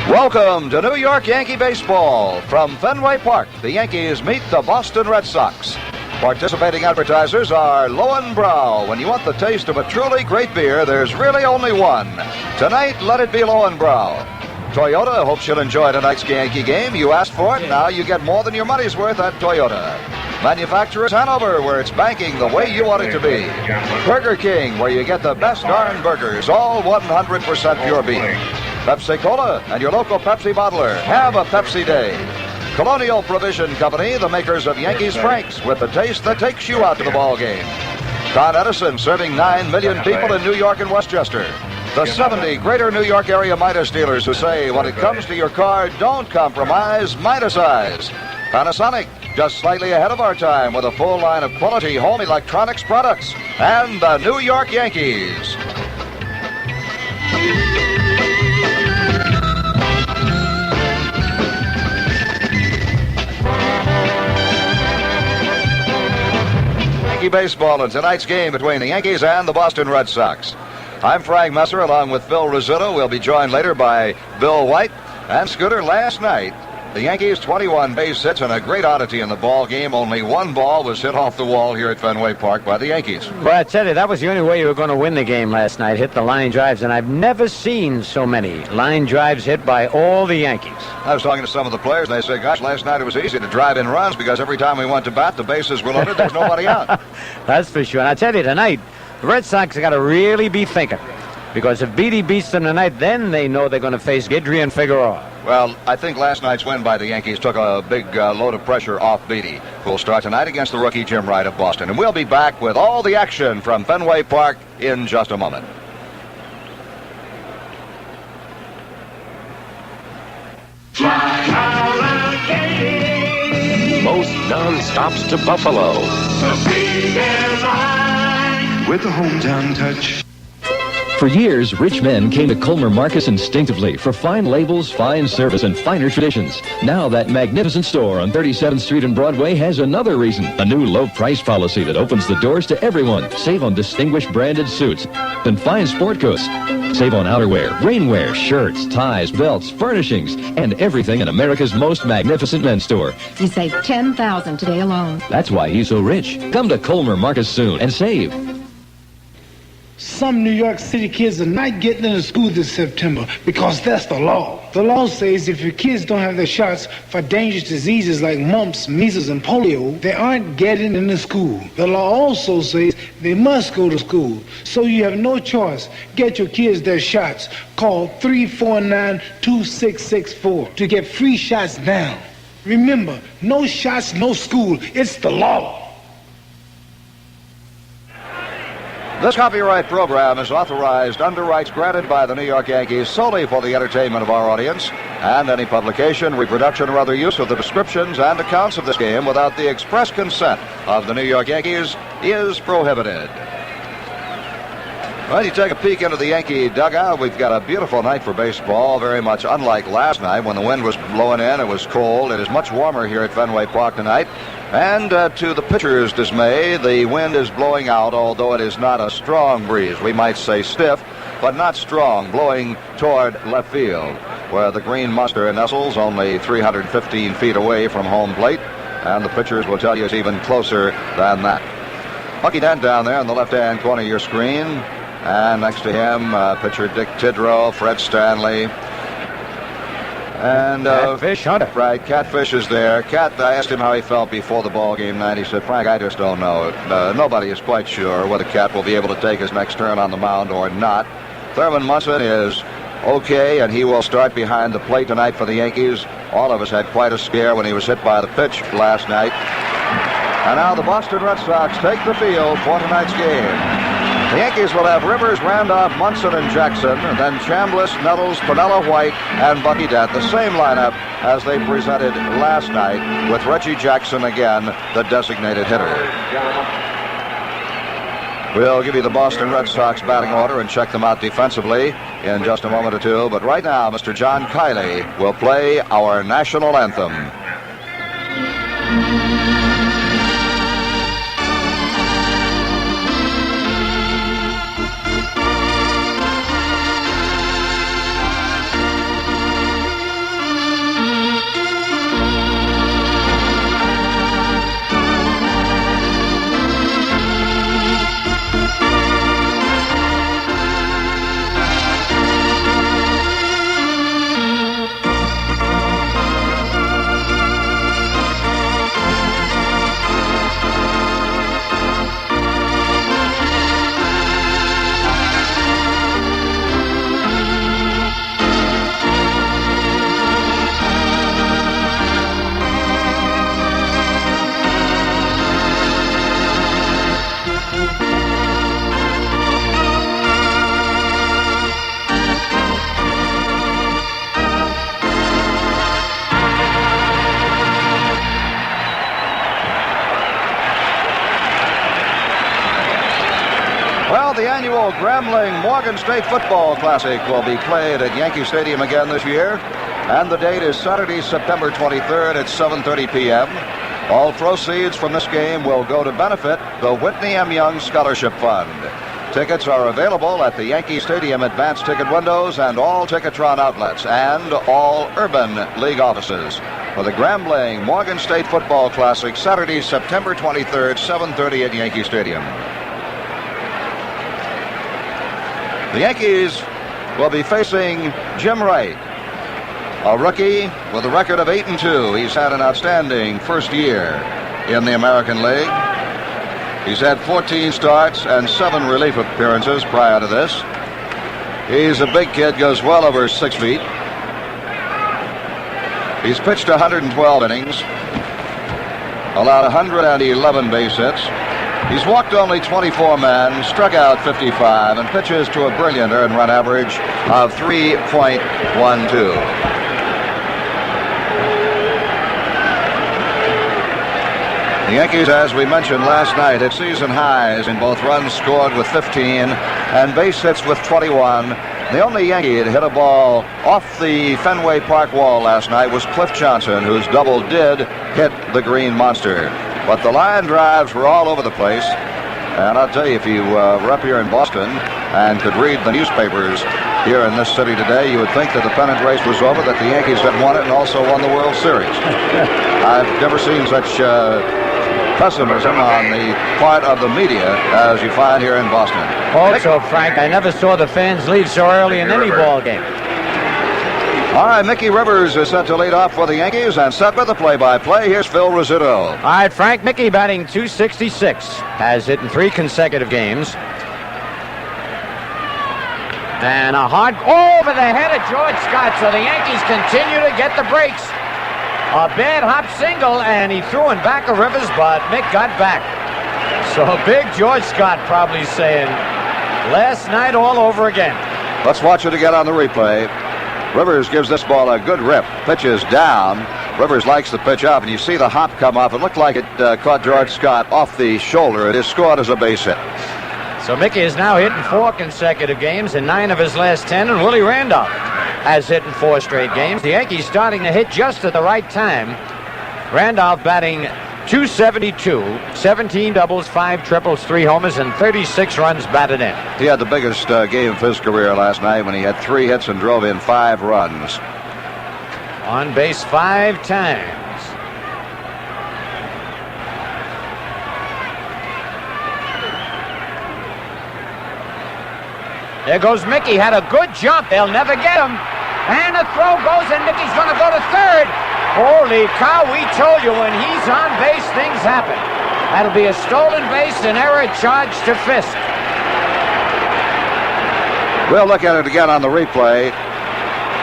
Welcome to New York Yankee baseball. From Fenway Park, the Yankees meet the Boston Red Sox. Participating advertisers are Lowenbrau. When you want the taste of a truly great beer, there's really only one. Tonight, let it be Lowenbrau. Toyota hopes you'll enjoy tonight's Yankee game. You asked for it, now you get more than your money's worth at Toyota. Manufacturers Hanover, where it's banking the way you want it to be. Burger King, where you get the best darn burgers, all 100% pure beef. Pepsi Cola and your local Pepsi bottler. Have a Pepsi day. Colonial Provision Company, the makers of Yankees Franks, with the taste that takes you out to the ball game. Con Edison, serving 9 million people in New York and Westchester. The 70 greater New York area Midas dealers who say, when it comes to your car, don't compromise, Midasize. Panasonic, just slightly ahead of our time with a full line of quality home electronics products. And the New York Yankees. Baseball in tonight's game between the Yankees and the Boston Red Sox. I'm Frank Messer along with Phil Rizzuto. We'll be joined later by Bill White and Scooter. Last night, the Yankees 21 base hits and a great oddity in the ball game. Only one ball was hit off the wall here at Fenway Park by the Yankees. Well, I tell you, that was the only way you were going to win the game last night. Hit the line drives, and I've never seen so many line drives hit by all the Yankees. I was talking to some of the players, and they said, gosh, last night it was easy to drive in runs because every time we went to bat, the bases were loaded. There's nobody out. That's for sure. And I tell you, tonight, the Red Sox have got to really be thinking. Because if Beatty beats them tonight, then they know they're going to face Guidry and Figueroa. Well, I think last night's win by the Yankees took a big load of pressure off Beatty, who will start tonight against the rookie Jim Wright of Boston. And we'll be back with all the action from Fenway Park in just a moment. Most non-stops to Buffalo. With the hometown touch. For years, rich men came to Colmer Marcus instinctively for fine labels, fine service, and finer traditions. Now that magnificent store on 37th Street and Broadway has another reason. A new low price policy that opens the doors to everyone. Save on distinguished branded suits and fine sport coats. Save on outerwear, rainwear, shirts, ties, belts, furnishings, and everything in America's most magnificent men's store. You save $10,000 today alone. That's why he's so rich. Come to Colmer Marcus soon and save. Some New York City kids are not getting into school this September because that's the law. The law says if your kids don't have their shots for dangerous diseases like mumps, measles, and polio, they aren't getting into school. The law also says they must go to school. So you have no choice. Get your kids their shots. Call 349-2664 to get free shots now. Remember, no shots, no school. It's the law. This copyright program is authorized under rights granted by the New York Yankees solely for the entertainment of our audience, and any publication, reproduction, or other use of the descriptions and accounts of this game without the express consent of the New York Yankees is prohibited. Well, you take a peek into the Yankee dugout. We've got a beautiful night for baseball, very much unlike last night when the wind was blowing in. It was cold. It is much warmer here at Fenway Park tonight. And to the pitcher's dismay, the wind is blowing out, although it is not a strong breeze. We might say stiff, but not strong, blowing toward left field, where the green monster nestles only 315 feet away from home plate. And the pitchers will tell you it's even closer than that. Bucky Dent down there in the left-hand corner of your screen. And next to him, pitcher Dick Tidrow, Fred Stanley. And Catfish Hunter. Right, Catfish is there. I asked him how he felt before the ball game night. He said, Frank, I just don't know. Nobody is quite sure whether Cat will be able to take his next turn on the mound or not. Thurman Munson is okay, and he will start behind the plate tonight for the Yankees. All of us had quite a scare when he was hit by the pitch last night. And now the Boston Red Sox take the field for tonight's game. The Yankees will have Rivers, Randolph, Munson, and Jackson, and then Chambliss, Nettles, Pernella White, and Bucky Dent. The same lineup as they presented last night, with Reggie Jackson again, the designated hitter. We'll give you the Boston Red Sox batting order and check them out defensively in just a moment or two. But right now, Mr. John Kiley will play our national anthem. The annual Grambling Morgan State Football Classic will be played at Yankee Stadium again this year, and the date is Saturday, September 23rd at 7:30 p.m. All proceeds from this game will go to benefit the Whitney M. Young Scholarship Fund. Tickets are available at the Yankee Stadium advanced ticket windows and all Ticketron outlets and all Urban League offices for the Grambling Morgan State Football Classic, Saturday, September 23rd, 7:30 at Yankee Stadium. The Yankees will be facing Jim Wright, a rookie with a record of 8-2. He's had an outstanding first year in the American League. He's had 14 starts and 7 relief appearances prior to this. He's a big kid, goes well over 6 feet. He's pitched 112 innings, allowed 111 base hits. He's walked only 24 men, struck out 55, and pitches to a brilliant earned run average of 3.12. The Yankees, as we mentioned last night, hit season highs in both runs scored with 15 and base hits with 21. The only Yankee to hit a ball off the Fenway Park wall last night was Cliff Johnson, whose double did hit the Green Monster. But the line drives were all over the place. And I'll tell you, if you were up here in Boston and could read the newspapers here in this city today, you would think that the pennant race was over, that the Yankees had won it and also won the World Series. I've never seen such pessimism on the part of the media as you find here in Boston. Also, Frank, I never saw the fans leave so early in any ball game. All right, Mickey Rivers is set to lead off for the Yankees, and set with the play-by-play. Here's Phil Rizzuto. All right, Frank, Mickey batting .266, has hit in 3 consecutive games. And a hard over the head of George Scott, so the Yankees continue to get the breaks. A bad hop single, and he threw in back of Rivers, but Mick got back. So big George Scott probably saying, last night all over again. Let's watch it again on the replay. Rivers gives this ball a good rip. Pitches down. Rivers likes the pitch up, and you see the hop come up. It looked like it caught George Scott off the shoulder. It is scored as a base hit. So Mickey is now hitting 4 consecutive games in 9 of his last 10, and Willie Randolph has hit in 4 straight games. The Yankees starting to hit just at the right time. Randolph batting .272, 17 doubles, 5 triples, 3 homers, and 36 runs batted in. He had the biggest game of his career last night when he had 3 hits and drove in 5 runs. On base 5 times. There goes Mickey, had a good jump. They'll never get him. And the throw goes, and Mickey's going to go to third. Holy cow, we told you when he's on base, things happen. That'll be a stolen base, an error charge to Fisk. We'll look at it again on the replay.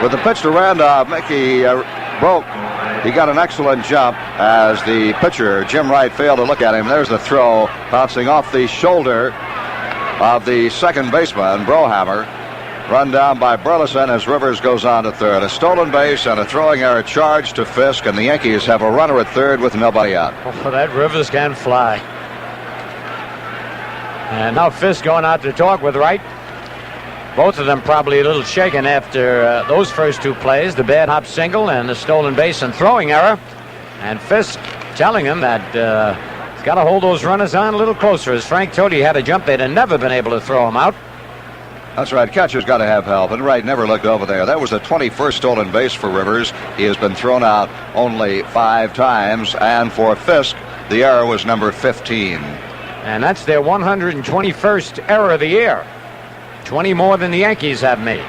With the pitch to Randolph, Mickey broke. He got an excellent jump as the pitcher, Jim Wright, failed to look at him. There's the throw, bouncing off the shoulder of the second baseman, Brohammer. Run down by Burleson as Rivers goes on to third. A stolen base and a throwing error charge to Fisk, and the Yankees have a runner at third with nobody out. Oh, that Rivers can fly. And now Fisk going out to talk with Wright. Both of them probably a little shaken after those first 2 plays, the bad hop single and the stolen base and throwing error. And Fisk telling him that he's got to hold those runners on a little closer. As Frank told you, he had a jump. They'd have never been able to throw him out. That's right. Catcher's got to have help. And Wright never looked over there. That was the 21st stolen base for Rivers. He has been thrown out only 5 times. And for Fisk, the error was number 15. And that's their 121st error of the year. 20 more than the Yankees have made.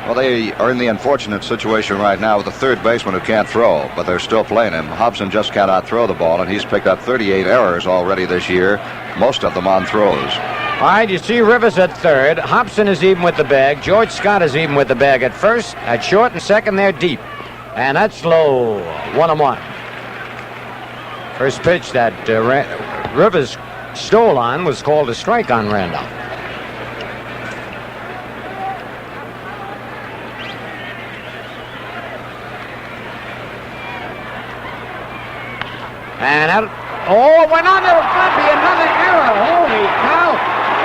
Well, they are in the unfortunate situation right now with a third baseman who can't throw, but they're still playing him. Hobson just cannot throw the ball, and he's picked up 38 errors already this year, most of them on throws. All right, you see Rivers at third. Hobson is even with the bag. George Scott is even with the bag at first. At short and second, they're deep. And that's low. 1-1. First pitch that Rivers stole on was called a strike on Randolph. And out. Oh, went on there. It'll be another error. Holy cow.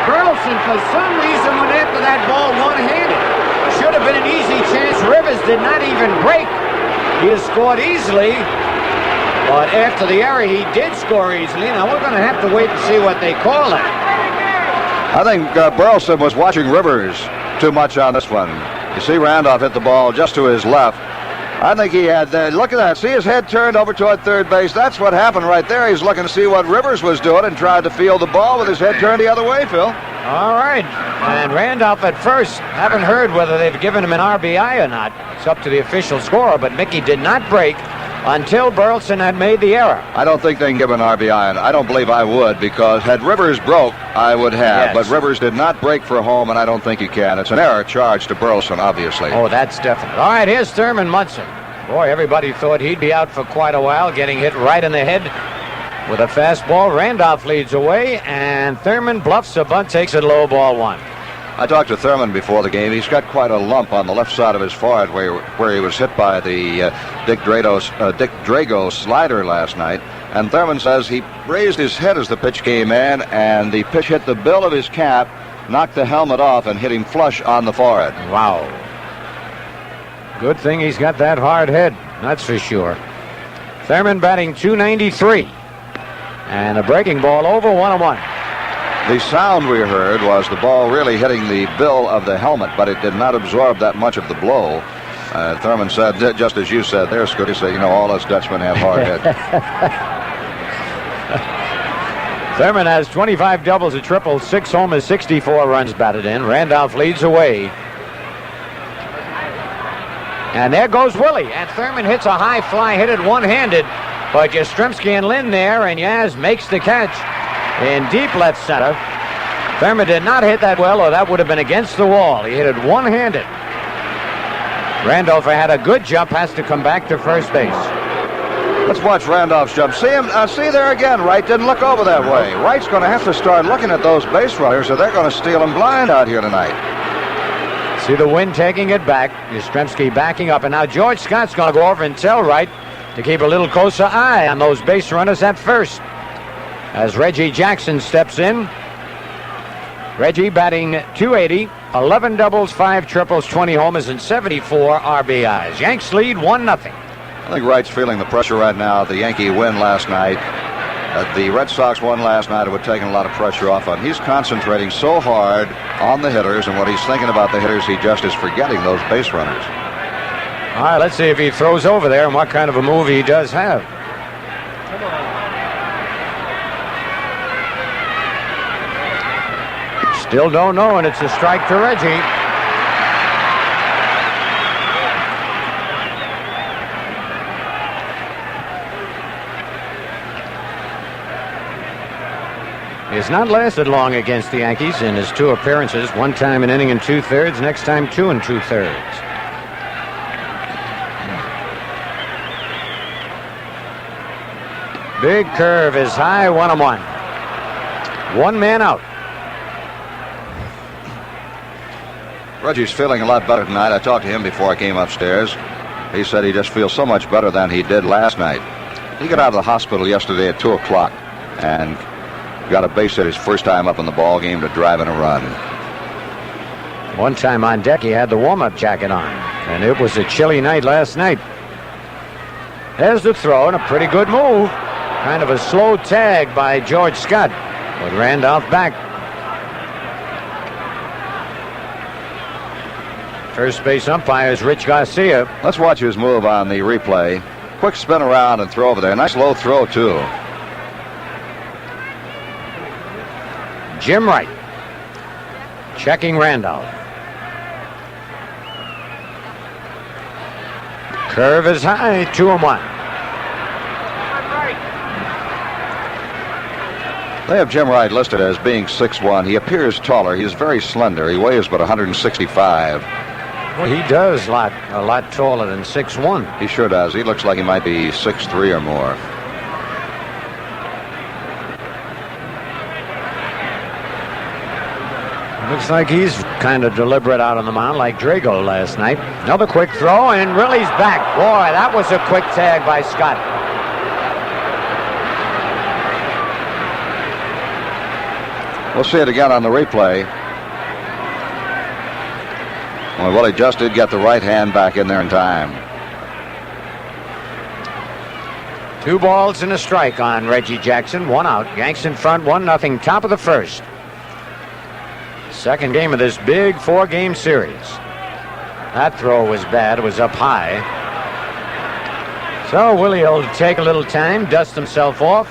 Burleson, for some reason, went after that ball one-handed. Should have been an easy chance. Rivers did not even break. He has scored easily. But after the error, he did score easily. Now, we're going to have to wait and see what they call it. I think Burleson was watching Rivers too much on this one. You see Randolph hit the ball just to his left. I think he had, look at that, see his head turned over toward third base. That's what happened right there. He's looking to see what Rivers was doing and tried to field the ball with his head turned the other way, Phil. All right. And Randolph at first, haven't heard whether they've given him an RBI or not. It's up to the official scorer, but Mickey did not break until Burleson had made the error. I don't think they can give an RBI, and I don't believe I would, because had Rivers broke, I would have. Yes. But Rivers did not break for home, and I don't think he can. It's an error charged to Burleson, obviously. Oh, that's definite. All right, here's Thurman Munson. Boy, everybody thought he'd be out for quite a while, getting hit right in the head with a fastball. Randolph leads away, and Thurman bluffs a bunt, takes it low, ball 1. I talked to Thurman before the game. He's got quite a lump on the left side of his forehead where he was hit by the Dick Drago slider last night. And Thurman says he raised his head as the pitch came in, and the pitch hit the bill of his cap, knocked the helmet off, and hit him flush on the forehead. Wow. Good thing he's got that hard head, that's for sure. Thurman batting .293. And a breaking ball over, 1-1. The sound we heard was the ball really hitting the bill of the helmet, but it did not absorb that much of the blow. Thurman said, just as you said there, Scotty, said, all us Dutchmen have hard heads. Thurman has 25 doubles, a triple, 6 homers, 64 runs batted in. Randolph leads away. And there goes Willie. And Thurman hits a high fly, hit it one-handed. But Yastrzemski and Lynn there, and Yaz makes the catch in deep left center. Thurman did not hit that well, or that would have been against the wall. He hit it one-handed. Randolph had a good jump, has to come back to first base. Let's watch Randolph's jump. See him, see there again. Wright didn't look over that way. Wright's going to have to start looking at those base runners, or they're going to steal him blind out here tonight. See the wind taking it back. Yastrzemski backing up, and now George Scott's going to go over and tell Wright to keep a little closer eye on those base runners at first. As Reggie Jackson steps in. Reggie batting .280, 11 doubles, 5 triples, 20 homers, and 74 RBIs. Yanks lead 1-0. I think Wright's feeling the pressure right now. The Yankee win last night. The Red Sox won last night. It would take a lot of pressure off on. He's concentrating so hard on the hitters, and when he's thinking about the hitters, he just is forgetting those base runners. All right, let's see if he throws over there and what kind of a move he does have. Still don't know, and it's a strike to Reggie. He has not lasted long against the Yankees in his 2 appearances. One time an inning and 2/3, next time 2 2/3. Big curve is high, 1-1. 1 man out. Reggie's feeling a lot better tonight. I talked to him before I came upstairs. He said he just feels so much better than he did last night. He got out of the hospital yesterday at 2 o'clock and got a base hit his first time up in the ball game to drive in a run. One time on deck, he had the warm-up jacket on, and it was a chilly night last night. There's the throw, and a pretty good move. Kind of a slow tag by George Scott. With Randolph back. First base umpire is Rich Garcia. Let's watch his move on the replay. Quick spin around and throw over there. Nice low throw, too. Jim Wright checking Randolph. Curve is high, 2-1. They have Jim Wright listed as being 6'1". He appears taller. He's very slender. He weighs about 165. Well, he does a lot taller than 6'1". He sure does. He looks like he might be 6'3" or more. Looks like he's kind of deliberate out on the mound like Drago last night. Another quick throw, and Riley's back. Boy, that was a quick tag by Scott. We'll see it again on the replay. Well, he just did get the right hand back in there in time. 2 balls and a strike on Reggie Jackson. 1 out. Yanks in front, 1-0, top of the first. Second game of this big 4-game series. That throw was bad. It was up high. So Willie will take a little time, dust himself off.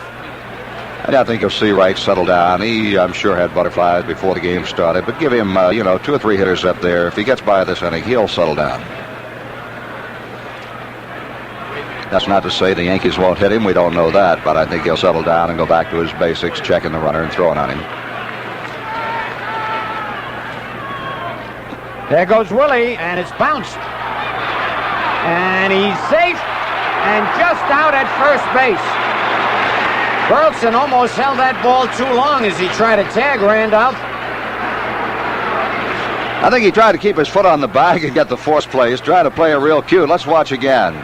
And I think you'll see Wright settle down. He, I'm sure, had butterflies before the game started. But give him, 2 or 3 hitters up there. If he gets by this inning, he'll settle down. That's not to say the Yankees won't hit him. We don't know that. But I think he'll settle down and go back to his basics, checking the runner and throwing on him. There goes Willie, and it's bounced. And he's safe and just out at first base. Burleson almost held that ball too long as he tried to tag Randolph. I think he tried to keep his foot on the bag and get the force plays, trying to play a real cute. Let's watch again.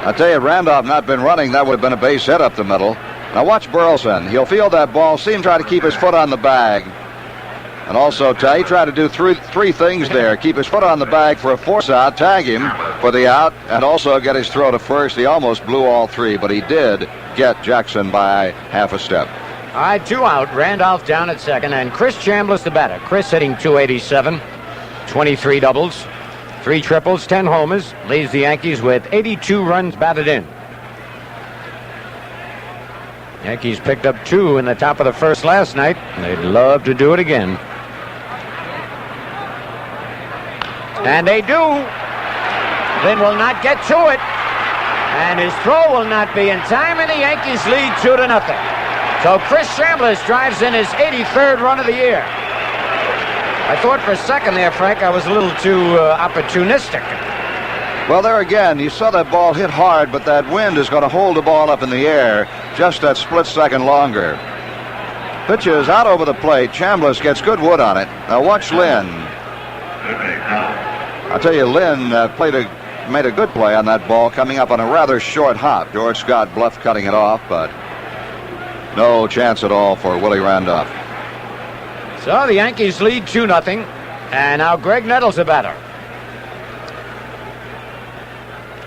I tell you, Randolph not been running, that would have been a base hit up the middle. Now watch Burleson. He'll field that ball, see him try to keep his foot on the bag. And also, he tried to do three things there. Keep his foot on the bag for a force out, tag him for the out, and also get his throw to first. He almost blew all 3, but he did get Jackson by half a step. All right, 2 out. Randolph down at second, and Chris Chambliss the batter. Chris hitting .287, 23 doubles, 3 triples, 10 homers. Leads the Yankees with 82 runs batted in. Yankees picked up 2 in the top of the first last night. They'd love to do it again. And they do. Lynn will not get to it. And his throw will not be in time, and the Yankees lead 2-0. So Chris Chambliss drives in his 83rd run of the year. I thought for a second there, Frank, I was a little too opportunistic. Well, there again, you saw that ball hit hard, but that wind is going to hold the ball up in the air just that split second longer. Pitch is out over the plate. Chambliss gets good wood on it. Now watch Lynn. I'll tell you, Lynn made a good play on that ball, coming up on a rather short hop. George Scott bluffed cutting it off, but no chance at all for Willie Randolph. So the Yankees lead 2-0, and now Greg Nettles a batter.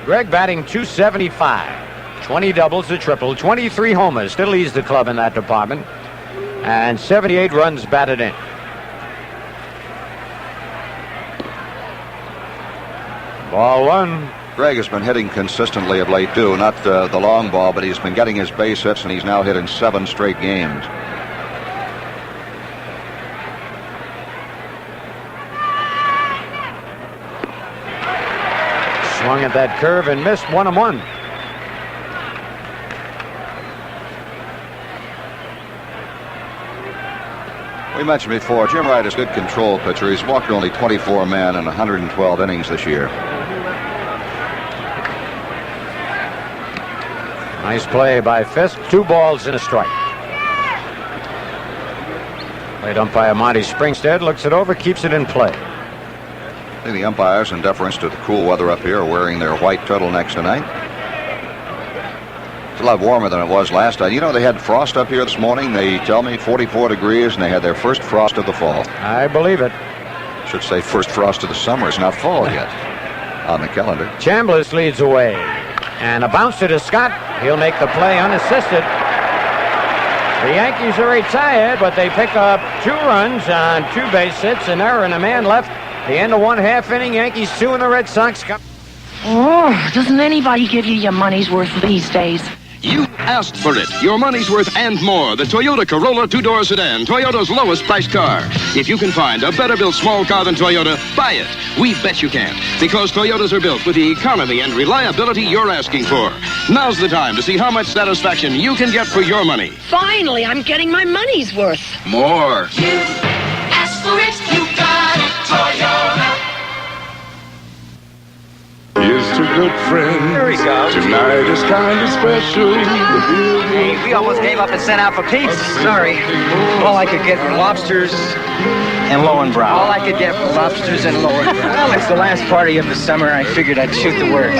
Greg batting .275, 20 doubles, a triple, 23 homers. Still leads the club in that department, and 78 runs batted in. Ball 1. Greg has been hitting consistently of late, too. Not the long ball, but he's been getting his base hits, and he's now hit in 7 straight games. Swung at that curve and missed. 1-1. We mentioned before, Jim Wright is a good control pitcher. He's walked only 24 men in 112 innings this year. Nice play by Fisk. 2 balls and a strike. Plate umpire Monty Springstead looks it over, keeps it in play. I think the umpires, in deference to the cool weather up here, are wearing their white turtlenecks tonight. It's a lot warmer than it was last night. You know, they had frost up here this morning. They tell me 44 degrees, and they had their first frost of the fall. I believe it. Should say first frost of the summer. It's not fall yet on the calendar. Chambliss leads away. And a bouncer to Scott. He'll make the play unassisted. The Yankees are retired, but they pick up 2 runs on 2 base hits, an error, and a man left. The end of 1/2 inning. Yankees 2 and the Red Sox come. Oh, doesn't anybody give you your money's worth these days? You asked for it. Your money's worth and more. The Toyota Corolla 2-door sedan, Toyota's lowest priced car. If you can find a better built small car than Toyota, buy it. We bet you can. Because Toyotas are built with the economy and reliability you're asking for. Now's the time to see how much satisfaction you can get for your money. Finally, I'm getting my money's worth. More. You asked for it, you got it, Toyota. Here's to good friends. There he goes. Tonight is kind of special. Hey, we almost gave up and sent out for pizza. Sorry. All I could get were lobsters and Lowenbrow. All I could get were lobsters and Lowenbrow. Well, it's the last party of the summer. I figured I'd shoot the word.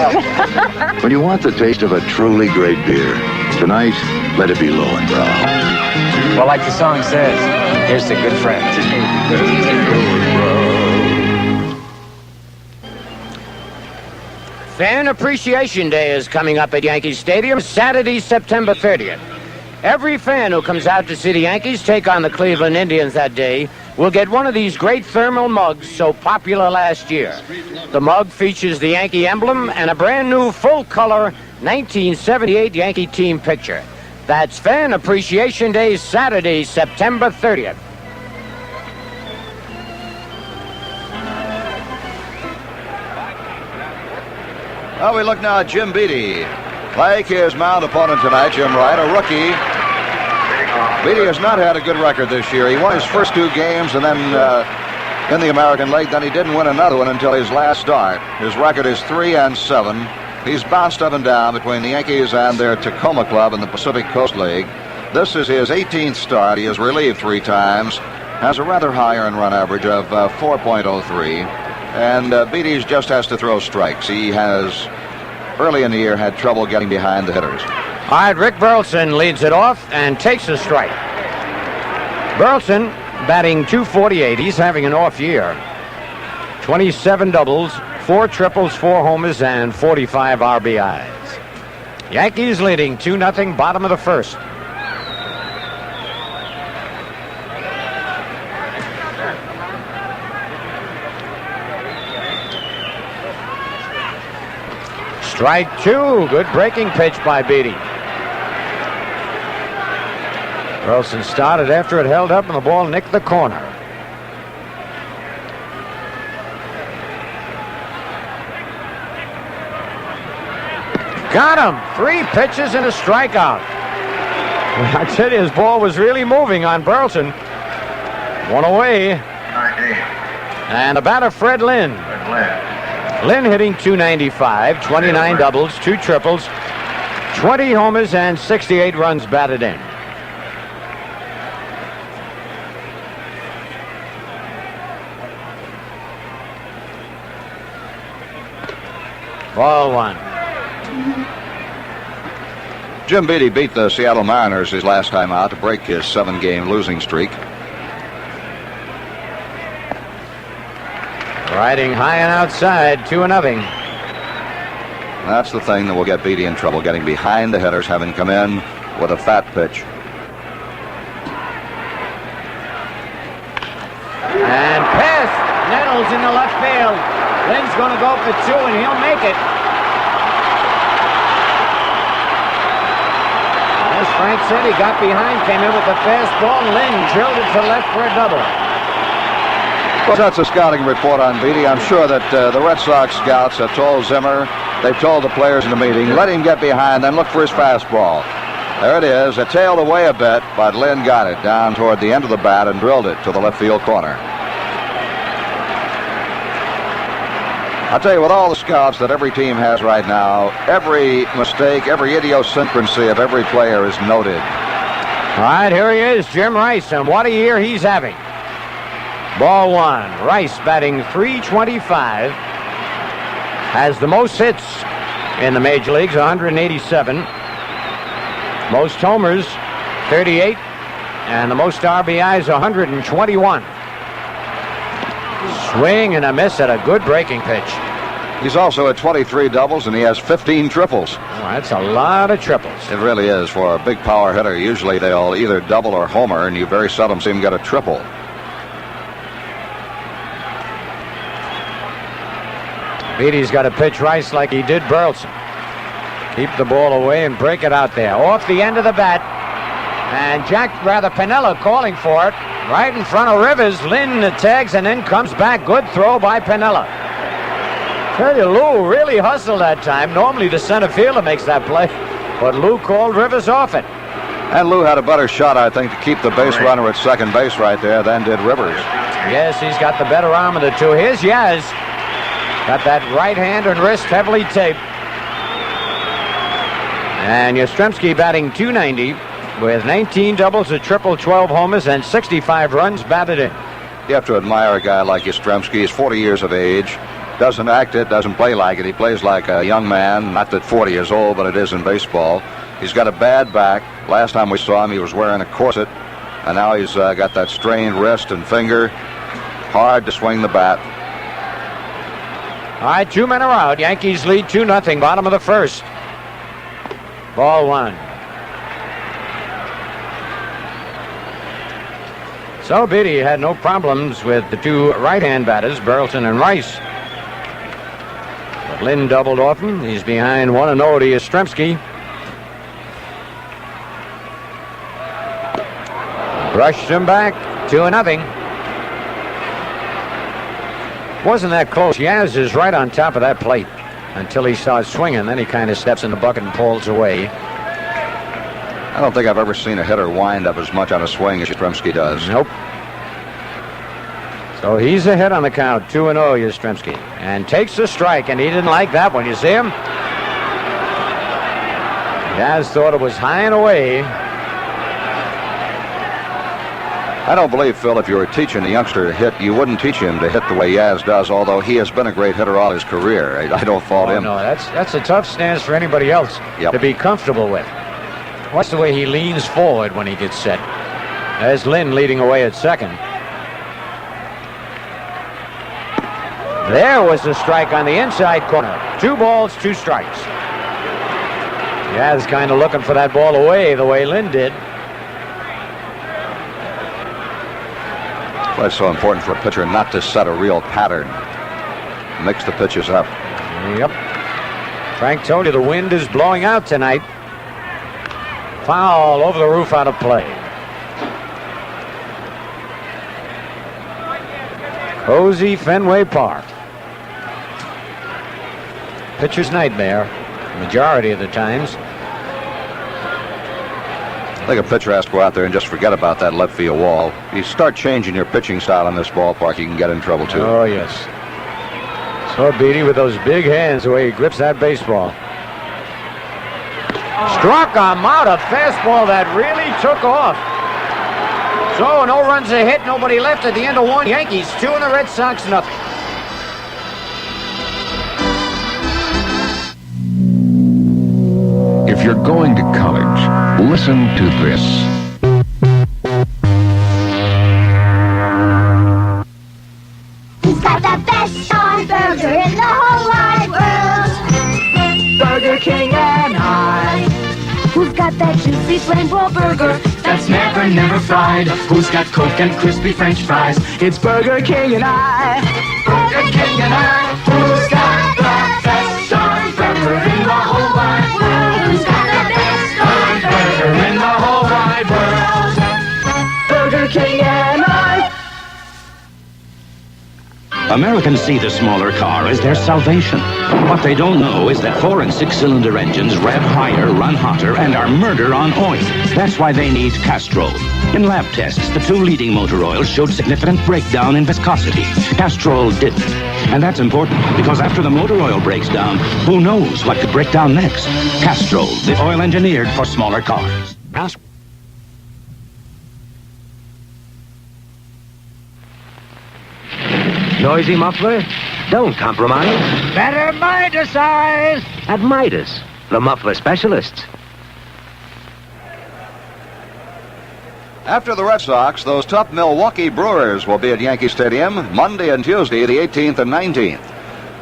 When you want the taste of a truly great beer, tonight, let it be Lowenbrow. Well, like the song says, here's to good friends. Fan Appreciation Day is coming up at Yankee Stadium Saturday, September 30th. Every fan who comes out to see the Yankees take on the Cleveland Indians that day will get one of these great thermal mugs so popular last year. The mug features the Yankee emblem and a brand new full-color 1978 Yankee team picture. That's Fan Appreciation Day, Saturday, September 30th. Well, we look now at Jim Beattie. Like his mound opponent tonight, Jim Wright, a rookie. Beattie has not had a good record this year. He won his first 2 games and then in the American League. Then he didn't win another one until his last start. His record is 3-7. He's bounced up and down between the Yankees and their Tacoma club in the Pacific Coast League. This is his 18th start. He has relieved 3 times. Has a rather high earned run average of 4.03. And Beattie just has to throw strikes. He has, early in the year, had trouble getting behind the hitters. All right, Rick Burleson leads it off and takes a strike. Burleson batting .248. He's having an off year. 27 doubles, 4 triples, 4 homers, and 45 RBIs. Yankees leading 2-0, bottom of the first. Strike 2. Good breaking pitch by Beattie. Burleson started after it held up and the ball nicked the corner. Got him. 3 pitches and a strikeout. I tell you, his ball was really moving on Burleson. 1 away. And the batter, Fred Lynn. Lynn hitting .295, 29 doubles, 2 triples, 20 homers, and 68 runs batted in. Ball 1. Jim Beattie beat the Seattle Mariners his last time out to break his 7-game losing streak. Riding high and outside, 2-0. That's the thing that will get Beattie in trouble, getting behind the hitters, having come in with a fat pitch. And pass. Nettles in the left field. Lynn's going to go for 2, and he'll make it. As Frank said, he got behind, came in with the fastball. Lynn drilled it to left for a double. Well, that's a scouting report on Beattie. I'm sure that the Red Sox scouts have told Zimmer, they've told the players in the meeting, let him get behind, then look for his fastball. There it is. It tailed away a bit, but Lynn got it down toward the end of the bat and drilled it to the left field corner. I'll tell you, with all the scouts that every team has right now, every mistake, every idiosyncrasy of every player is noted. All right, here he is, Jim Rice, and what a year he's having. Ball 1. Rice batting .325. Has the most hits in the major leagues, 187. Most homers, 38. And the most RBIs, 121. Swing and a miss at a good breaking pitch. He's also at 23 doubles, and he has 15 triples. Oh, that's a lot of triples. It really is. For a big power hitter, usually they'll either double or homer, and you very seldom see him get a triple. Beatty's got to pitch Rice like he did Burleson. Keep the ball away and break it out there. Off the end of the bat. And Piniella calling for it. Right in front of Rivers. Lynn tags and then comes back. Good throw by Piniella. Tell you, Lou really hustled that time. Normally the center fielder makes that play. But Lou called Rivers off it. And Lou had a better shot, I think, to keep the base runner at second base right there than did Rivers. Yes, he's got the better arm of the two. Here's Yaz. Got that right hand and wrist heavily taped. And Yastrzemski batting .290 with 19 doubles, a triple, 12 homers, and 65 runs batted in. You have to admire a guy like Yastrzemski. He's 40 years of age. Doesn't act it, doesn't play like it. He plays like a young man. Not that 40 years old, but it is in baseball. He's got a bad back. Last time we saw him, he was wearing a corset. And now he's got that strained wrist and finger. Hard to swing the bat. All right, 2 men are out. Yankees lead 2-0, bottom of the first. Ball one. So Beatty had no problems with the two right-hand batters, Burleson and Rice. But Lynn doubled off him. He's behind 1-0 to Yastrzemski. Brushed him back, 2-0. Wasn't that close. Yaz is right on top of that plate until he starts swinging. Then he kind of steps in the bucket and pulls away. I don't think I've ever seen a hitter wind up as much on a swing as Yastrzemski does. Nope. So he's ahead on the count, 2-0 Yastrzemski. And takes the strike, and he didn't like that one. You see him? Yaz thought it was high and away. I don't believe, Phil, if you were teaching a youngster to hit, you wouldn't teach him to hit the way Yaz does, although he has been a great hitter all his career. I don't fault him. No, that's a tough stance for anybody else to be comfortable with. Watch the way he leans forward when he gets set. There's Lynn leading away at second. There was the strike on the inside corner. 2 balls, 2 strikes. Yaz kind of looking for that ball away the way Lynn did. Well, it's so important for a pitcher not to set a real pattern. Mix the pitches up. Yep. Frank told you the wind is blowing out tonight. Foul over the roof, out of play. Cozy Fenway Park. Pitcher's nightmare, majority of the times. I think a pitcher has to go out there and just forget about that left field wall. You start changing your pitching style in this ballpark, you can get in trouble too. Oh, yes. So Beatty with those big hands, the way he grips that baseball. Struck him out, a fastball that really took off. So no runs a hit, nobody left at the end of 1. Yankees 2 and the Red Sox nothing. If you're going to college, listen to this. Who's got the best darn burger in the whole wide world? Burger King and I. Who's got that juicy flame roll burger that's never fried? Who's got Coke and crispy French fries? It's Burger King and I. Burger King and I. Who's got the best darn burger in the whole wide world? Who's got the best darn burger in the whole wide world? Burger King and I. Americans see the smaller car as their salvation. What they don't know is that 4- and 6-cylinder engines rev higher, run hotter, and are murder on oil. That's why they need Castrol. In lab tests, the 2 leading motor oils showed significant breakdown in viscosity. Castrol didn't. And that's important, because after the motor oil breaks down, who knows what could break down next? Castrol, the oil engineered for smaller cars. Noisy muffler? Don't compromise. Better Midas-ize at Midas, the muffler specialists. After the Red Sox, those tough Milwaukee Brewers will be at Yankee Stadium Monday and Tuesday, the 18th and 19th.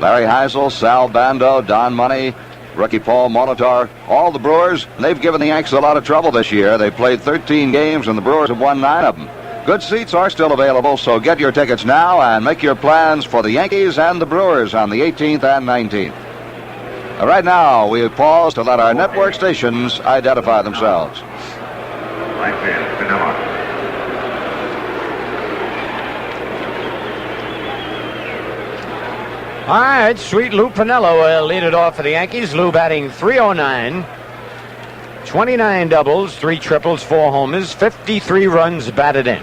Larry Heisel, Sal Bando, Don Money, rookie Paul Molitor, all the Brewers. They've given the Yanks a lot of trouble this year. They played 13 games, and the Brewers have won 9 of them. Good seats are still available, so get your tickets now and make your plans for the Yankees and the Brewers on the 18th and 19th. Right now, we pause to let our network stations identify themselves. All right, sweet Lou Piniella will lead it off for the Yankees. Lou batting .309, 29 doubles, 3 triples, 4 homers, 53 runs batted in.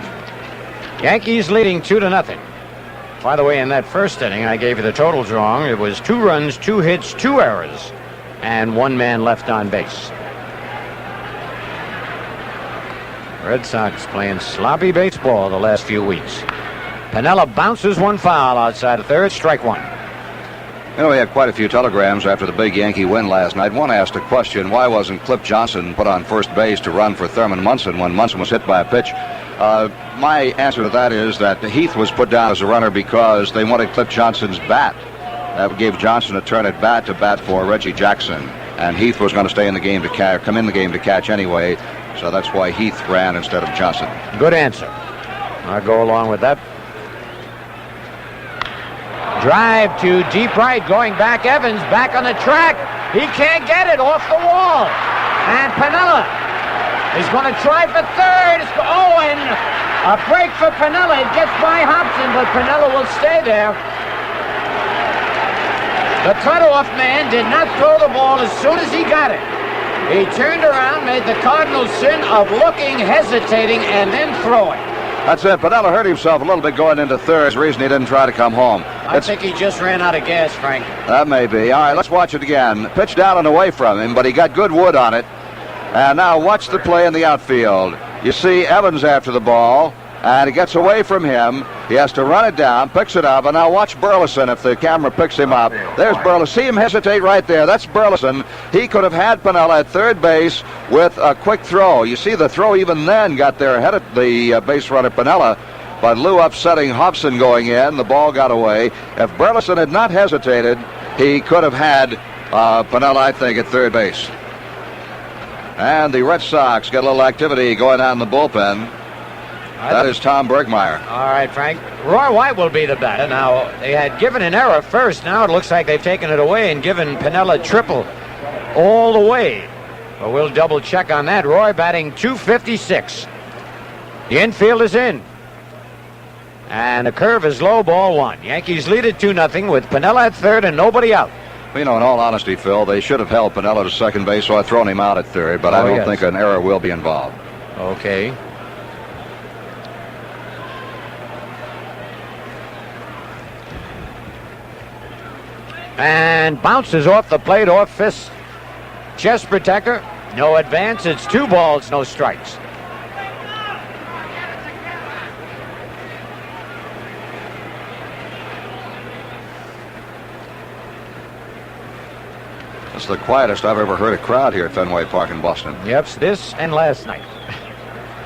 Yankees leading 2-0. By the way, in that first inning, I gave you the totals wrong. It was 2 runs, 2 hits, 2 errors, and 1 man left on base. Red Sox playing sloppy baseball the last few weeks. Piniella bounces one foul outside of third, strike 1. You know, we had quite a few telegrams after the big Yankee win last night. One asked a question, why wasn't Cliff Johnson put on first base to run for Thurman Munson when Munson was hit by a pitch? My answer to that is that Heath was put down as a runner because they wanted Cliff Johnson's bat. That gave Johnson a turn at bat to bat for Reggie Jackson. And Heath was going to stay in the game to come in the game to catch anyway. So that's why Heath ran instead of Johnson. Good answer. I'll go along with that. Drive to deep right, going back. Evans back on the track. He can't get it off the wall. And Piniella is going to try for third. And a break for Piniella. It gets by Hobson, but Piniella will stay there. The cutoff man did not throw the ball as soon as he got it. He turned around, made the cardinal sin of looking, hesitating, and then throwing. That's it. Piniella hurt himself a little bit going into third. That's the reason he didn't try to come home. I think he just ran out of gas, Frank. That may be. All right, let's watch it again. Pitch down and away from him, but he got good wood on it. And now watch the play in the outfield. You see Evans after the ball, and he gets away from him. He has to run it down, picks it up, and now watch Burleson if the camera picks him up. There's Burleson. See him hesitate right there. That's Burleson. He could have had Piniella at third base with a quick throw. You see the throw even then got there ahead of the base runner Piniella, but Lou upsetting Hobson going in. The ball got away. If Burleson had not hesitated, he could have had Piniella, I think, at third base. And the Red Sox get a little activity going on in the bullpen. That is Tom Bergmeyer. All right, Frank. Roy White will be the batter. Now, they had given an error first. Now it looks like they've taken it away and given Piniella triple all the way. But we'll double check on that. Roy batting .256. The infield is in. And the curve is low, ball 1. Yankees lead it 2-0 with Piniella at third and nobody out. You know, in all honesty, Phil, they should have held Piniella to second base, so I've thrown him out at third, but I don't think an error will be involved. Okay. And bounces off the plate, off fist. Chest protector. No advance. It's 2 balls, no strikes. That's the quietest I've ever heard a crowd here at Fenway Park in Boston. Yep, this and last night.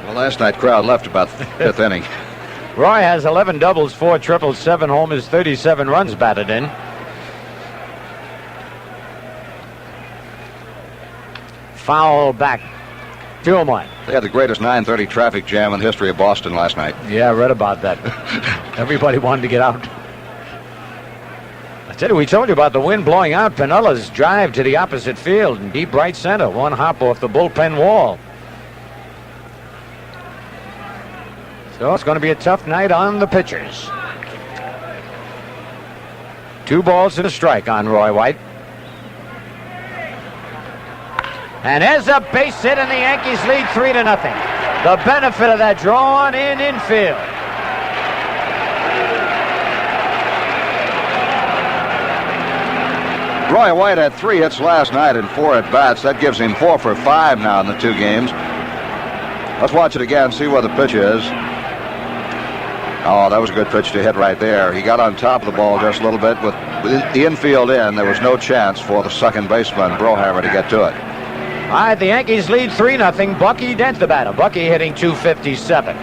Well, last night crowd left about the 5th inning. Roy has 11 doubles, 4 triples, 7 homers, 37 runs batted in. Foul back. 2-1. They had the greatest 9:30 traffic jam in the history of Boston last night. Yeah, I read about that. Everybody wanted to get out. I tell you, we told you about the wind blowing out Piniella's drive to the opposite field in deep right center. 1 hop off the bullpen wall. So it's going to be a tough night on the pitchers. 2 balls and a strike on Roy White. And there's a base hit, and the Yankees lead 3-0. The benefit of that drawn in infield. Roy White had 3 hits last night and 4 at bats. That gives him 4 for 5 now in the 2 games. Let's watch it again, see where the pitch is. Oh, that was a good pitch to hit right there. He got on top of the ball just a little bit. With the infield in, there was no chance for the second baseman, Brohammer, to get to it. All right, the Yankees lead 3-0. Bucky Dent the batter. Bucky hitting .257.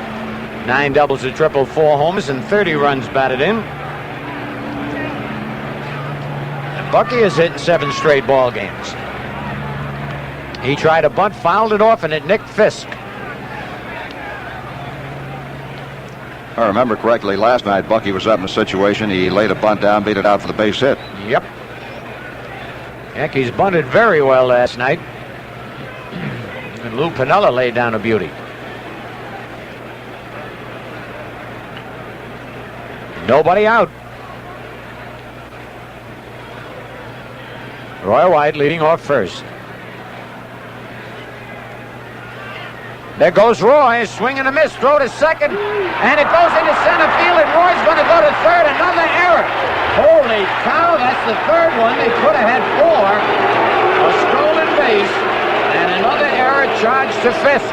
9 doubles, a triple, 4 homers, and 30 runs batted in. Bucky has hit in 7 straight ball games. He tried a bunt, fouled it off, and it nicked Fisk. If I remember correctly, last night Bucky was up in a situation. He laid a bunt down, beat it out for the base hit. Yep. Yankees bunted very well last night. And Lou Piniella laid down a beauty. Nobody out. Roy White leading off first. There goes Roy, swing and a miss, throw to second, and it goes into center field, and Roy's going to go to third. Another error. Holy cow, that's the third one. They could have had 4. A stolen base, and another error charged to Fisk.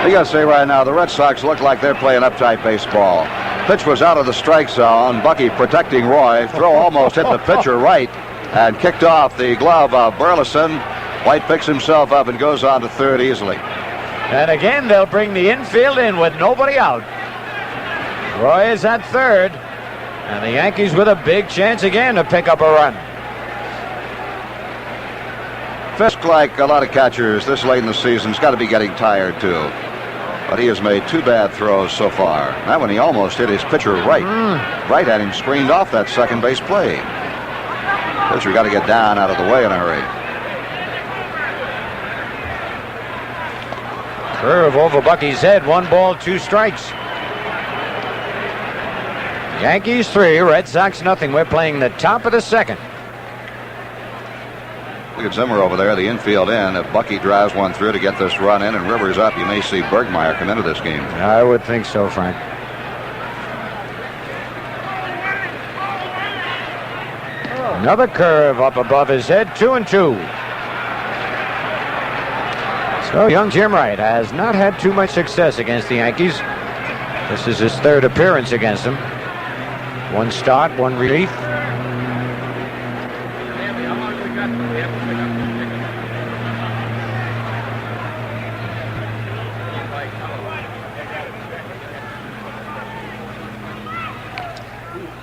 You got to say right now, the Red Sox look like they're playing uptight baseball. Pitch was out of the strike zone. Bucky protecting Roy. Throw almost hit the pitcher right and kicked off the glove of Burleson. White picks himself up and goes on to third easily. And again, they'll bring the infield in with nobody out. Roy is at third, and the Yankees with a big chance again to pick up a run. Fisk, like a lot of catchers this late in the season, has got to be getting tired too. But he has made 2 bad throws so far. That one he almost hit his pitcher right. Right at him, screened off that second base play. Pitcher got to get down out of the way in a hurry. Curve over Bucky's head. 1 ball, 2 strikes. Yankees 3, Red Sox nothing. We're playing the top of the second. Look at Zimmer over there, the infield in. If Bucky drives one through to get this run in and Rivers up, you may see Bergmeyer come into this game. I would think so, Frank. Another curve up above his head. 2-2. So young Jim Wright has not had too much success against the Yankees. This is his 3rd appearance against them. 1 start, 1 relief.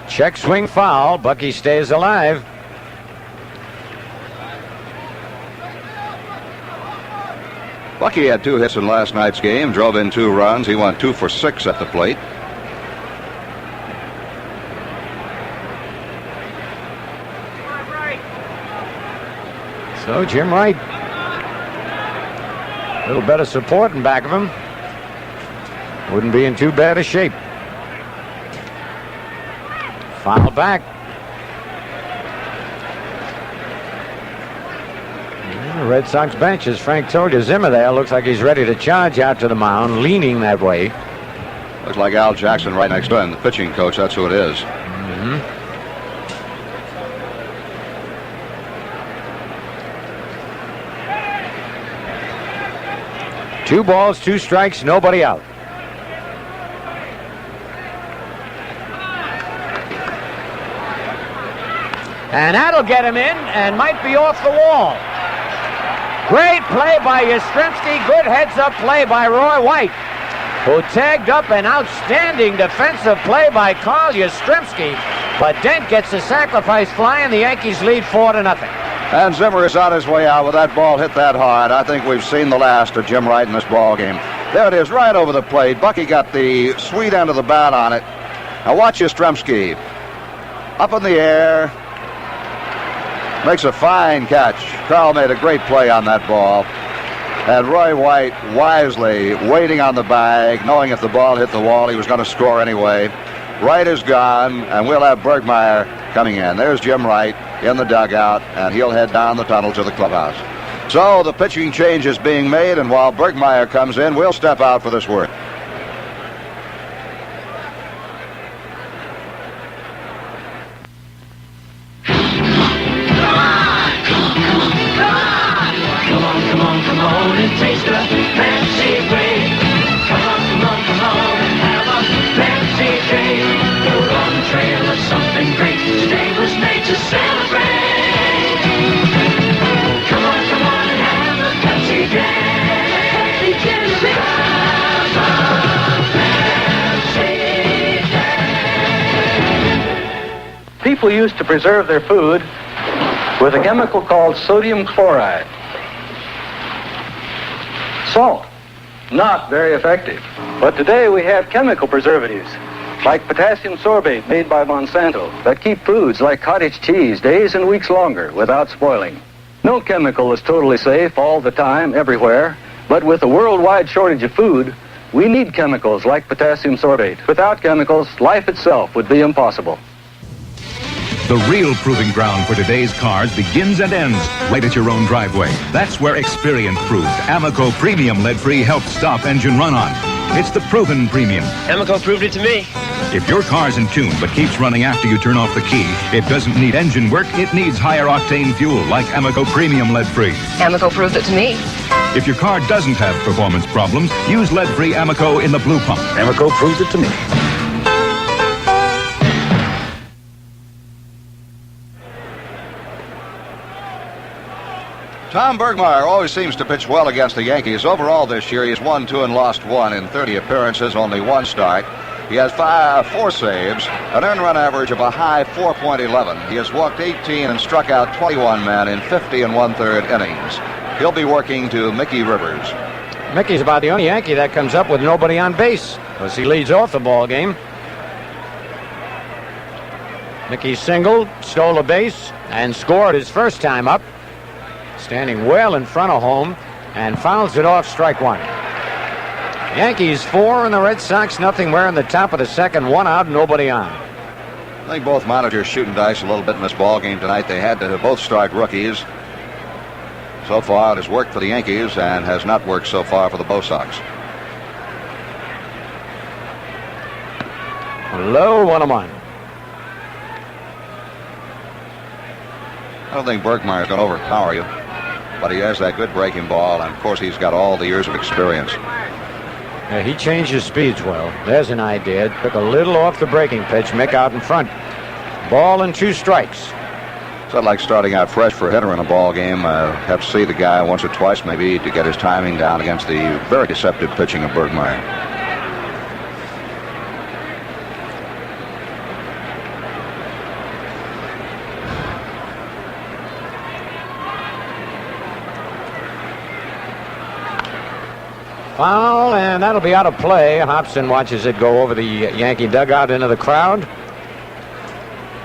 Check swing foul. Bucky stays alive. Bucky had 2 hits in last night's game, drove in 2 runs. He went 2 for 6 at the plate. So Jim Wright, a little better support in back of him. Wouldn't be in too bad a shape. Foul back. The Red Sox bench, as Frank told you, Zimmer there looks like he's ready to charge out to the mound, leaning that way. Looks like Al Jackson right next to him, the pitching coach. That's who it is. Mm-hmm. 2 balls, 2 strikes, nobody out. And that'll get him in and might be off the wall. Great play by Yastrzemski. Good heads-up play by Roy White, who tagged up an outstanding defensive play by Carl Yastrzemski. But Dent gets the sacrifice fly, and the Yankees lead 4-0. And Zimmer is on his way out with that ball hit that hard. I think we've seen the last of Jim Wright in this ball game. There it is, right over the plate. Bucky got the sweet end of the bat on it. Now watch Yastrzemski. Up in the air. Makes a fine catch. Carl made a great play on that ball. And Roy White wisely waiting on the bag, knowing if the ball hit the wall, he was going to score anyway. Wright is gone, and we'll have Bergmeyer coming in. There's Jim Wright in the dugout, and he'll head down the tunnel to the clubhouse. So the pitching change is being made, and while Bergmeyer comes in, we'll step out for this word. Come on and taste the fancy break. Come on and have a fancy drink. You're on the trail of something great. Today was made to celebrate. Come on and have a Pepsi drink. Happy January. Have a fancy drink. people used to preserve their food with a chemical called sodium chloride. Salt, not very effective. But today we have chemical preservatives, like potassium sorbate made by Monsanto, that keep foods like cottage cheese days and weeks longer without spoiling. No chemical is totally safe all the time, everywhere, but with a worldwide shortage of food, we need chemicals like potassium sorbate. Without chemicals, life itself would be impossible. The real proving ground for today's cars begins and ends right at your own driveway. That's where experience proved Amoco Premium Lead-Free helps stop engine run-on. It's the proven premium. Amoco proved it to me. If your car's in tune but keeps running after you turn off the key, it doesn't need engine work, it needs higher octane fuel like Amoco Premium Lead-Free. Amoco proved it to me. If your car doesn't have performance problems, use lead-free Amoco in the blue pump. Amoco proved it to me. Tom Bergmeyer always seems to pitch well against the Yankees. Overall this year, he's won 2 and lost 1 in 30 appearances, only 1 start. He has 4 saves, an earned run average of a high 4.11. He has walked 18 and struck out 21 men in 50 1/3 innings. He'll be working to Mickey Rivers. Mickey's about the only Yankee that comes up with nobody on base, because he leads off the ball game. Mickey singled, stole a base, and scored his first time up, standing well in front of home, and fouls it off, strike 1. Yankees 4 and the Red Sox nothing. We're in the top of the second, 1 out, nobody on. I think both managers shooting dice a little bit in this ball game tonight. They had to both start rookies. So far, it has worked for the Yankees and has not worked so far for the Bo Sox. Low 1-1. I don't think Bergmeyer is going to overpower you, but he has that good breaking ball, and of course he's got all the years of experience. Yeah, he changed his speeds well. There's an idea. Took a little off the breaking pitch. Mick out in front. Ball and 2 strikes. So I'd like starting out fresh for a hitter in a ball game. Have to see the guy once or twice maybe to get his timing down against the very deceptive pitching of Bergmeyer. Foul, and that'll be out of play. Hobson watches it go over the Yankee dugout into the crowd.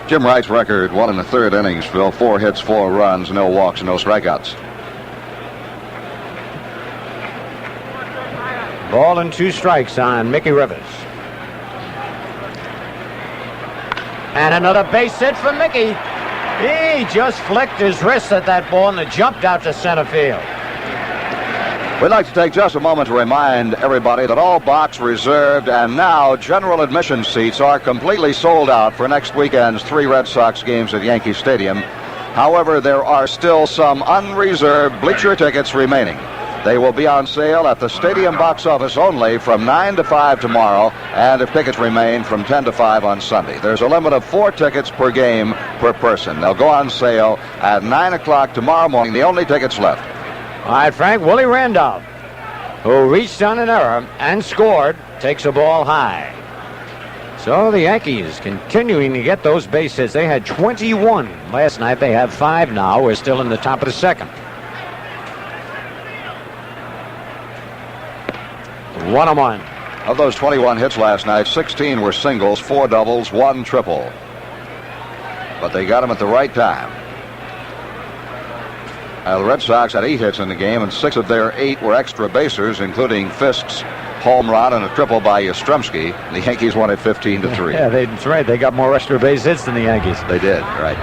Jim Wright's record, 1 1/3 innings, Phil. 4 hits, 4 runs, no walks, no strikeouts. Ball and 2 strikes on Mickey Rivers. And another base hit for Mickey. He just flicked his wrist at that ball, and it jumped out to center field. We'd like to take just a moment to remind everybody that all box reserved and now general admission seats are completely sold out for next weekend's 3 Red Sox games at Yankee Stadium. However, there are still some unreserved bleacher tickets remaining. They will be on sale at the stadium box office only from 9 to 5 tomorrow, and if tickets remain, from 10 to 5 on Sunday. There's a limit of 4 tickets per game per person. They'll go on sale at 9 o'clock tomorrow morning, the only tickets left. All right, Frank, Willie Randolph, who reached on an error and scored, takes a ball high. So the Yankees continuing to get those base hits. They had 21 last night. They have 5 now. We're still in the top of the second. 1-1. Of those 21 hits last night, 16 were singles, 4 doubles, 1 triple. But they got them at the right time. The Red Sox had 8 hits in the game, and 6 of their 8 were extra basers, including Fisk's home run and a triple by Yastrzemski. The Yankees won it 15-3. Yeah, that's right. They got more extra base hits than the Yankees. They did, right.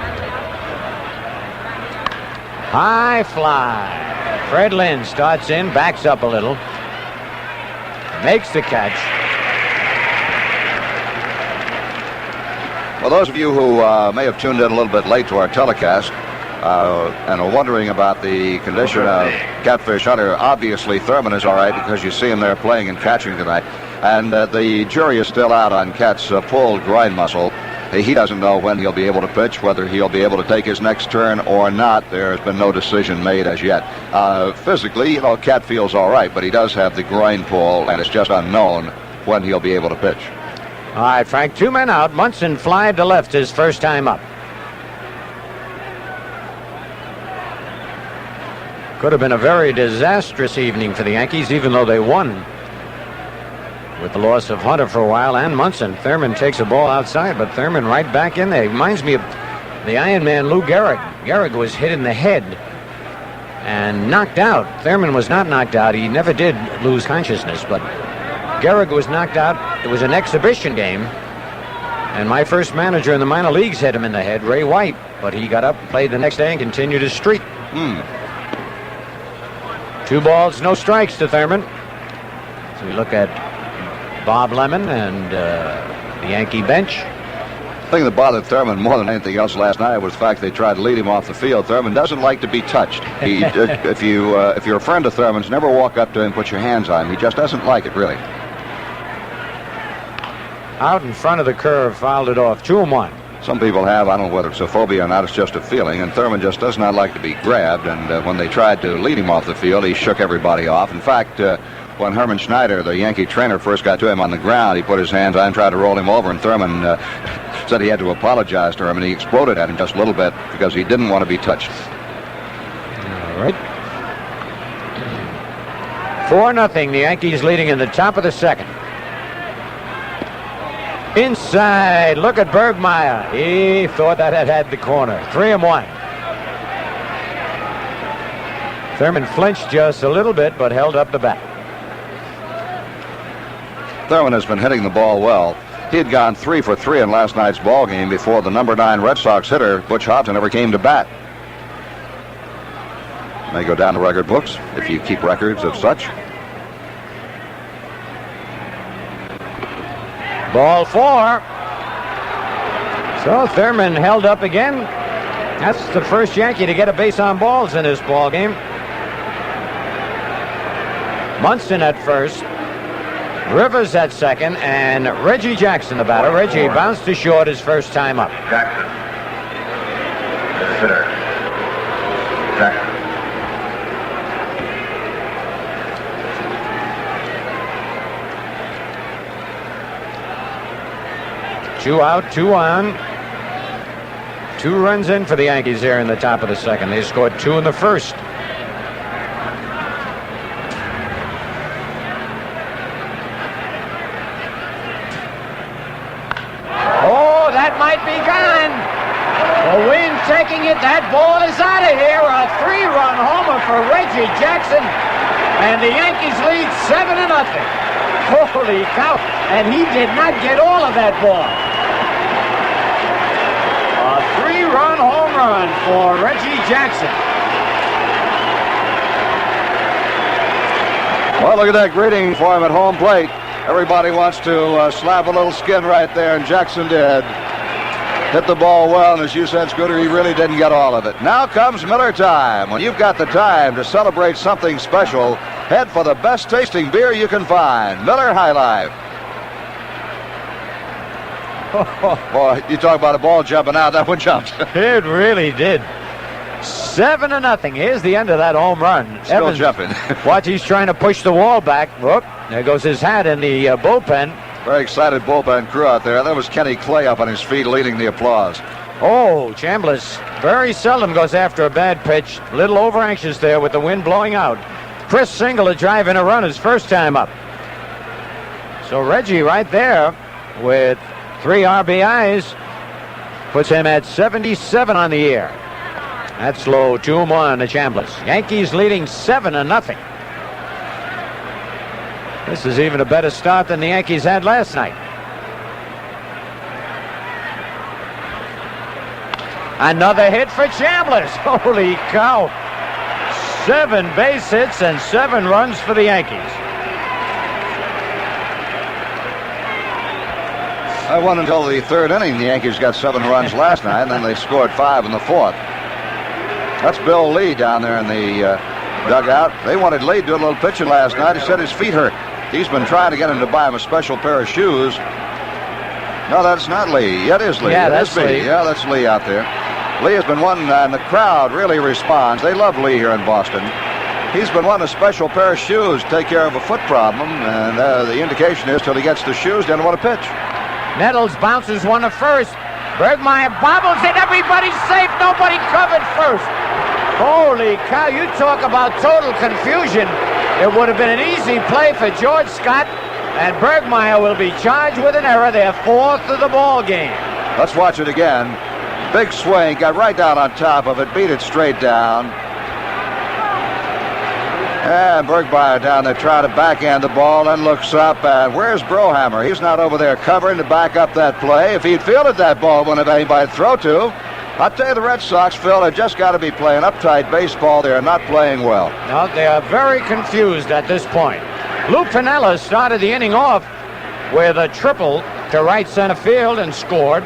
High fly. Fred Lynn starts in, backs up a little, makes the catch. Well, those of you who may have tuned in a little bit late to our telecast and are wondering about the condition of Catfish Hunter, obviously Thurman is all right because you see him there playing and catching tonight. And the jury is still out on Cat's pulled groin muscle. He doesn't know when he'll be able to pitch, whether he'll be able to take his next turn or not. There has been no decision made as yet. Physically, Cat feels all right, but he does have the groin pull, and it's just unknown when he'll be able to pitch. All right, Frank, 2 men out. Munson flied to left his first time up. Could have been a very disastrous evening for the Yankees, even though they won with the loss of Hunter for a while and Munson. Thurman takes a ball outside, but Thurman right back in there. He reminds me of the Iron Man Lou Gehrig. Gehrig was hit in the head and knocked out. Thurman was not knocked out. He never did lose consciousness, but Gehrig was knocked out. It was an exhibition game, and my first manager in the minor leagues hit him in the head, Ray White, but he got up, played the next day, and continued his streak. 2 balls, no strikes to Thurman. So we look at Bob Lemon and the Yankee bench. The thing that bothered Thurman more than anything else last night was the fact they tried to lead him off the field. Thurman doesn't like to be touched. He, if you're a friend of Thurman's, never walk up to him and put your hands on him. He just doesn't like it, really. Out in front of the curve, fouled it off. 2-1. Some people have, I don't know whether it's a phobia or not, it's just a feeling, and Thurman just does not like to be grabbed, and when they tried to lead him off the field, he shook everybody off. In fact, when Herman Schneider, the Yankee trainer, first got to him on the ground, he put his hands on and tried to roll him over, and Thurman said he had to apologize to him, and he exploded at him just a little bit because he didn't want to be touched. All right. 4-0, the Yankees leading in the top of the second. Inside, look at Bergmeyer. He thought that had the corner. 3-1. Thurman flinched just a little bit, but held up the bat. Thurman has been hitting the ball well. He had gone 3 for 3 in last night's ball game before the number 9 Red Sox hitter, Butch Hobson, ever came to bat. May go down the record books if you keep records of such. Ball 4. So Thurman held up again. That's the first Yankee to get a base on balls in this ball game. Munson at first, Rivers at second, and Reggie Jackson the batter. Reggie bounced to short his first time up. Jackson. Hitter. Jackson. 2 out, 2 on. 2 runs in for the Yankees here in the top of the second. They scored 2 in the first. Oh, that might be gone. The wind taking it. That ball is out of here. A 3-run homer for Reggie Jackson. And the Yankees lead 7-0. Holy cow. And he did not get all of that ball. A 3-run home run for Reggie Jackson. Well, look at that greeting for him at home plate. Everybody wants to slap a little skin right there, and Jackson did. Hit the ball well, and as you said, Scooter, he really didn't get all of it. Now comes Miller time. When you've got the time to celebrate something special, head for the best tasting beer you can find. Miller High Life. Boy, you talk about a ball jumping out, that one jumped. It really did. 7-0. Here's the end of that home run. Still Evans, jumping. watch, he's trying to push the wall back. Whoop, there goes his hat in the bullpen. Very excited bullpen crew out there. That was Kenny Clay up on his feet leading the applause. Oh, Chambliss very seldom goes after a bad pitch. A little over anxious there with the wind blowing out. Chris Single to drive in a run his first time up. So Reggie right there with 3 RBIs puts him at 77 on the year. That's low. 2-1 to Chambliss. Yankees leading 7-0. This is even a better start than the Yankees had last night. Another hit for Chambliss. Holy cow. 7 base hits and 7 runs for the Yankees. I won until the 3rd inning. The Yankees got 7 runs last night, and then they scored 5 in the 4th. That's Bill Lee down there in the dugout. They wanted Lee to do a little pitching last night. He said his feet hurt. He's been trying to get him to buy him a special pair of shoes. No, that's not Lee. Yeah, it is Lee. Yeah, that's Lee. Yeah, that's Lee out there. Lee has been one, and the crowd really responds. They love Lee here in Boston. He's been wanting a special pair of shoes to take care of a foot problem, and the indication is till he gets the shoes, he doesn't want to pitch. Nettles bounces one to first. Bergmeyer bobbles it. Everybody's safe. Nobody covered first. Holy cow, you talk about total confusion. It would have been an easy play for George Scott, and Bergmeyer will be charged with an error, their fourth of the ball game. Let's watch it again. Big swing, got right down on top of it, beat it straight down. And Bergmeyer down there trying to backhand the ball and looks up, and where's Brohammer? He's not over there covering to back up that play. If he'd fielded that ball, wouldn't have anybody to throw to. I'll tell you, the Red Sox, Phil, have just got to be playing uptight baseball. They are not playing well. No, they are very confused at this point. Lou Piniella started the inning off with a triple to right center field and scored.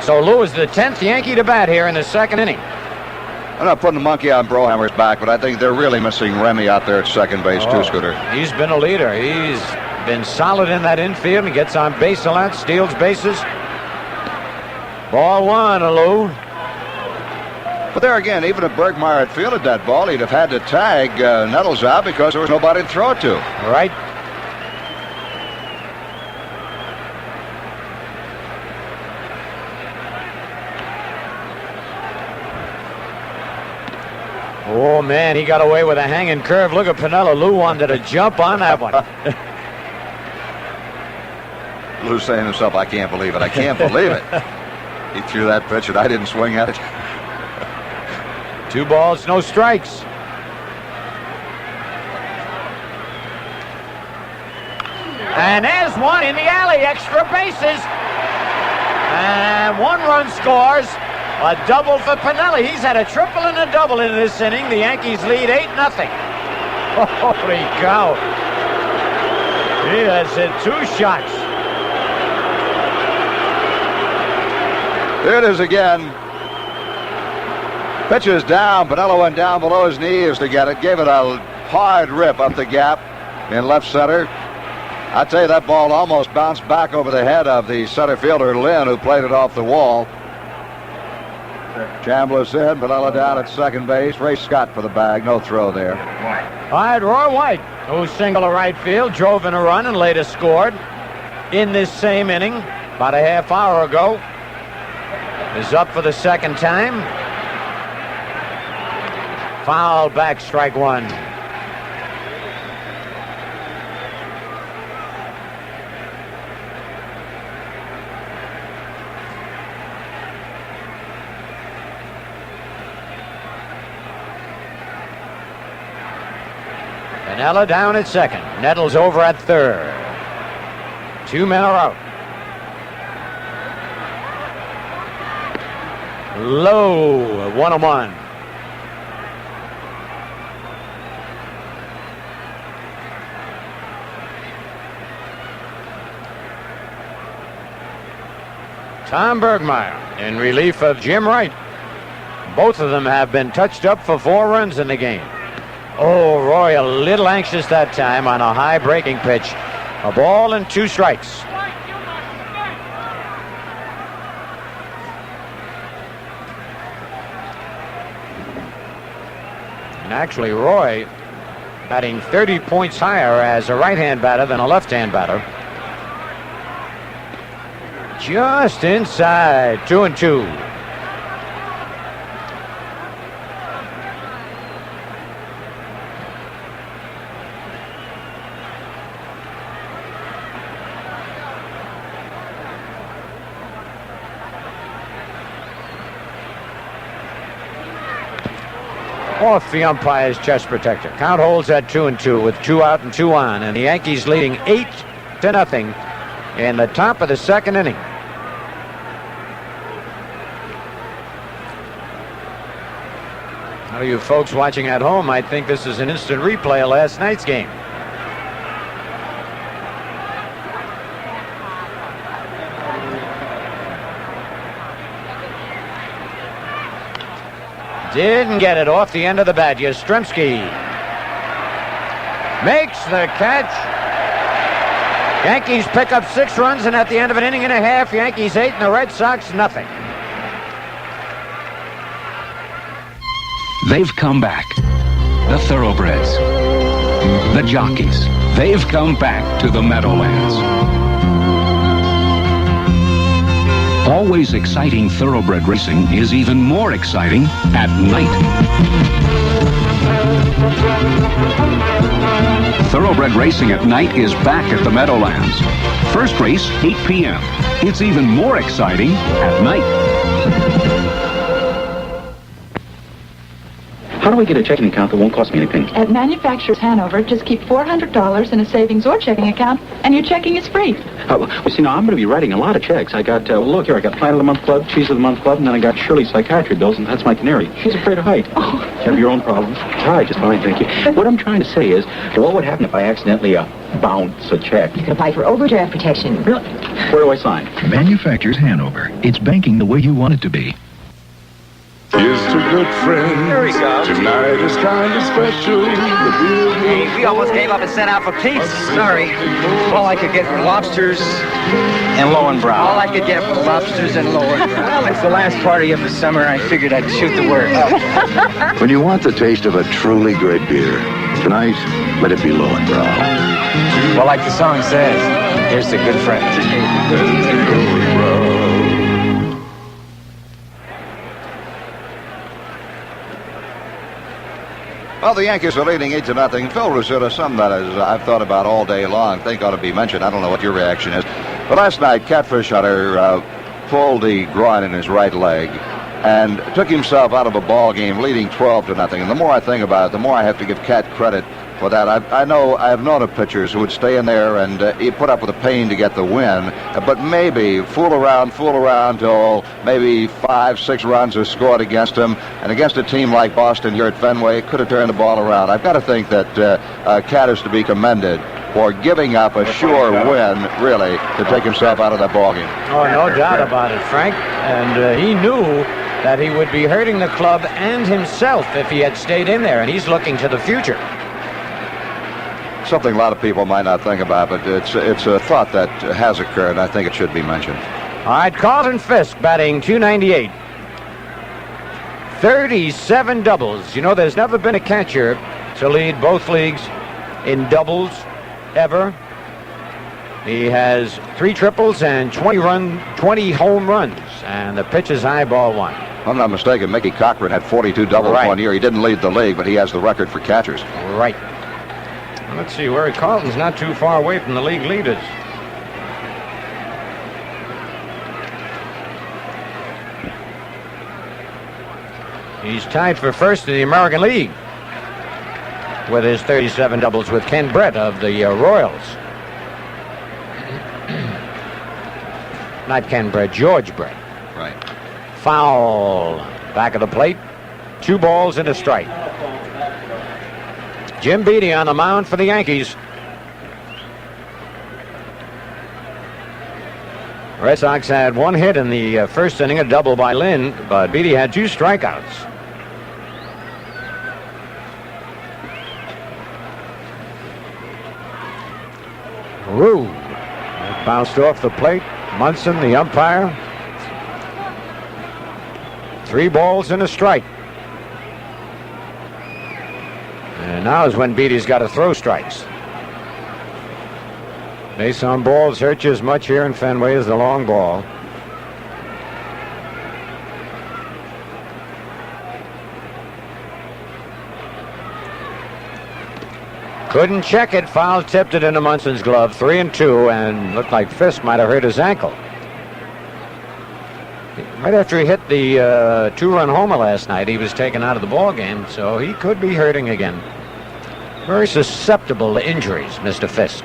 So Lou is the 10th Yankee to bat here in the second inning. I'm not putting the monkey on Brohammer's back, but I think they're really missing Remy out there at second base, too, Scooter. He's been a leader. He's been solid in that infield. He gets on base a lot, steals bases. Ball one, Lou. But there again, even if Bergmeyer had fielded that ball, he'd have had to tag Nettles out because there was nobody to throw it to. Right. Oh, man, he got away with a hanging curve. Look at Piniella. Lou wanted to jump on that one. Lou's saying to himself, I can't believe it. I can't believe it. He threw that pitch and I didn't swing at it. 2 balls, no strikes. And there's one in the alley, extra bases. And 1 run scores. A double for Piniella. He's had a triple and a double in this inning. The Yankees lead 8-0. Holy cow. He has hit 2 shots. There it is again. Pitches down. Piniella went down below his knees to get it. Gave it a hard rip up the gap in left center. I tell you, that ball almost bounced back over the head of the center fielder, Lynn, who played it off the wall. Chambliss in, Piniella down at second base. Ray Scott for the bag. No throw there. All right, Roy White, who singled to right field, drove in a run, and later scored in this same inning about a half hour ago. Is up for the second time. Foul back, strike 1. Piniella down at second. Nettles over at third. 2 men are out. Low, 1-1. Tom Bergmeyer in relief of Jim Wright. Both of them have been touched up for 4 runs in the game. Oh, Roy a little anxious that time on a high breaking pitch. A ball and 2 strikes. And actually, Roy batting 30 points higher as a right-hand batter than a left-hand batter. Just inside, 2-2. Off the umpire's chest protector. Count holds at 2-2 with 2 out and 2 on, and the Yankees leading 8-0 in the top of the second inning. Now, you folks watching at home might think this is an instant replay of last night's game. Didn't get it off the end of the bat. Yastrzemski makes the catch. Yankees pick up 6 runs, and at the end of an inning and a half, Yankees 8 and the Red Sox nothing. They've come back. The Thoroughbreds. The Jockeys. They've come back to the Meadowlands. Always exciting thoroughbred racing is even more exciting at night. Thoroughbred racing at night is back at the Meadowlands. First race, 8 p.m. It's even more exciting at night. How do I get a checking account that won't cost me anything? At Manufacturers Hanover, just keep $400 in a savings or checking account, and your checking is free. Well, see, now I'm going to be writing a lot of checks. I got, look here, I got Planet of the Month Club, Cheese of the Month Club, and then I got Shirley's psychiatry bills, and that's my canary. She's afraid of height. Oh. You have your own problems. All right, just fine, thank you. What I'm trying to say is, what would happen if I accidentally bounce a check? You can apply for overdraft protection. Really? Where do I sign? Manufacturers Hanover. It's banking the way you want it to be. Here's to good friends. Here we go. Tonight is kind of special. Hey, we almost gave up and sent out for pizza. Sorry. All I could get were lobsters and Lowenbrow. All I could get were lobsters and Lowenbrow. Well, it's the last party of the summer. I figured I'd shoot the word. When you want the taste of a truly great beer, tonight, let it be Lowenbrow. Well, like the song says, here's to good friends. Well, the Yankees are leading 8-0. Phil Rizzuto, something that I've thought about all day long. I think ought to be mentioned. I don't know what your reaction is. But last night, Catfish Hunter pulled the groin in his right leg and took himself out of a ball game leading 12-0. And the more I think about it, the more I have to give Cat credit for that. I know I have known of pitchers who would stay in there and he put up with the pain to get the win, but maybe fool around till maybe 5-6 runs are scored against him, and against a team like Boston here at Fenway, could have turned the ball around. I've got to think that Cat is to be commended for giving up a sure win, really, to take himself out of that ball game. Oh, no doubt about it, Frank. And he knew that he would be hurting the club and himself if he had stayed in there, and he's looking to the future. Something a lot of people might not think about, but it's a thought that has occurred, and I think it should be mentioned. All right, Carlton Fisk batting .298. 37 doubles. You know, there's never been a catcher to lead both leagues in doubles ever. He has 3 triples and 20 home runs, and the pitch is high, ball 1. If I'm not mistaken, Mickey Cochran had 42 doubles one year. He didn't lead the league, but he has the record for catchers. Right. Let's see, where Carlton's not too far away from the league leaders. He's tied for first in the American League with his 37 doubles with Ken Brett of the Royals. Not Ken Brett, George Brett. Right. Foul. Back of the plate. 2 balls and a strike. Jim Beattie on the mound for the Yankees. Red Sox had 1 hit in the first inning, a double by Lynn, but Beattie had 2 strikeouts. Woo! It bounced off the plate. Munson, the umpire. 3 balls and a strike. And now is when Beattie's got to throw strikes. Base on balls hurt you as much here in Fenway as the long ball. Couldn't check it. Foul tipped it into Munson's glove. 3-2, and looked like Fisk might have hurt his ankle. Right after he hit the 2-run homer last night, he was taken out of the ball game, so he could be hurting again. Very susceptible to injuries, Mr. Fisk.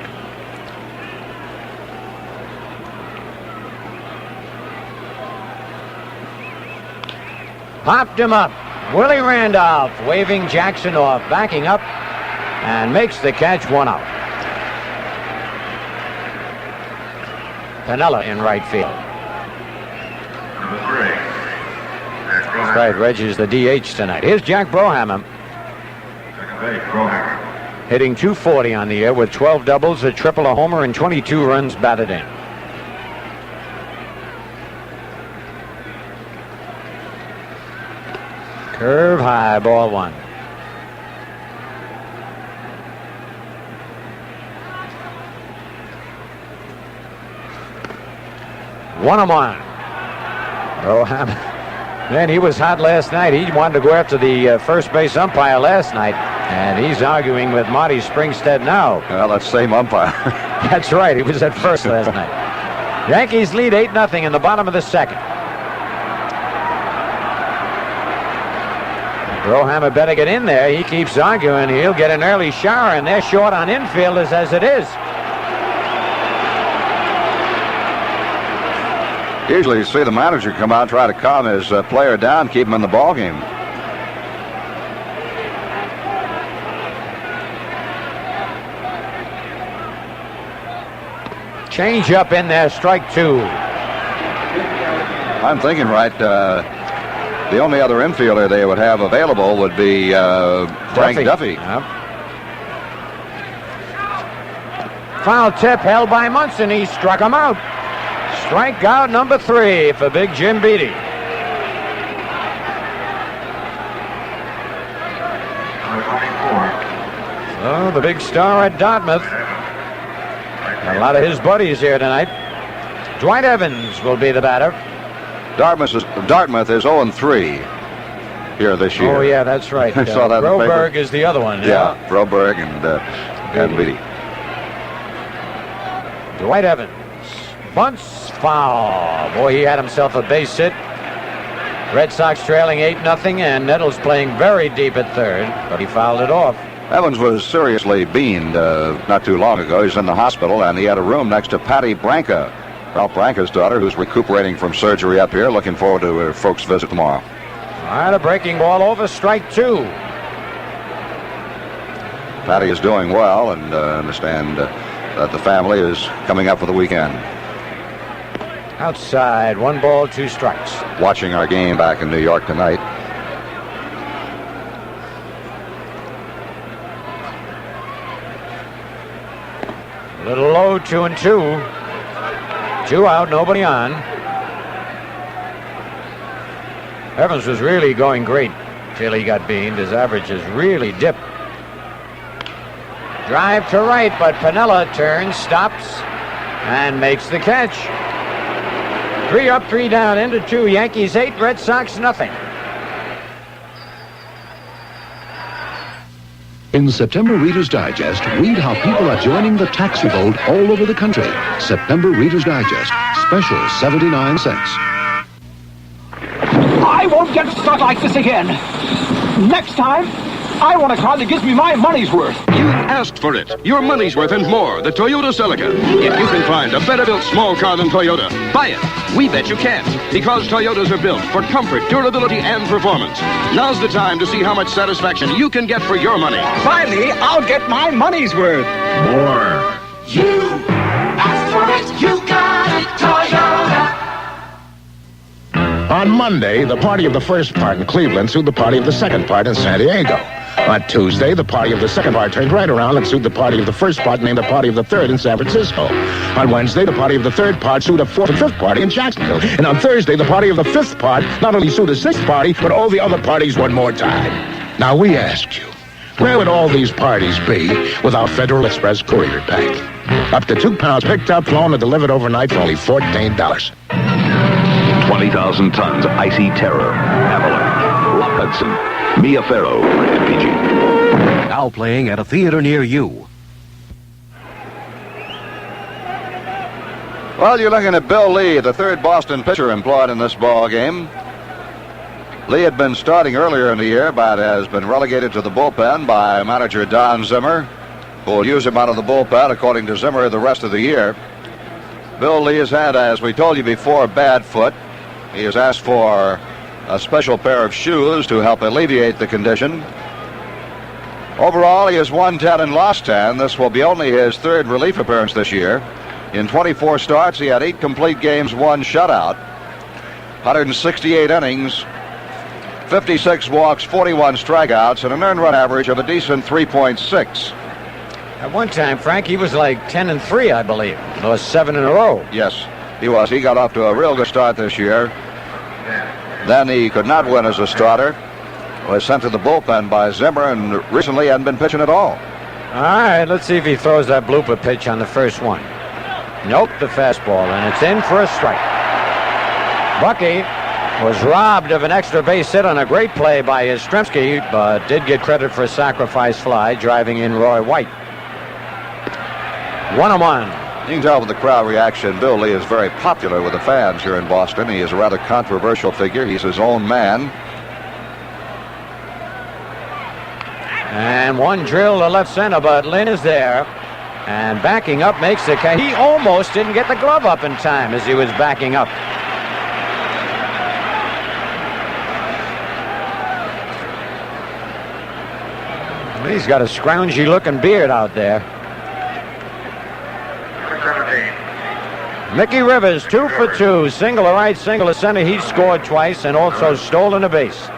Popped him up. Willie Randolph waving Jackson off, backing up, and makes the catch, 1 out. Piniella in right field. That's right, Reggie's the DH tonight. Here's Jack Brohammer. Hitting .240 on the year with 12 doubles, a triple, a homer, and 22 runs batted in. Curve high, ball 1. One. Roham. Man, he was hot last night. He wanted to go after the first base umpire last night, and he's arguing with Marty Springstead now. Well, that same umpire. That's right. He was at first last night. Yankees lead 8-0 in the bottom of the second. Roham better get in there. He keeps arguing. He'll get an early shower, and they're short on infielders as it is. Usually you see the manager come out and try to calm his player down, keep him in the ballgame. Change up in there, strike 2. I'm thinking right, the only other infielder they would have available would be Frank Duffy. Yep. Foul tip held by Munson. He struck him out. Strikeout number 3 for Big Jim Beattie. Oh, the big star at Dartmouth. A lot of his buddies here tonight. Dwight Evans will be the batter. Dartmouth is 0-3 here this year. Oh, yeah, that's right. I saw that in the paper. Broberg is the other one. Yeah, Broberg and Beattie. Dwight Evans. Bunts, foul. Boy, he had himself a base hit. Red Sox trailing 8-0, and Nettles playing very deep at third, but he fouled it off. Evans was seriously beamed not too long ago. He's in the hospital, and he had a room next to Patty Branca, Ralph Branca's daughter, who's recuperating from surgery up here. Looking forward to her folks' visit tomorrow. All right, a breaking ball over, strike 2. Patty is doing well, and understand that the family is coming up for the weekend. Outside, 1 ball, 2 strikes. Watching our game back in New York tonight. A little low, 2-2. 2 out, nobody on. Evans was really going great till he got beamed. His average has really dipped. Drive to right, but Piniella turns, stops, and makes the catch. 3 up, 3 down, into 2. Yankees 8, Red Sox nothing. In September Reader's Digest, read how people are joining the tax revolt all over the country. September Reader's Digest, special 79 cents. I won't get stuck like this again. Next time, I want a car that gives me my money's worth. You asked for it. Your money's worth and more. The Toyota Celica. If you can find a better built small car than Toyota, buy it. We bet you can't. Because Toyotas are built for comfort, durability, and performance. Now's the time to see how much satisfaction you can get for your money. Finally, I'll get my money's worth. More. You asked for it, you got it, Toyota. On Monday, the party of the first part in Cleveland sued the party of the second part in San Diego. On Tuesday, the party of the second part turned right around and sued the party of the first part named the party of the third in San Francisco. On Wednesday, the party of the third part sued a fourth and fifth party in Jacksonville. And on Thursday, the party of the fifth part not only sued the sixth party, but all the other parties one more time. Now we ask you, where would all these parties be without Federal Express Courier Pack? Up to 2 pounds picked up, flown, and delivered overnight for only $14. 20,000 tons of icy terror. Avalanche, Lock Hudson, Mia Farrow, rated PG. Now playing at a theater near you. Well, you're looking at Bill Lee, the third Boston pitcher employed in this ball game. Lee had been starting earlier in the year, but has been relegated to the bullpen by manager Don Zimmer, who will use him out of the bullpen, according to Zimmer, the rest of the year. Bill Lee has had, as we told you before, bad foot. He has asked for a special pair of shoes to help alleviate the condition. Overall, he has won 10 and lost 10. This will be only his third relief appearance this year. In 24 starts, he had 8 complete games, 1 shutout, 168 innings, 56 walks, 41 strikeouts, and an earned run average of a decent 3.6. At one time, Frank, he was like 10-3, I believe. Lost 7 in a row. Yes, he was. He got off to a real good start this year. Then he could not win as a starter. Was sent to the bullpen by Zimmer, and recently hadn't been pitching at all. All right, let's see if he throws that blooper pitch on the first one. Nope, the fastball, and it's in for a strike. Bucky Was robbed of an extra base hit on a great play by Yastrzemski, but did get credit for a sacrifice fly, driving in Roy White. 1-1. You can tell with the crowd reaction, Bill Lee is very popular with the fans here in Boston. He is a rather controversial figure. He's his own man. And one drill to left center, but Lynn is there. And backing up makes the catch. He almost didn't get the glove up in time as he was backing up. He's got a scroungy looking beard out there. Mickey Rivers, 2 for 2. Single to right, single to center. He scored twice and also stolen a base.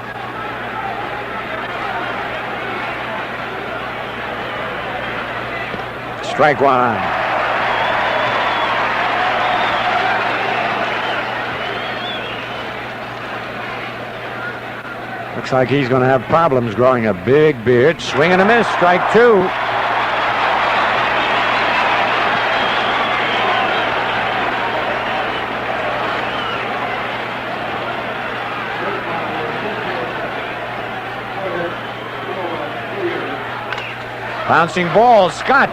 Strike one. Looks like he's going to have problems growing a big beard. Swing and a miss. Strike two. Bouncing ball, Scott.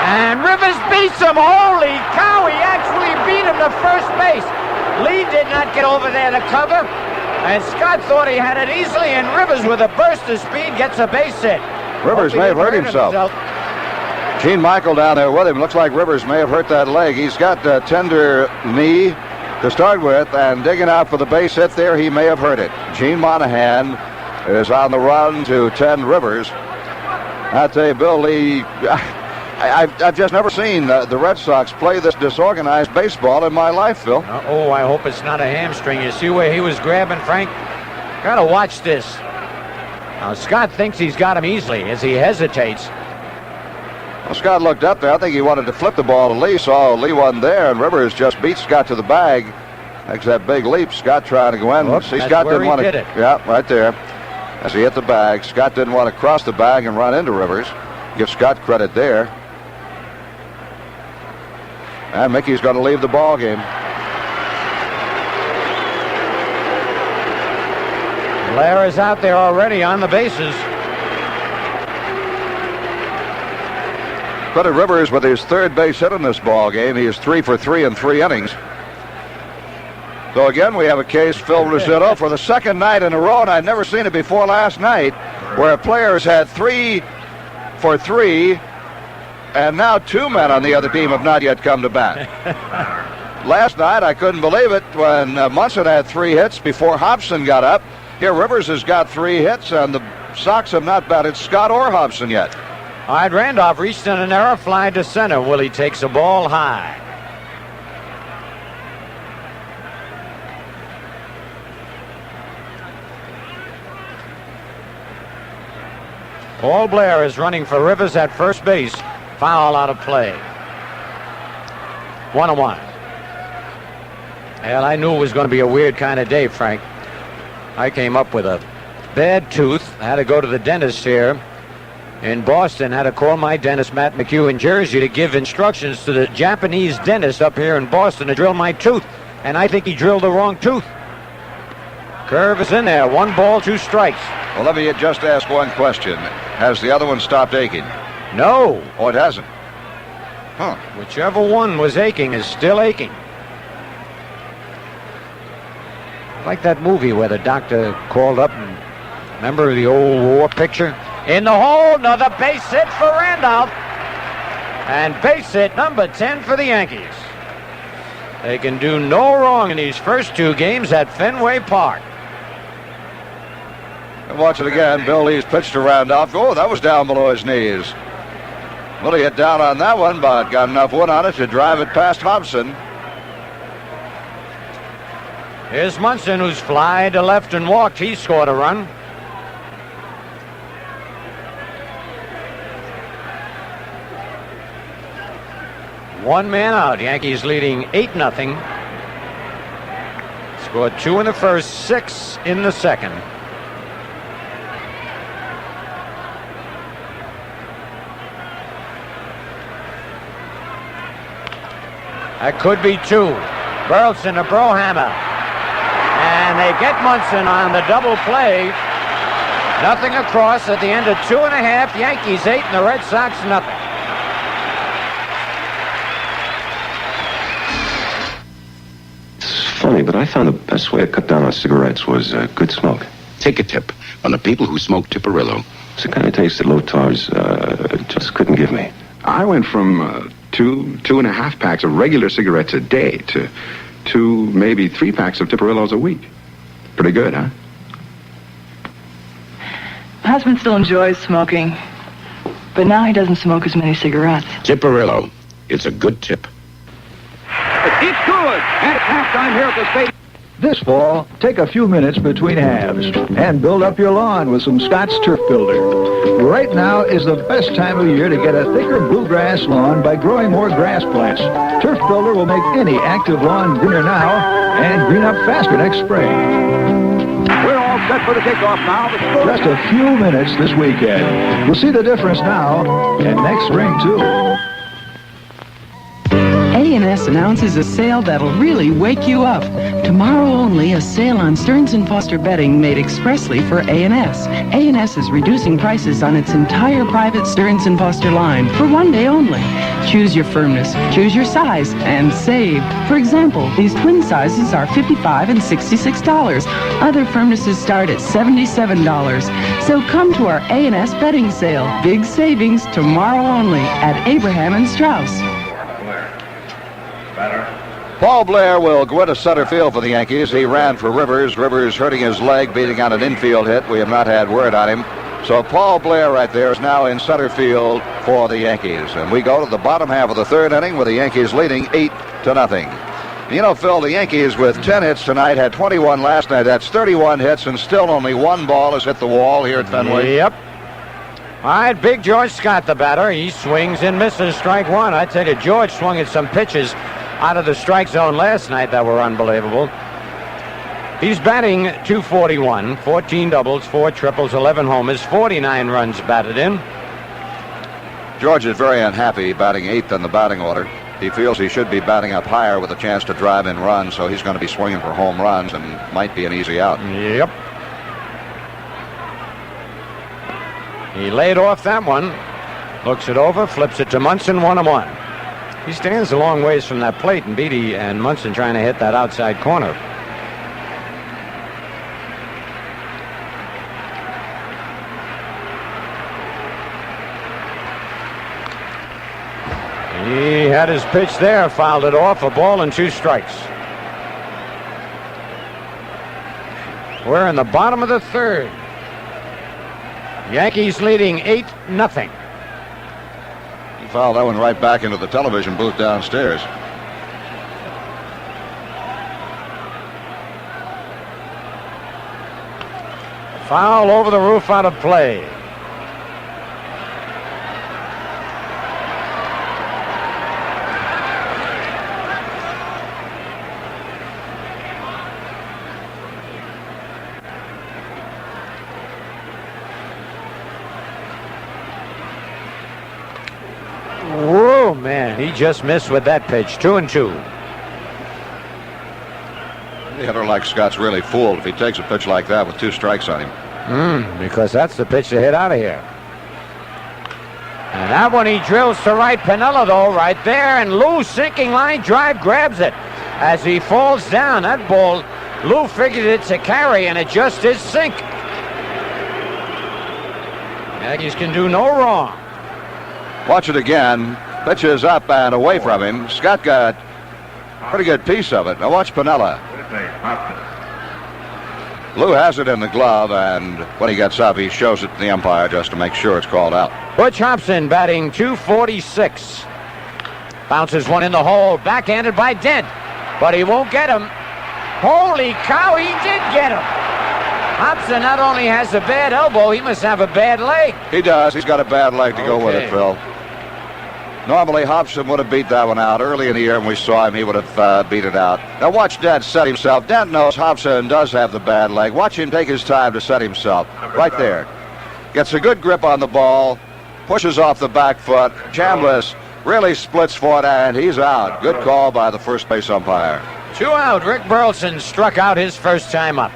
And Rivers beats him. Holy cow, he actually beat him to first base. Lee did not get over there to cover. And Scott thought he had it easily, and Rivers, with a burst of speed, gets a base hit. Rivers may have hurt himself. Gene Michael down there with him. Looks like Rivers may have hurt that leg. He's got a tender knee to start with, and digging out for the base hit there, he may have hurt it. Gene Monahan is on the run to 10 Rivers. I tell you, Bill Lee, I've just never seen the Red Sox play this disorganized baseball in my life, Phil. Oh, I hope it's not a hamstring. You see where he was grabbing, Frank? Gotta watch this. Now, Scott thinks he's got him easily as he hesitates. Well, Scott looked up there. I think he wanted to flip the ball to Lee. Saw Lee wasn't there, and Rivers just beat Scott to the bag. Makes that big leap. Scott trying to go in. Oops, see, Scott didn't want to. Did it. Yeah, right there. As he hit the bag, Scott didn't want to cross the bag and run into Rivers. Give Scott credit there. And Mickey's going to leave the ball game. Blair is out there already on the bases. Credit Rivers with his third base hit in this ball game. He is 3 for 3 in 3 innings. So again, we have a case, Phil Rizzuto, for the second night in a row, and I'd never seen it before last night, where a player has had 3 for 3, and now 2 men on the other team have not yet come to bat. Last night, I couldn't believe it when Munson had 3 hits before Hobson got up. Here, Rivers has got 3 hits, and the Sox have not batted Scott or Hobson yet. All right, Randolph reached in an error, fly to center. Willie takes a ball high. Paul Blair is running for Rivers at first base. Foul out of play. 1-1. Well, I knew it was going to be a weird kind of day, Frank. I came up with a bad tooth. I had to go to the dentist here in Boston. I had to call my dentist, Matt McHugh, in Jersey, to give instructions to the Japanese dentist up here in Boston to drill my tooth. And I think he drilled the wrong tooth. Curve is in there. 1 ball, 2 strikes. Well, let me just ask one question. Has the other one stopped aching? No. Oh, it hasn't? Huh. Whichever one was aching is still aching. Like that movie where the doctor called up and remember the old war picture? In the hole, another base hit for Randolph. And base hit number 10 for the Yankees. They can do no wrong in these first 2 games at Fenway Park. And watch it again. Bill Lee's pitch to Randolph. Oh, that was down below his knees. Well, he hit down on that one, but got enough wood on it to drive it past Hobson. Here's Munson, who's fly to left and walked. He scored a run. One man out. Yankees leading 8-0. Scored 2 in the first, 6 in the second. That could be 2. Burleson to Brohammer. and they get Munson on the double play. Nothing across at the end of 2.5. Yankees 8 and the Red Sox nothing. Funny, but I found the best way to cut down on cigarettes was good smoke. Take a tip from the people who smoke Tipperillo. It's the kind of taste that Lotar's just couldn't give me. I went from 2.5 packs of regular cigarettes a day to 2, maybe 3 packs of Tipperillos a week. Pretty good, huh? My husband still enjoys smoking, but now he doesn't smoke as many cigarettes. Tipperillo. It's a good tip. It's good. And it's halftime here at the stadium. This fall, take a few minutes between halves and build up your lawn with some Scott's Turf Builder. Right now is the best time of year to get a thicker bluegrass lawn by growing more grass plants. Turf Builder will make any active lawn greener now and green up faster next spring. We're all set for the kickoff now. Just a few minutes this weekend. You'll see the difference now and next spring, too. A&S announces a sale that'll really wake you up. Tomorrow only, a sale on Stearns & Foster bedding made expressly for A&S. A&S is reducing prices on its entire private Stearns & Foster line for one day only. Choose your firmness, choose your size, and save. For example, these twin sizes are $55 and $66. Other firmnesses start at $77. So come to our A&S bedding sale. Big savings tomorrow only at Abraham and Strauss. Paul Blair will go into center field for the Yankees. He ran for Rivers. Rivers hurting his leg, beating out an infield hit. We have not had word on him. So Paul Blair right there is now in center field for the Yankees. And we go to the bottom half of the third inning with the Yankees leading 8-0. You know, Phil, the Yankees with 10 hits tonight had 21 last night. That's 31 hits, and still only one ball has hit the wall here at Fenway. Yep. All right, Big George Scott, the batter. He swings and misses strike one. I tell you, George swung at some pitches out of the strike zone last night that were unbelievable. He's batting .241, 14 doubles, 4 triples, 11 homers, 49 runs batted in. George is very unhappy batting 8th in the batting order. He feels he should be batting up higher with a chance to drive in runs, so he's going to be swinging for home runs and might be an easy out. Yep. He laid off that one. Looks it over, flips it to Munson, 1-1. He stands a long ways from that plate, and Beatty and Munson trying to hit that outside corner. He had his pitch there, fouled it off, a ball and 2 strikes. We're in the bottom of the third. Yankees leading 8-0. He fouled that one right back into the television booth downstairs. Foul over the roof, out of play. Whoa, man, he just missed with that pitch. 2-2. The hitter like Scott's really fooled if he takes a pitch like that with 2 strikes on him. Because that's the pitch to hit out of here. And that one he drills to right. Piniella, though, right there. And Lou, sinking line drive, grabs it. As he falls down, that ball, Lou figured it's a carry, and it just is sink. Yankees can do no wrong. Watch it again. Pitches up and away from him. Scott got a pretty good piece of it. Now watch Piniella. Lou has it in the glove, and when he gets up, he shows it to the umpire just to make sure it's called out. Butch Hobson batting .246. Bounces one in the hole. Backhanded by Dent, but he won't get him. Holy cow, he did get him. Hobson not only has a bad elbow, he must have a bad leg. He does. He's got a bad leg to go with it, Phil. Normally, Hobson would have beat that one out. Early in the year when we saw him, he would have beat it out. Now watch Dent set himself. Dent knows Hobson does have the bad leg. Watch him take his time to set himself. Right there. Gets a good grip on the ball. Pushes off the back foot. Chambliss really splits for it, and he's out. Good call by the first base umpire. 2 out. Rick Burleson struck out his first time up.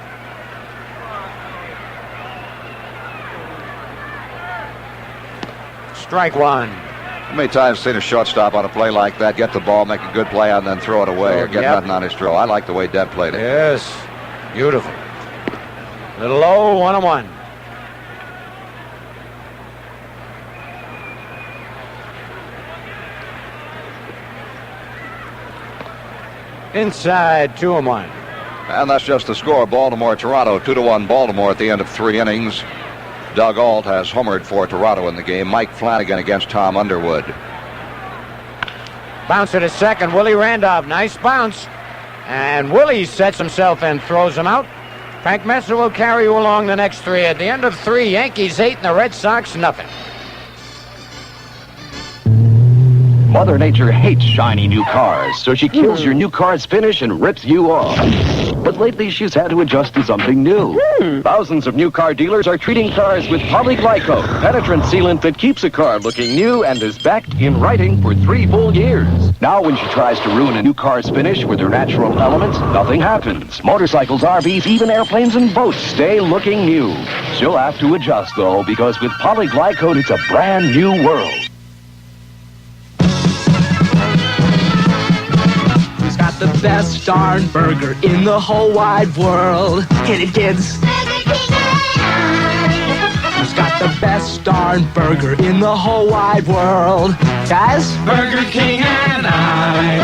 Strike one. How many times seen a shortstop on a play like that get the ball, make a good play, and then throw it away or get nothing on his throw? I like the way Dent played it. Yes. Beautiful. Little low, 1-1. Inside, 2-1. And that's just the score. Baltimore-Toronto, 2-1 Baltimore at the end of 3 innings. Doug Ault has homered for Toronto in the game. Mike Flanagan against Tom Underwood. Bounce to second. Willie Randolph. Nice bounce. And Willie sets himself and throws him out. Frank Messer will carry you along the next 3. At the end of 3, Yankees 8 and the Red Sox nothing. Mother Nature hates shiny new cars, so she kills your new car's finish and rips you off. But lately, she's had to adjust to something new. Thousands of new car dealers are treating cars with polyglyco, penetrant sealant that keeps a car looking new and is backed in writing for 3 full years. Now, when she tries to ruin a new car's finish with her natural elements, nothing happens. Motorcycles, RVs, even airplanes and boats stay looking new. She'll have to adjust, though, because with polyglyco, it's a brand new world. The best darn burger in the whole wide world. Hit it, kids. Who's got the best darn burger in the whole wide world? Guys? Burger King and I.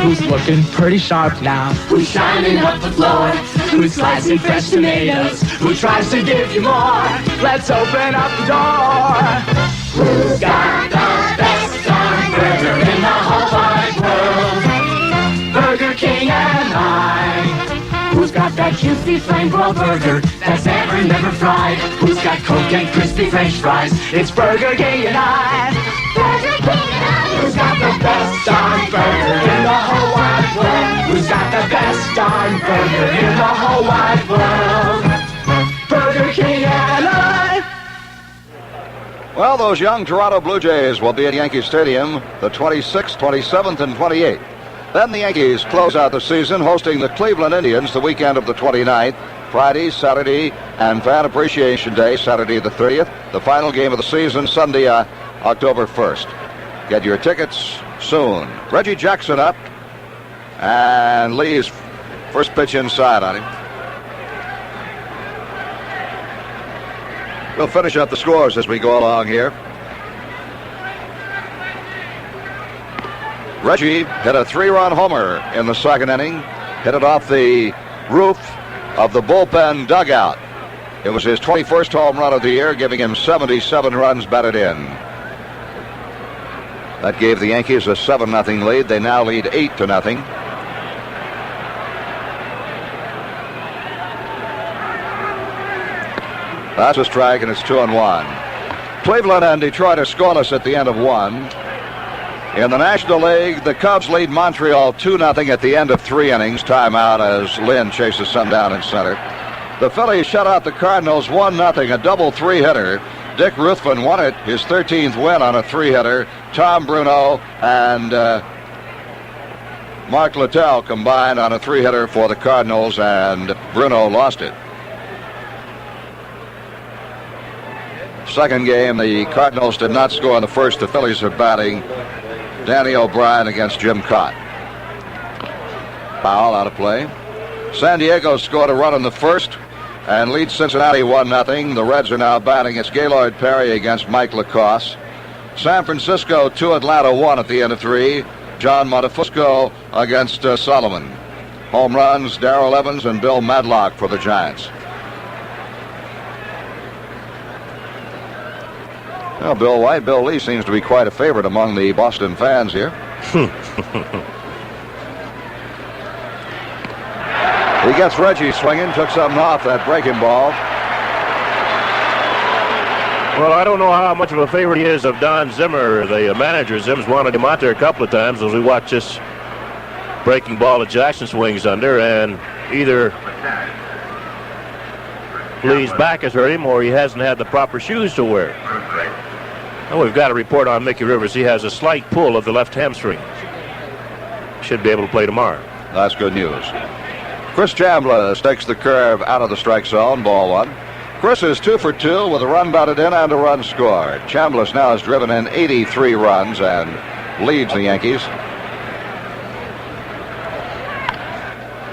Who's looking pretty sharp now? Who's shining up the floor? Who's slicing fresh tomatoes? Who tries to give you more? Let's open up the door. Who's got the best darn burger in the whole wide world? Burger King and I. Who's got that juicy flame-broiled burger that's never fried? Who's got Coke and crispy French fries? It's Burger King and I. Burger King and I. Who's got the best darn burger in the whole wide world? Who's got the best darn burger in the whole wide world? Burger King and I. Well, those young Toronto Blue Jays will be at Yankee Stadium the 26th, 27th, and 28th. Then the Yankees close out the season hosting the Cleveland Indians the weekend of the 29th, Friday, Saturday, and Fan Appreciation Day, Saturday the 30th. The final game of the season, Sunday, October 1st. Get your tickets soon. Reggie Jackson up, and Lee's first pitch inside on him. We'll finish up the scores as we go along here. Reggie hit a 3-run homer in the second inning. Hit it off the roof of the bullpen dugout. It was his 21st home run of the year, giving him 77 runs batted in. That gave the Yankees a 7-0 lead. They now lead 8-0. That's a strike, and it's 2-1. Cleveland and Detroit are scoreless at the end of 1. In the National League, the Cubs lead Montreal 2-0 at the end of 3 innings. Timeout as Lynn chases some down in center. The Phillies shut out the Cardinals 1-0, a double 3-hitter. Dick Ruthven won it, his 13th win on a 3-hitter. Tom Bruno and Mark Littell combined on a 3-hitter for the Cardinals, and Bruno lost it. Second game, the Cardinals did not score in the first. The Phillies are batting. Danny O'Brien against Jim Cott. Foul out of play. San Diego scored a run in the first and leads Cincinnati 1-0. The Reds are now batting. It's Gaylord Perry against Mike Lacoste. San Francisco 2, Atlanta 1 at the end of 3. John Montefusco against Solomon. Home runs, Darrell Evans and Bill Madlock for the Giants. Well, Bill Lee seems to be quite a favorite among the Boston fans here. He gets Reggie swinging, took something off that breaking ball. Well, I don't know how much of a favorite he is of Don Zimmer, the manager. Zim's wanted him out there a couple of times as we watch this breaking ball that Jackson swings under, and either Lee's back has hurt him or he hasn't had the proper shoes to wear. Well, we've got a report on Mickey Rivers. He has a slight pull of the left hamstring. should be able to play tomorrow. That's good news. Chris Chambliss takes the curve out of the strike zone, ball one. Chris is 2 for 2 with a run batted in and a run scored. Chambliss now has driven in 83 runs and leads the Yankees.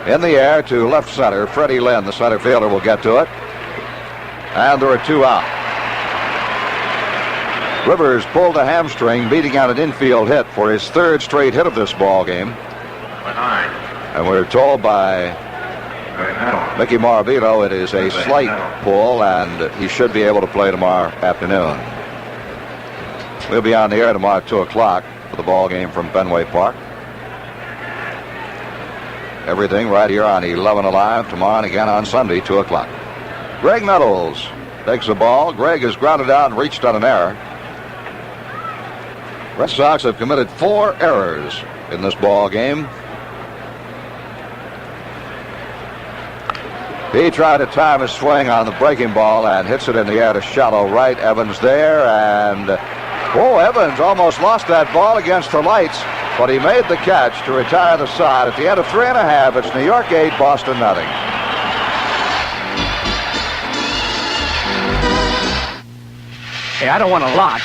In the air to left center, Freddie Lynn, the center fielder, will get to it. And there are 2 out. Rivers pulled a hamstring, beating out an infield hit for his 3rd straight hit of this ball game. And we're told by Mickey Morabito it is a slight pull, and he should be able to play tomorrow afternoon. We'll be on the air tomorrow at 2 o'clock for the ball game from Fenway Park. Everything right here on 11 Alive tomorrow and again on Sunday, 2 o'clock. Greg Nettles takes the ball. Greg is grounded out and reached on an error. Red Sox have committed 4 errors in this ball game. He tried to time his swing on the breaking ball and hits it in the air to shallow right. Evans there, and Evans almost lost that ball against the lights, but he made the catch to retire the side. At the end of 3 1/2, it's New York 8, Boston nothing. Hey, I don't want a lot.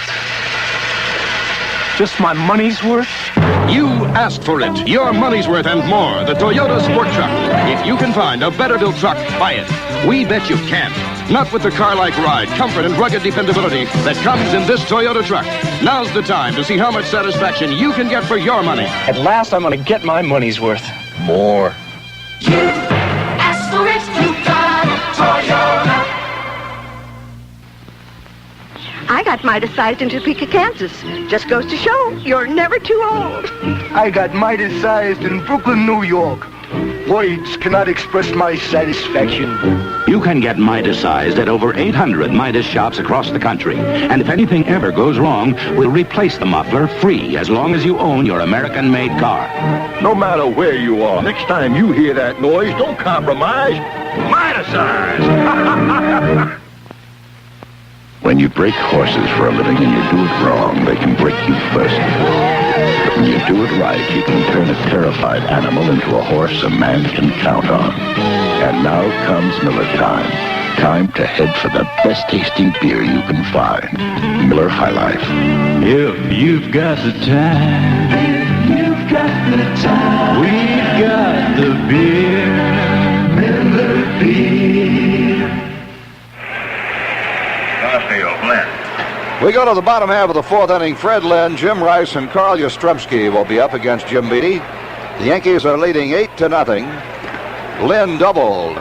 Just my money's worth. You asked for it. Your money's worth and more. The Toyota Sport Truck. If you can find a better built truck, buy it. We bet you can't. Not with the car-like ride, comfort, and rugged dependability that comes in this Toyota truck. Now's the time to see how much satisfaction you can get for your money. At last, I'm going to get my money's worth. More. You asked for it, you got it. Toyota. I got Midas-sized in Topeka, Kansas. Just goes to show you're never too old. I got Midas-sized in Brooklyn, New York. Words cannot express my satisfaction. You can get Midas-sized at over 800 Midas shops across the country. And if anything ever goes wrong, we'll replace the muffler free as long as you own your American-made car. No matter where you are, next time you hear that noise, don't compromise. Midas-sized! When you break horses for a living and you do it wrong, they can break you first. But when you do it right, you can turn a terrified animal into a horse a man can count on. And now comes Miller time. Time to head for the best tasting beer you can find. Miller High Life. If you've got the time, we've got the beer. Miller beer. We go to the bottom half of the 4th inning. Fred Lynn, Jim Rice, and Carl Yastrzemski will be up against Jim Beattie. The Yankees are leading 8-0. Lynn doubled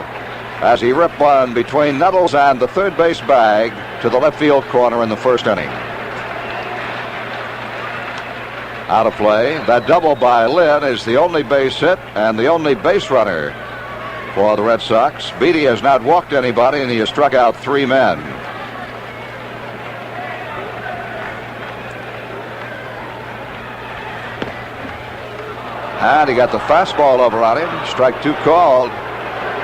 as he ripped one between Nettles and the third base bag to the left field corner in the 1st inning. Out of play. That double by Lynn is the only base hit and the only base runner for the Red Sox. Beattie has not walked anybody, and he has struck out 3 men. And he got the fastball over on him. Strike 2 called.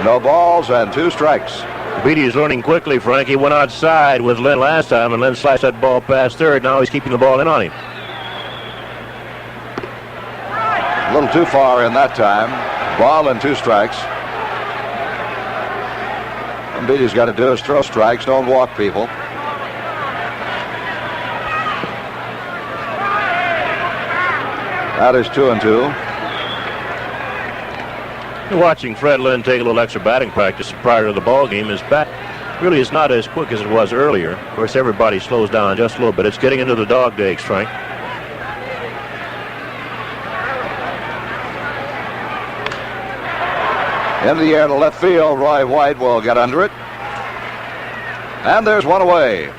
No balls and 2 strikes. Beattie is learning quickly, Frank. He went outside with Lynn last time, and Lynn sliced that ball past third. Now he's keeping the ball in on him. A little too far in that time. Ball and 2 strikes. What Beattie's got to do is throw strikes, don't walk people. That is 2-2. Watching Fred Lynn take a little extra batting practice prior to the ball game. His bat really is not as quick as it was earlier. Of course, everybody slows down just a little bit. It's getting into the dog days, Frank. In the air to left field, Roy White will get under it. And there's one away.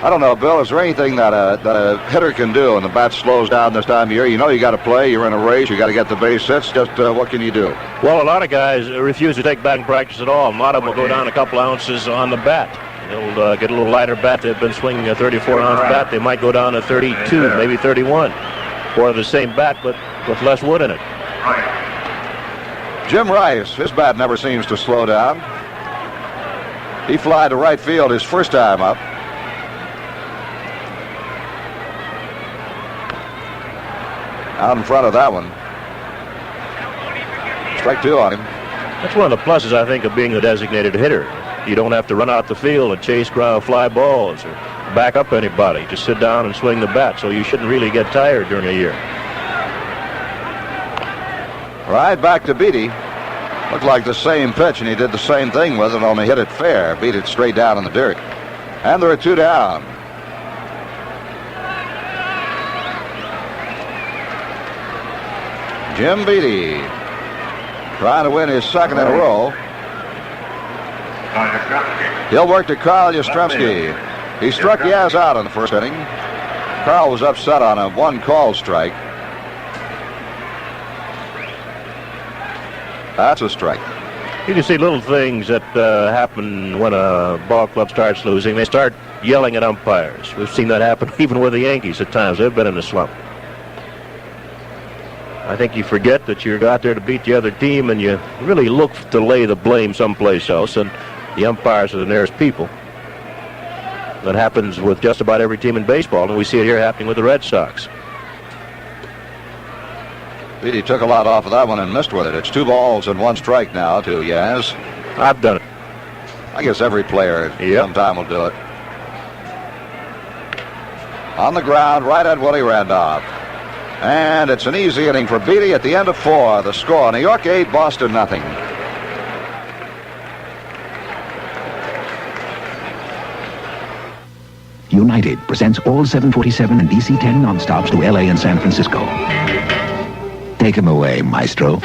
I don't know, Bill, is there anything that a hitter can do when the bat slows down this time of year? You know you got to play, you're in a race, you got to get the base hits. Just what can you do? Well, a lot of guys refuse to take batting practice at all. A lot of them will go down a couple ounces on the bat. They'll get a little lighter bat. They've been swinging a 34-ounce bat. They might go down to 32, maybe 31. Or the same bat, but with less wood in it. Jim Rice, his bat never seems to slow down. He fly to right field his first time up. out in front of that one. Strike 2 on him. That's one of the pluses, I think, of being a designated hitter. You don't have to run out the field and chase ground fly balls or back up anybody. Just sit down and swing the bat, so you shouldn't really get tired during a year. Right back to Beatty. Looked like the same pitch, and he did the same thing with it, only hit it fair. Beat it straight down in the dirt. And there are 2 down. Jim Beatty trying to win his second in a row. He'll work to Carl Yastrzemski. He struck Yaz out in the first inning. Carl was upset on a 1-call strike. That's a strike. You can see little things that happen when a ball club starts losing. They start yelling at umpires. We've seen that happen even with the Yankees at times. They've been in a slump. I think you forget that you're out there to beat the other team, and you really look to lay the blame someplace else, and the umpires are the nearest people. That happens with just about every team in baseball, and we see it here happening with the Red Sox. Beatty took a lot off of that one and missed with it. It's 2 balls and 1 strike now to Yaz. I've done it. I guess every player sometime will do it. On the ground, right at Willie Randolph. And it's an easy inning for Beatty at the end of 4. The score, New York 8, Boston nothing. United presents all 747 and DC-10 nonstops to LA and San Francisco. Take him away, maestro.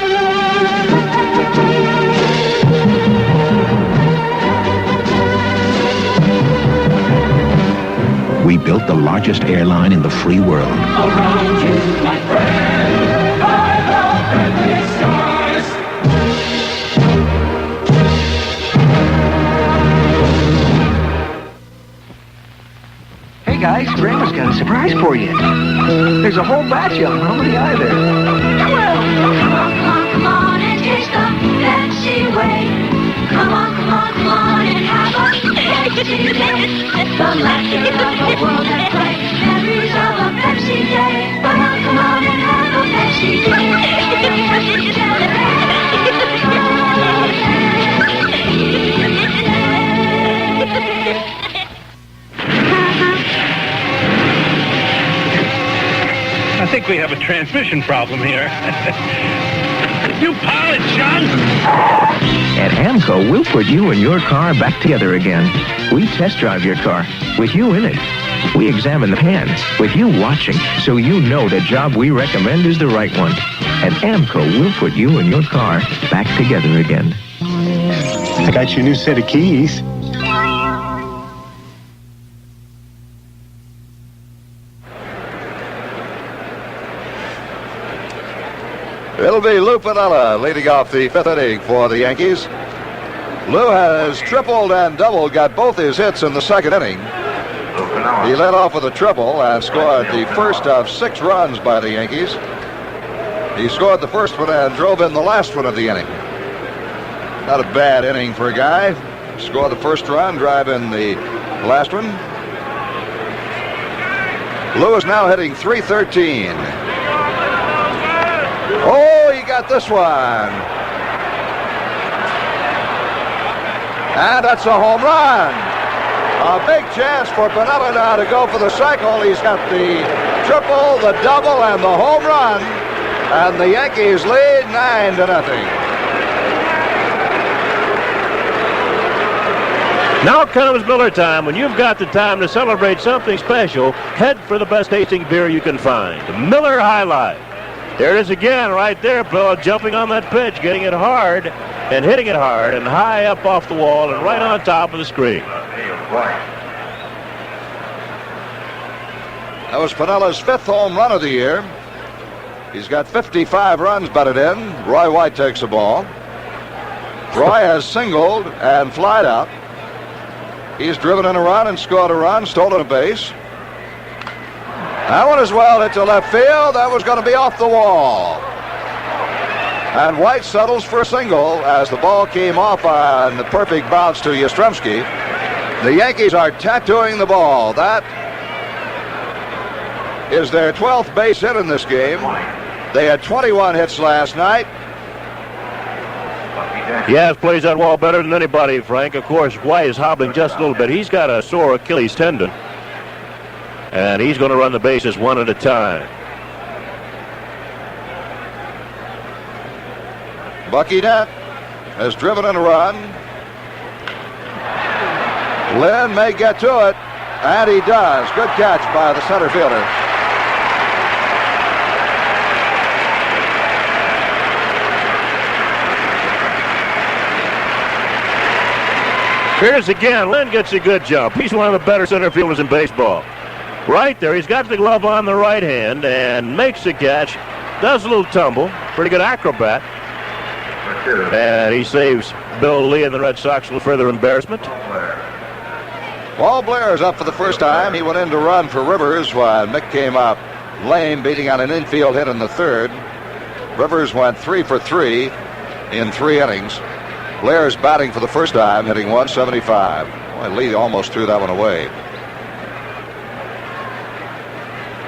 We built the largest airline in the free world. Around you, my friend, I love friendly skies. Hey guys, Grandma's got a surprise for you. There's a whole batch of them. How many are there? Well, come on and taste the Pepsi way. Come on and have a Pepsi day. The laughter of a world at play. Memories of a Pepsi day. Come on and have a Pepsi day. I think we have a transmission problem here. You pilot, John! At AMCO, we'll put you and your car back together again. We test drive your car with you in it. We examine the pan with you watching, so you know the job we recommend is the right one. At AMCO, we'll put you and your car back together again. I got your new set of keys. It'll be Lou Piniella leading off the 5th inning for the Yankees. Lou has tripled and doubled, got both his hits in the 2nd inning. He led off with a triple and scored the first of 6 runs by the Yankees. He scored the first one and drove in the last one of the inning. Not a bad inning for a guy. Scored the first run, drive in the last one. Lou is now hitting .313. Oh, he got this one. And that's a home run. A big chance for Piniella now to go for the cycle. He's got the triple, the double, and the home run. And the Yankees lead 9-0. Now comes Miller time. When you've got the time to celebrate something special, head for the best tasting beer you can find. Miller High Life. There it is again, right there, Bill, jumping on that pitch, getting it hard and hitting it hard and high up off the wall and right on top of the screen. That was Piniella's 5th home run of the year. He's got 55 runs batted in. Roy White takes the ball. Roy has singled and flied out. He's driven in a run and scored a run, stolen a base. That one as well hit to left field. That was going to be off the wall. And White settles for a single as the ball came off on the perfect bounce to Yastrzemski. The Yankees are tattooing the ball. That is their 12th base hit in this game. They had 21 hits last night. Yes, plays that wall better than anybody, Frank. Of course, White is hobbling just a little bit. He's got a sore Achilles tendon. And he's going to run the bases one at a time. Bucky Dent has driven in a run. Lynn may get to it, and he does. Good catch by the center fielder. Here's again. Lynn gets a good jump. He's one of the better center fielders in baseball. Right there, he's got the glove on the right hand and makes the catch. Does a little tumble. Pretty good acrobat. And he saves Bill Lee and the Red Sox a little further embarrassment. Paul Blair is up for the first time. He went in to run for Rivers while Mick came up lame, beating on an infield hit in the third. Rivers went 3 for 3 in 3 innings. Blair is batting for the first time, hitting 175. Boy, Lee almost threw that one away.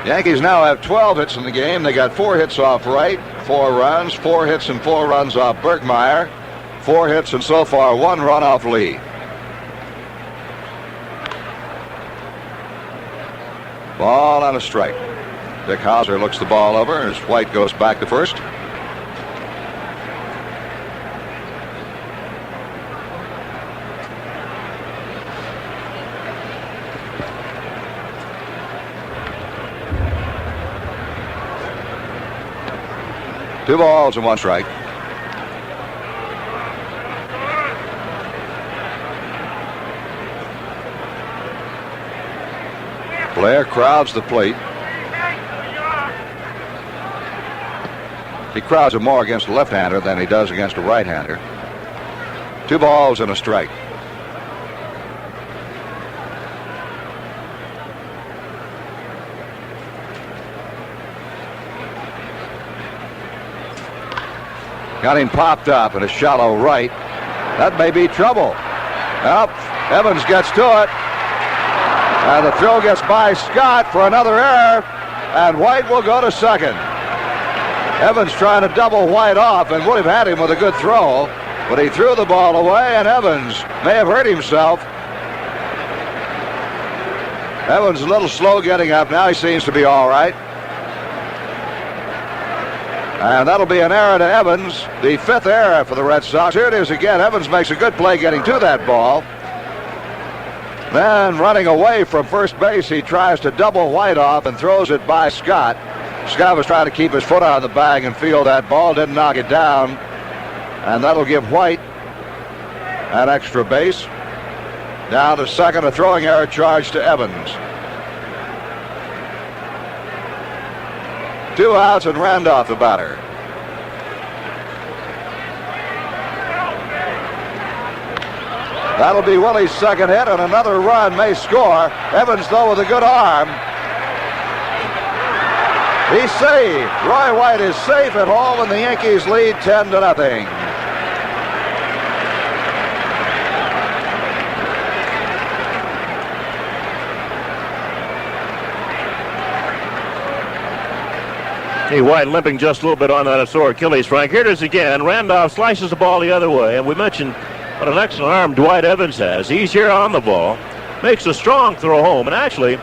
Yankees now have 12 hits in the game. They got 4 hits off Wright, 4 runs, 4 hits and 4 runs off Bergmeyer, 4 hits and so far 1 run off Lee. Ball on a strike. Dick Hauser looks the ball over as White goes back to first. Two balls and 1 strike. Blair crowds the plate. He crowds it more against a left-hander than he does against a right-hander. 2 balls and a strike. Got him popped up in a shallow right. That may be trouble. Well, Evans gets to it. And the throw gets by Scott for another error. And White will go to second. Evans trying to double White off and would have had him with a good throw. But he threw the ball away, and Evans may have hurt himself. Evans a little slow getting up. Now he seems to be all right. And that'll be an error to Evans, the 5th error for the Red Sox. Here it is again. Evans makes a good play getting to that ball. Then running away from first base, he tries to double White off and throws it by Scott. Scott was trying to keep his foot on the bag and field that ball, didn't knock it down. And that'll give White an extra base. Down to second, a throwing error charge to Evans. 2 outs and Randolph the batter. That'll be Willie's second hit, and another run may score. Evans, though, with a good arm. He's safe. Roy White is safe at home, and the Yankees lead 10-0. Hey, White limping just a little bit on that sore Achilles, Frank. Here it is again. Randolph slices the ball the other way, and we mentioned what an excellent arm Dwight Evans has. He's here on the ball, makes a strong throw home, and actually,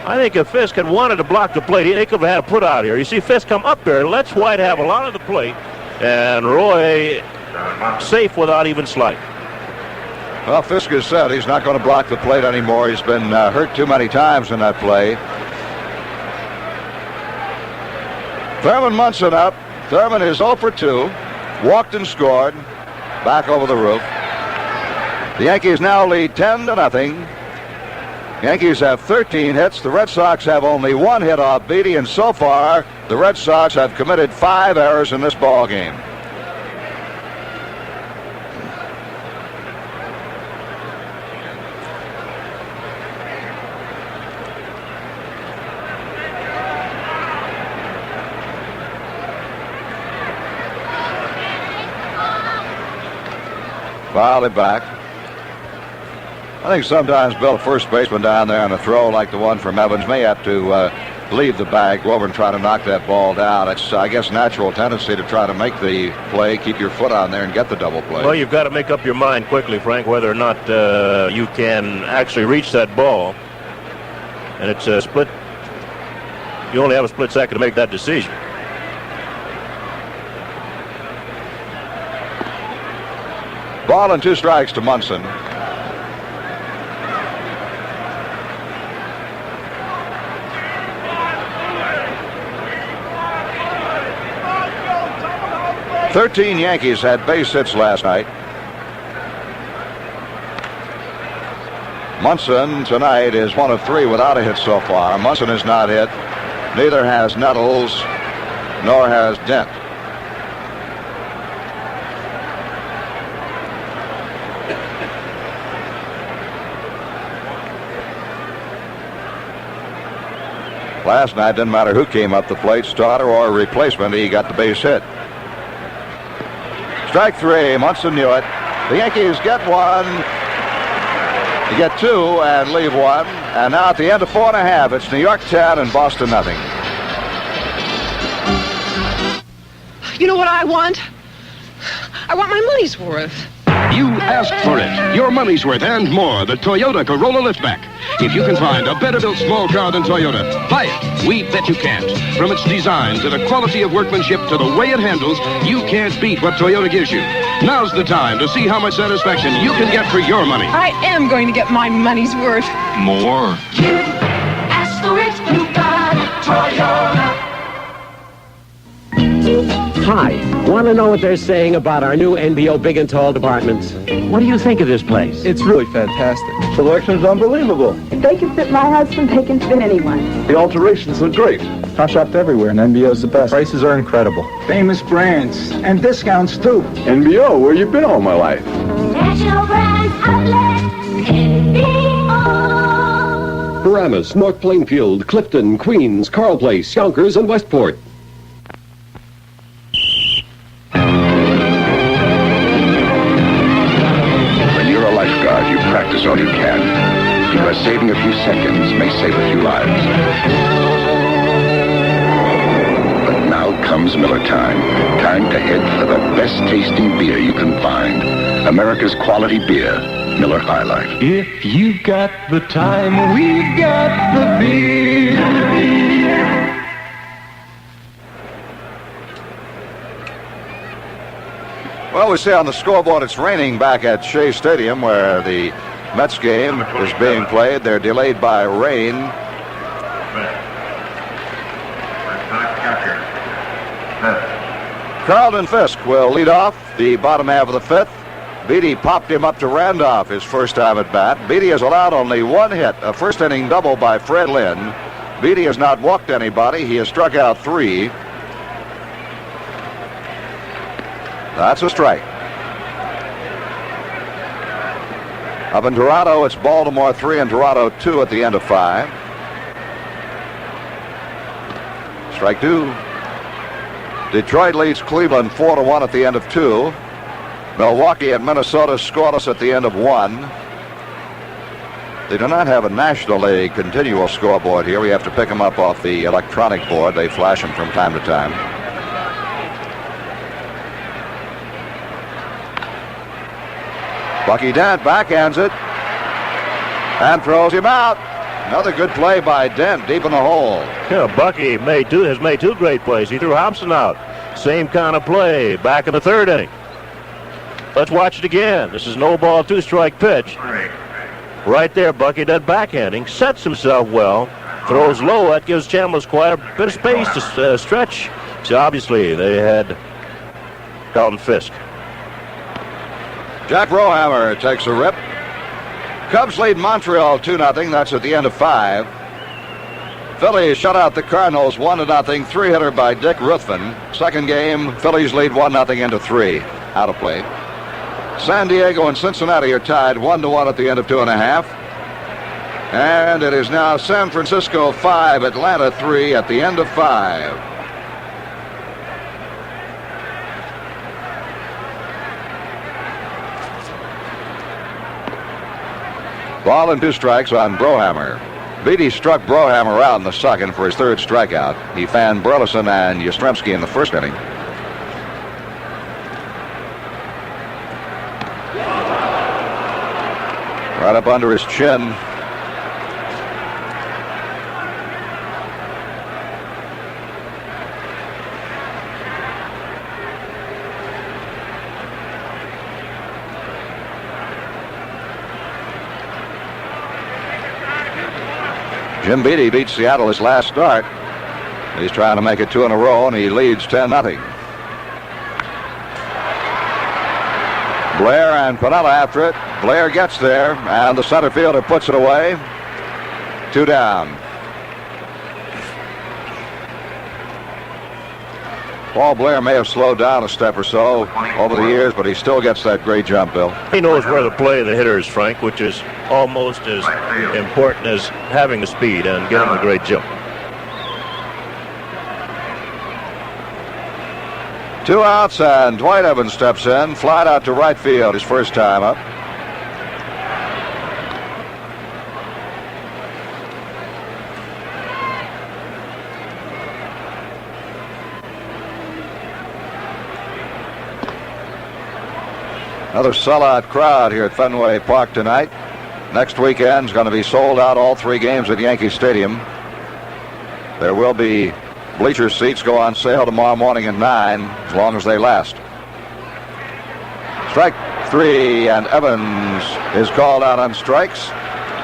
I think if Fisk had wanted to block the plate, he could have had a put out here. You see Fisk come up there, lets White have a lot of the plate, and Roy safe without even slight. Well, Fisk has said he's not going to block the plate anymore. He's been hurt too many times in that play. Thurman Munson up. Thurman is 0 for 2. Walked and scored. Back over the roof. The Yankees now lead 10-0. Yankees have 13 hits. The Red Sox have only 1 hit off Beatty, and so far the Red Sox have committed 5 errors in this ball game. Foul it back. I think sometimes Bill, first baseman down there on a throw like the one from Evans, may have to leave the bag, go over and try to knock that ball down. It's, I guess, natural tendency to try to make the play, keep your foot on there, and get the double play. Well, you've got to make up your mind quickly, Frank, whether or not you can actually reach that ball. And it's a split. You only have a split second to make that decision. Ball and 2 strikes to Munson. "13 Yankees had base hits last night. Munson tonight is 1 of 3 without a hit so far. Munson has not hit. Neither has Nettles, nor has Dent. Last night, didn't matter who came up the plate, starter or replacement, he got the base hit. Strike 3, Munson knew it. The Yankees get 1, they get 2, and leave 1. And now at the end of 4 1/2, it's New York 10 and Boston nothing. You know what I want? I want my money's worth. You asked for it. Your money's worth and more. The Toyota Corolla Liftback. If you can find a better-built small car than Toyota, buy it. We bet you can't. From its design to the quality of workmanship to the way it handles, you can't beat what Toyota gives you. Now's the time to see how much satisfaction you can get for your money. I am going to get my money's worth. More. You asked for it, you got it. Toyota. Hi. Want to know what they're saying about our new NBO Big and Tall departments? What do you think of this place? It's really fantastic. Selection's unbelievable. If they can fit my husband, they can fit anyone. The alterations look great. I shopped everywhere, and NBO's the best. Prices are incredible. Famous brands, and discounts, too. NBO, where you been all my life? National Brands Outlet. NBO. Paramus, North Plainfield, Clifton, Queens, Carl Place, Yonkers, and Westport. You practice all you can, because saving a few seconds may save a few lives. But now comes Miller time. Time to head for the best tasting beer you can find. America's quality beer, Miller High Life. If you've got the time, we've got the beer. Well, we see on the scoreboard it's raining back at Shea Stadium where the Mets game is being played. They're delayed by rain. Carlton Fisk will lead off the bottom half of the 5th. Beatty popped him up to Randolph his first time at bat. Beatty has allowed only 1 hit, a first-inning double by Fred Lynn. Beatty has not walked anybody. He has struck out 3. That's a strike. Up in Toronto, it's Baltimore 3 and Toronto 2 at the end of 5. Strike 2. Detroit leads Cleveland 4-1 at the end of 2. Milwaukee and Minnesota scoreless at the end of 1. They do not have a National League continual scoreboard here. We have to pick them up off the electronic board. They flash them from time to time. Bucky Dent backhands it and throws him out. Another good play by Dent deep in the hole. Yeah, Bucky has made 2 great plays. He threw Hobson out. Same kind of play back in the 3rd inning. Let's watch it again. This is no ball, 2-strike pitch. Right there, Bucky Dent backhanding. Sets himself well. Throws low. That gives Chambliss quite a bit of space to stretch. So obviously they had Carlton Fisk. Jack Rohammer takes a rip. Cubs lead Montreal 2-0. That's at the end of 5. Phillies shut out the Cardinals 1-0. 3-hitter by Dick Ruthven. Second game, Phillies lead 1-0 into 3. Out of play. San Diego and Cincinnati are tied 1-1 at the end of 2 1/2. And it is now San Francisco 5, Atlanta 3 at the end of 5. Ball and 2 strikes on Brohammer. Beatty struck Brohammer out in the second for his third strikeout. He fanned Burleson and Yastrzemski in the first inning. Right up under his chin. Jim Beatty beat Seattle his last start. He's trying to make it 2 in a row, and he leads 10-0. Blair and Piniella after it. Blair gets there, and the center fielder puts it away. 2 down. Paul Blair may have slowed down a step or so over the years, but he still gets that great jump, Bill. He knows where to play the hitters, Frank, which is almost as important as having the speed and getting a great jump. 2 outs, and Dwight Evans steps in, flied out to right field his first time up. Another sellout crowd here at Fenway Park tonight. Next weekend's going to be sold out, all 3 games at Yankee Stadium. There will be bleacher seats go on sale tomorrow morning at 9, as long as they last. Strike 3, and Evans is called out on strikes.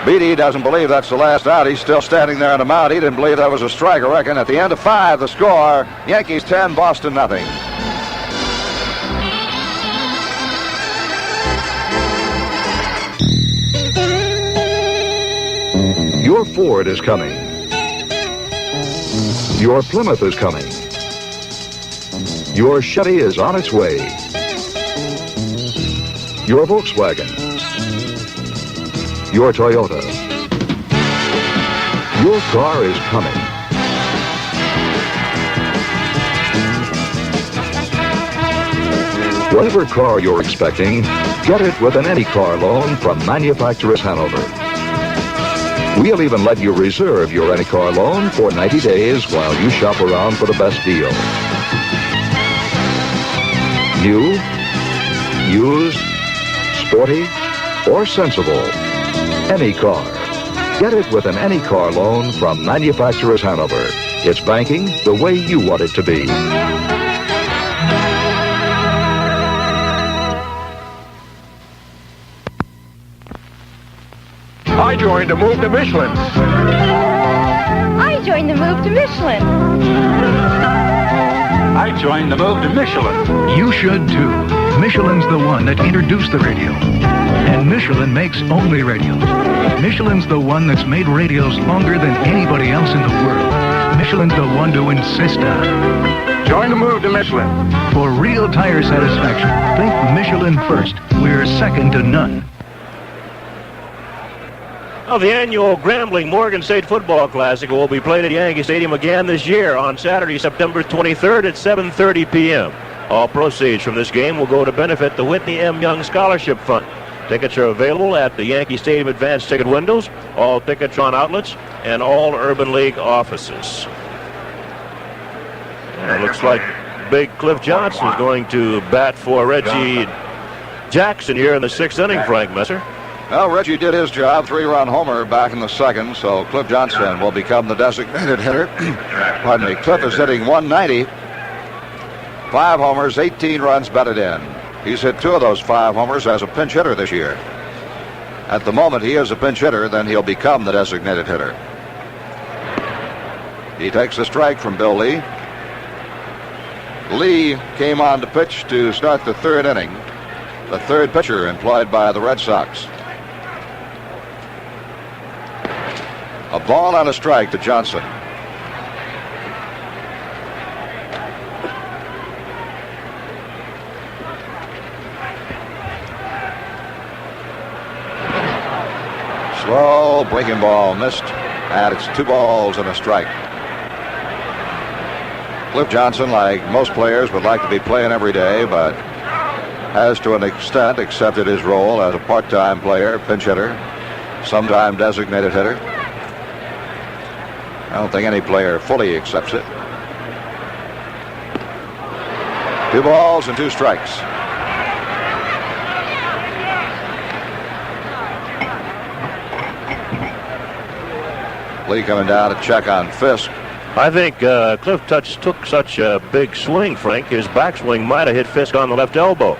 Beatty doesn't believe that's the last out. He's still standing there on the mound. He didn't believe that was a strike, I reckon. At the end of 5, the score, Yankees 10, Boston nothing. Your Ford is coming. Your Plymouth is coming. Your Chevy is on its way. Your Volkswagen. Your Toyota. Your car is coming. Whatever car you're expecting, get it with an Any Car loan from Manufacturers Hanover. We'll even let you reserve your Any Car loan for 90 days while you shop around for the best deal. New, used, sporty, or sensible, Any Car. Get it with an Any Car loan from Manufacturers Hanover. It's banking the way you want it to be. I joined the move to Michelin. I joined the move to Michelin. I joined the move to Michelin. You should too. Michelin's the one that introduced the radio. And Michelin makes only radios. Michelin's the one that's made radios longer than anybody else in the world. Michelin's the one to insist on. Join the move to Michelin. For real tire satisfaction, think Michelin first. We're second to none. Well, the annual Grambling Morgan State Football Classic will be played at Yankee Stadium again this year on Saturday, September 23rd at 7:30 p.m. All proceeds from this game will go to benefit the Whitney M. Young Scholarship Fund. Tickets are available at the Yankee Stadium advanced ticket windows, all Ticketron outlets, and all Urban League offices. And it looks like Big Cliff Johnson is going to bat for Reggie Jackson here in the 6th inning, Frank Messer. Well, Reggie did his job, 3-run homer back in the second, so Cliff Johnson will become the designated hitter. Pardon me. Cliff is hitting 190. 5 homers, 18 runs batted in. He's hit 2 of those 5 homers as a pinch hitter this year. At the moment, he is a pinch hitter, then he'll become the designated hitter. He takes a strike from Bill Lee. Lee came on to pitch to start the 3rd inning, the 3rd pitcher employed by the Red Sox. A ball and a strike to Johnson. Slow breaking ball missed, and it's 2 balls and a strike. Cliff Johnson, like most players, would like to be playing every day, but has to an extent accepted his role as a part-time player, pinch hitter, sometime designated hitter. I don't think any player fully accepts it. 2 balls and 2 strikes. Lee coming down to check on Fisk. I think Cliff Touch took such a big swing, Frank. His backswing might have hit Fisk on the left elbow.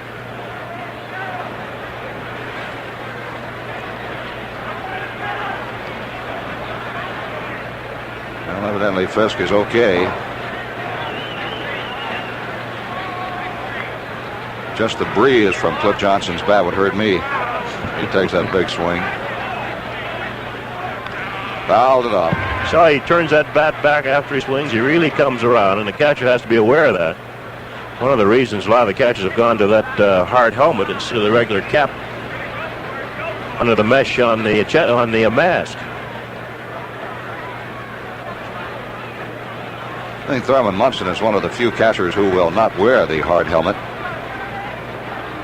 Well, evidently Fisk is okay. Just the breeze from Cliff Johnson's bat would hurt me. He takes that big swing. Fouled it off. So he turns that bat back after he swings. He really comes around, and the catcher has to be aware of that. One of the reasons a lot of the catchers have gone to that hard helmet instead of the regular cap under the mesh on the mask. I think Thurman Munson is one of the few catchers who will not wear the hard helmet.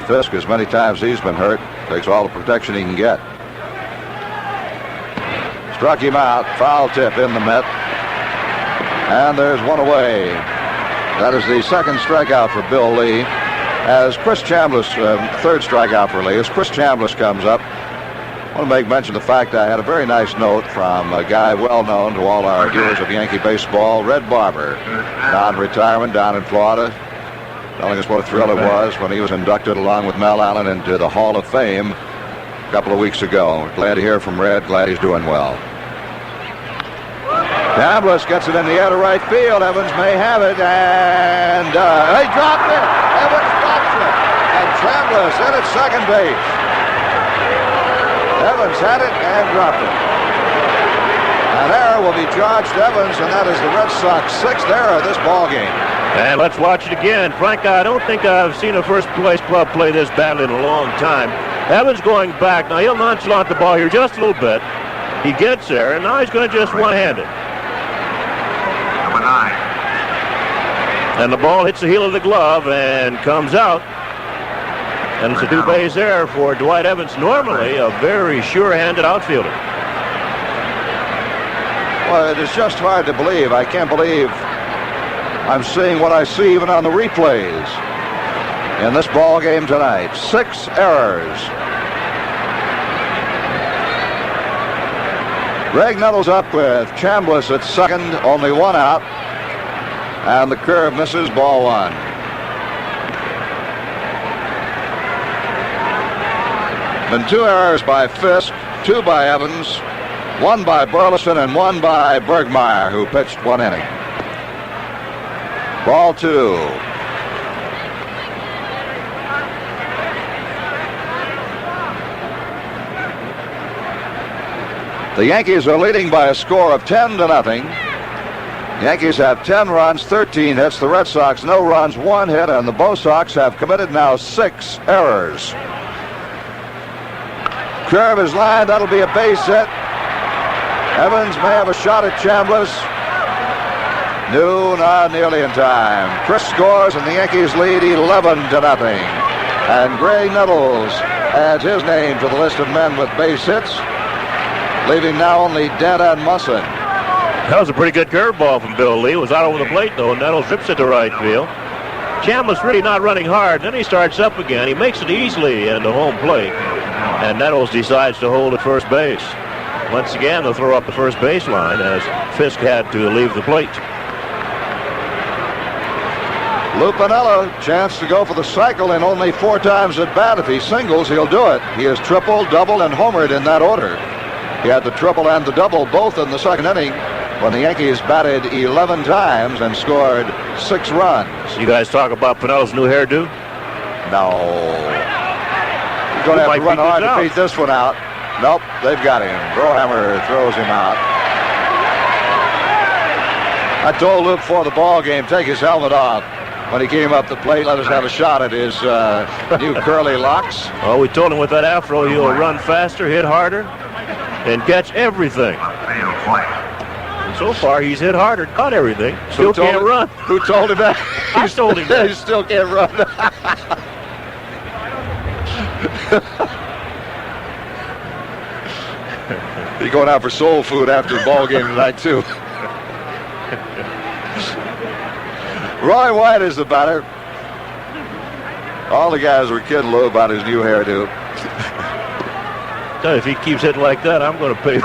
Fisk, as many times he's been hurt, takes all the protection he can get. Struck him out, foul tip in the mitt, and there's one away. That is the second strikeout for Bill Lee. As Chris Chambliss, third strikeout for Lee, as Chris Chambliss comes up, I want to make mention of the fact I had a very nice note from a guy well known to all our viewers of Yankee baseball, Red Barber, non-retirement down in Florida, telling us what a thrill it was when he was inducted along with Mel Allen into the Hall of Fame a couple of weeks ago. Glad to hear from Red, glad he's doing well. Chambliss gets it in the air to right field. Evans may have it, and he dropped it. Evans drops it, and Chambliss in at second base. Evans had it and dropped it. An error will be charged Evans, and that is the Red Sox 6th error of this ball game. And let's watch it again. Frank, I don't think I've seen a first-place club play this badly in a long time. Evans going back. Now, he'll nonchalant the ball here just a little bit. He gets there, and now he's going to just one-hand it. Number 9. And the ball hits the heel of the glove and comes out. And it's a two-base error for Dwight Evans, normally a very sure-handed outfielder. Well, it is just hard to believe. I can't believe I'm seeing what I see even on the replays in this ball game tonight. 6 errors. Greg Nettles up with Chambliss at second, only 1 out, and the curve misses, ball 1. Been 2 errors by Fisk, 2 by Evans, 1 by Burleson, and 1 by Bergmeyer, who pitched 1 inning. Ball 2. The Yankees are leading by a score of 10-0. The Yankees have 10 runs, 13 hits. The Red Sox, no runs, 1 hit, and the Bo Sox have committed now 6 errors. Curve is lined. That'll be a base hit. Evans may have a shot at Chambliss. No, not nearly in time. Chris scores, and the Yankees lead 11-0. And Greg Nettles adds his name to the list of men with base hits, leaving now only Dent and Musson. That was a pretty good curveball from Bill Lee. It was out over the plate, though, and Nettles rips it to right field. Chambliss really not running hard. Then he starts up again. He makes it easily into home plate. And Nettles decides to hold at first base. Once again, they'll throw up the first baseline as Fisk had to leave the plate. Lou Piniella, chance to go for the cycle in only 4 times at bat. If he singles, he'll do it. He has triple, double, and homered in that order. He had the triple and the double both in the second inning when the Yankees batted 11 times and scored 6 runs. You guys talk about Pinella's new hairdo? No. He's going to have to run hard to beat this one out. Nope, they've got him. Brohammer throws him out. I told Lou before the ball game, take his helmet off. When he came up the plate, let us have a shot at his new curly locks. Oh, we told him with that afro, he'll run faster, hit harder, and catch everything. And so far, he's hit harder, caught everything. Still can't run. Who told him that? I told him that. He still can't run. He's going out for soul food after the ball game tonight, too. Roy White is the batter. All the guys were kidding Lou about his new hairdo. If he keeps hitting like that, I'm going to pay.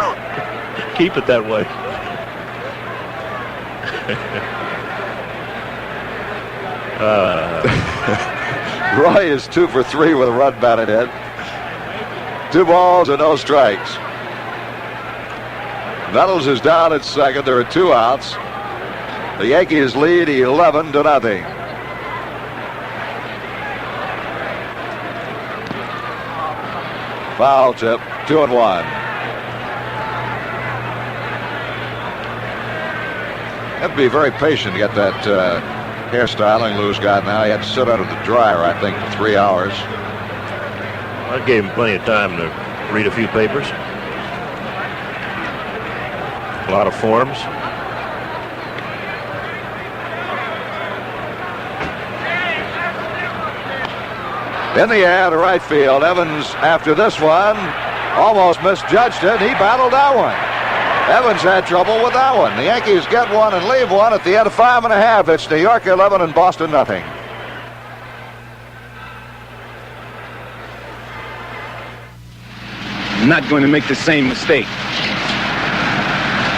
Keep it that way. Roy is 2 for 3 with a run batted in. 2 balls and no strikes. Nettles is down at second. There are 2 outs. The Yankees lead 11-0. Foul tip, 2-1. You have to be very patient to get that hairstyling Lou's got now. He had to sit under the dryer, I think, for 3 hours. I gave him plenty of time to read a few papers. A lot of forms. In the air to right field. Evans, after this one, almost misjudged it. He battled that one. Evans had trouble with that one. The Yankees get one and leave one at the end of 5.5. It's New York 11 and Boston nothing. I'm not going to make the same mistake.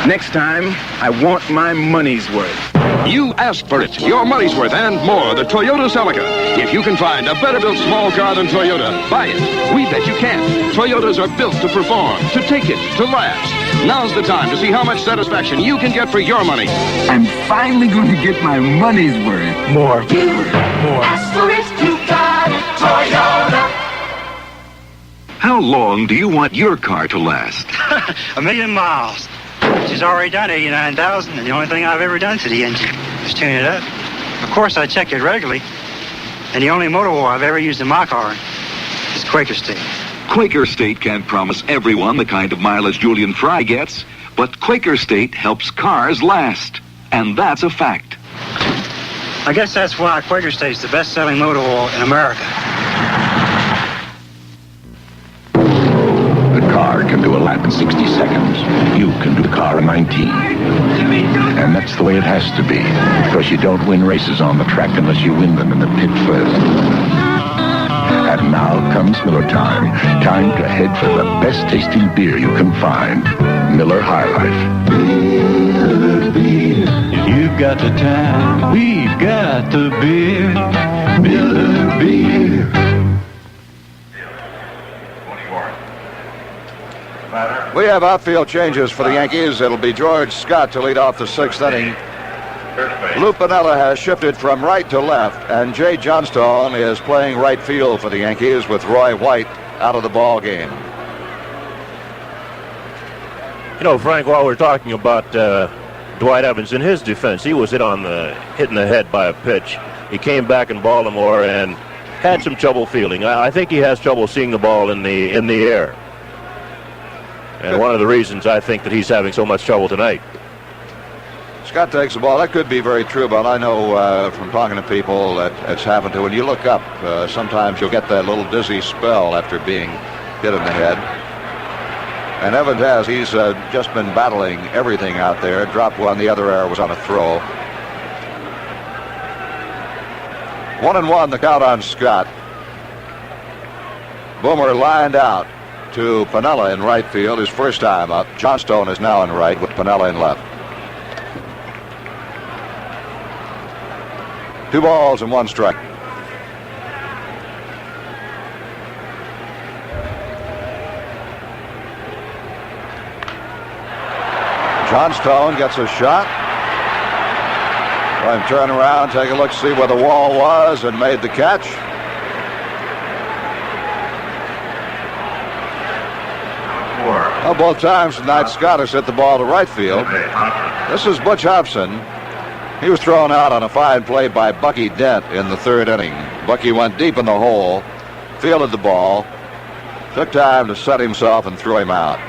Next time, I want my money's worth. You asked for it. Your money's worth and more. The Toyota Celica. If you can find a better built small car than Toyota, buy it. We bet you can. Toyotas are built to perform, to take it, to last. Now's the time to see how much satisfaction you can get for your money. I'm finally going to get my money's worth. More. More. Ask for it, you got it, Toyota. How long do you want your car to last? 1,000,000 miles. She's already done 89,000, and the only thing I've ever done to the engine is tune it up. Of course, I check it regularly, and the only motor oil I've ever used in my car is Quaker State. Quaker State can't promise everyone the kind of mileage Julian Fry gets, but Quaker State helps cars last, and that's a fact. I guess that's why Quaker State's the best-selling motor oil in America. The car can do a lap in 60 seconds. You can do the car in 19. And that's the way it has to be, because you don't win races on the track unless you win them in the pit first. And now comes Miller time. Time to head for the best-tasting beer you can find. Miller High Life. Miller beer. If you've got the time, we've got the beer. Miller beer. We have outfield changes for the Yankees. It'll be George Scott to lead off the 6th inning. Lou Piniella has shifted from right to left, and Jay Johnstone is playing right field for the Yankees with Roy White out of the ball game. You know, Frank, while we're talking about Dwight Evans, in his defense, he was hit in the head by a pitch. He came back in Baltimore and had some trouble fielding. I think he has trouble seeing the ball in the air. And one of the reasons I think that he's having so much trouble tonight. Scott takes the ball. That could be very true, but I know from talking to people that it's happened to. When you look up, sometimes you'll get that little dizzy spell after being hit in the head. And Evans has. He's just been battling everything out there. Dropped one. The other error was on a throw. 1-1 the count on Scott. Boomer lined out to Piniella in right field, his first time up. Johnstone is now in right with Piniella in left. 2 balls and 1 strike. Johnstone gets a shot. Let him turn around, take a look, see where the wall was, and made the catch. Well, both times tonight, Scott has hit the ball to right field. This is Butch Hobson. He was thrown out on a fine play by Bucky Dent in the 3rd inning. Bucky went deep in the hole, fielded the ball, took time to set himself and threw him out.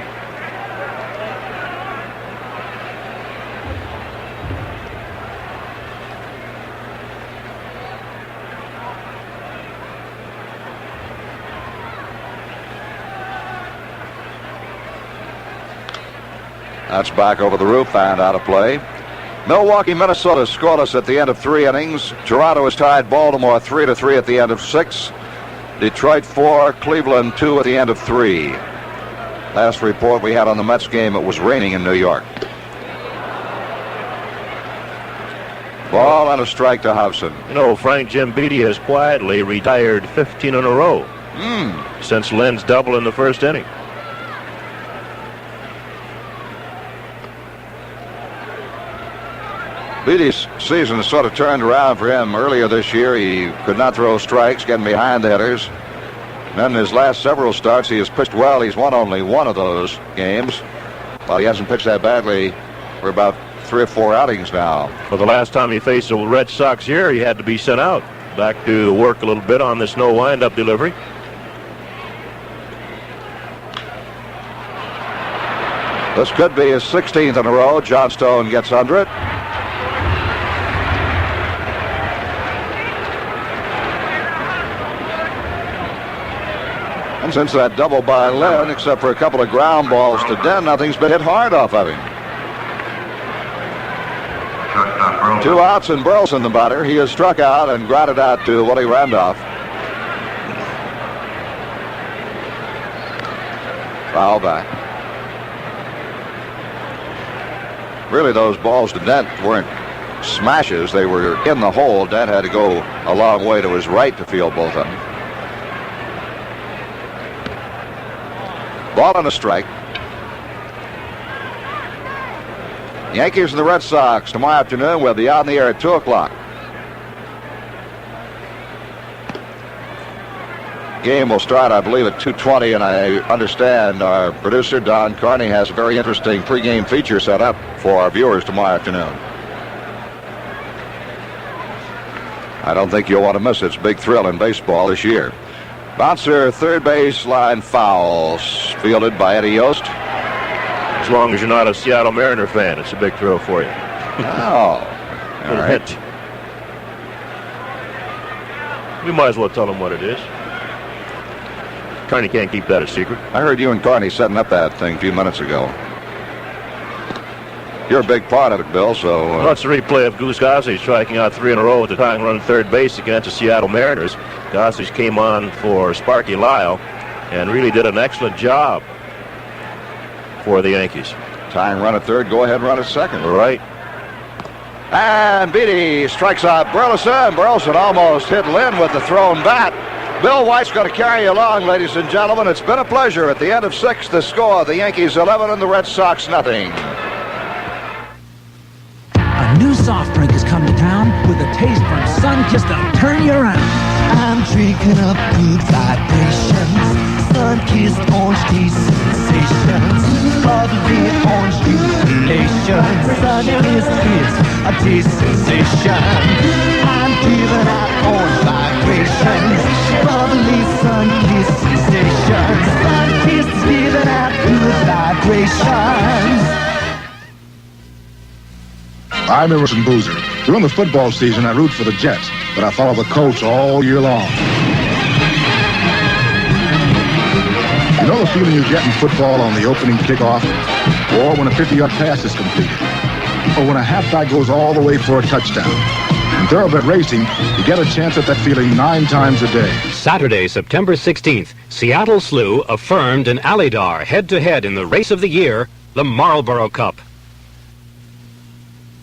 That's back over the roof and out of play. Milwaukee, Minnesota scoreless at the end of 3 innings. Toronto has tied Baltimore 3-3 at the end of 6. Detroit 4, Cleveland 2 at the end of 3. Last report we had on the Mets game, it was raining in New York. Ball and a strike to Hobson. You know, Frank Jim Beattie has quietly retired 15 in a row since Lynn's double in the first inning. Beattie's season sort of turned around for him. Earlier this year, he could not throw strikes, getting behind the hitters. And then his last several starts, he has pitched well. He's won only one of those games. Well, he hasn't pitched that badly for about 3 or 4 outings now. Well, the last time he faced the Red Sox here, he had to be sent out. Back to work a little bit on this no wind-up delivery. This could be his 16th in a row. Johnstone gets under it. And since that double by Lynn, except for a couple of ground balls to Den, nothing's been hit hard off of him. 2 outs and Burleson the batter. He has struck out and grounded out to Willie Randolph. Foul back. Really, those balls to Dent weren't smashes. They were in the hole. Dent had to go a long way to his right to field both of them. Ball and a strike. Yankees and the Red Sox tomorrow afternoon. We'll be on the air at 2 o'clock. Game will start, I believe, at 2:20, and I understand our producer, Don Carney, has a very interesting pregame feature set up for our viewers tomorrow afternoon. I don't think you'll want to miss its big thrill in baseball this year. Bouncer, third baseline foul, fielded by Eddie Yost. As long as you're not a Seattle Mariner fan, it's a big thrill for you. Oh, all right. We might as well tell them what it is. Carney can't keep that a secret. I heard you and Carney setting up that thing a few minutes ago. You're a big part of it, Bill, so... Well, it's a replay of Goose Gossage striking out 3 in a row at the tying run third base against the Seattle Mariners. Gossage came on for Sparky Lyle and really did an excellent job for the Yankees. Tying run at third, go ahead run at second. Right. And Beattie strikes out Burleson. Burleson almost hit Lynn with the thrown bat. Bill White's going to carry you along, ladies and gentlemen. It's been a pleasure. At the end of 6, the score, the Yankees 11 and the Red Sox nothing. A new soft drink has come to town with a taste from Sunkist that'll turn you around. I'm drinking up good vibrations. Sun-kissed orange tea sensations. Bubbly orange juice relations. Sun-kissed kiss, a tea sensation. I'm giving out orange vibrations. Bubbly sun-kissed sensations. Sun-kissed is giving out good vibrations. I'm Emerson Boozer. During the football season, I root for the Jets, but I follow the coach all year long. You know the feeling you get in football on the opening kickoff, or when a 50-yard pass is completed, or when a halfback goes all the way for a touchdown. In thoroughbred racing, you get a chance at that feeling 9 times a day. Saturday, September 16th, Seattle Slew affirmed in Alydar head-to-head in the race of the year, the Marlboro Cup.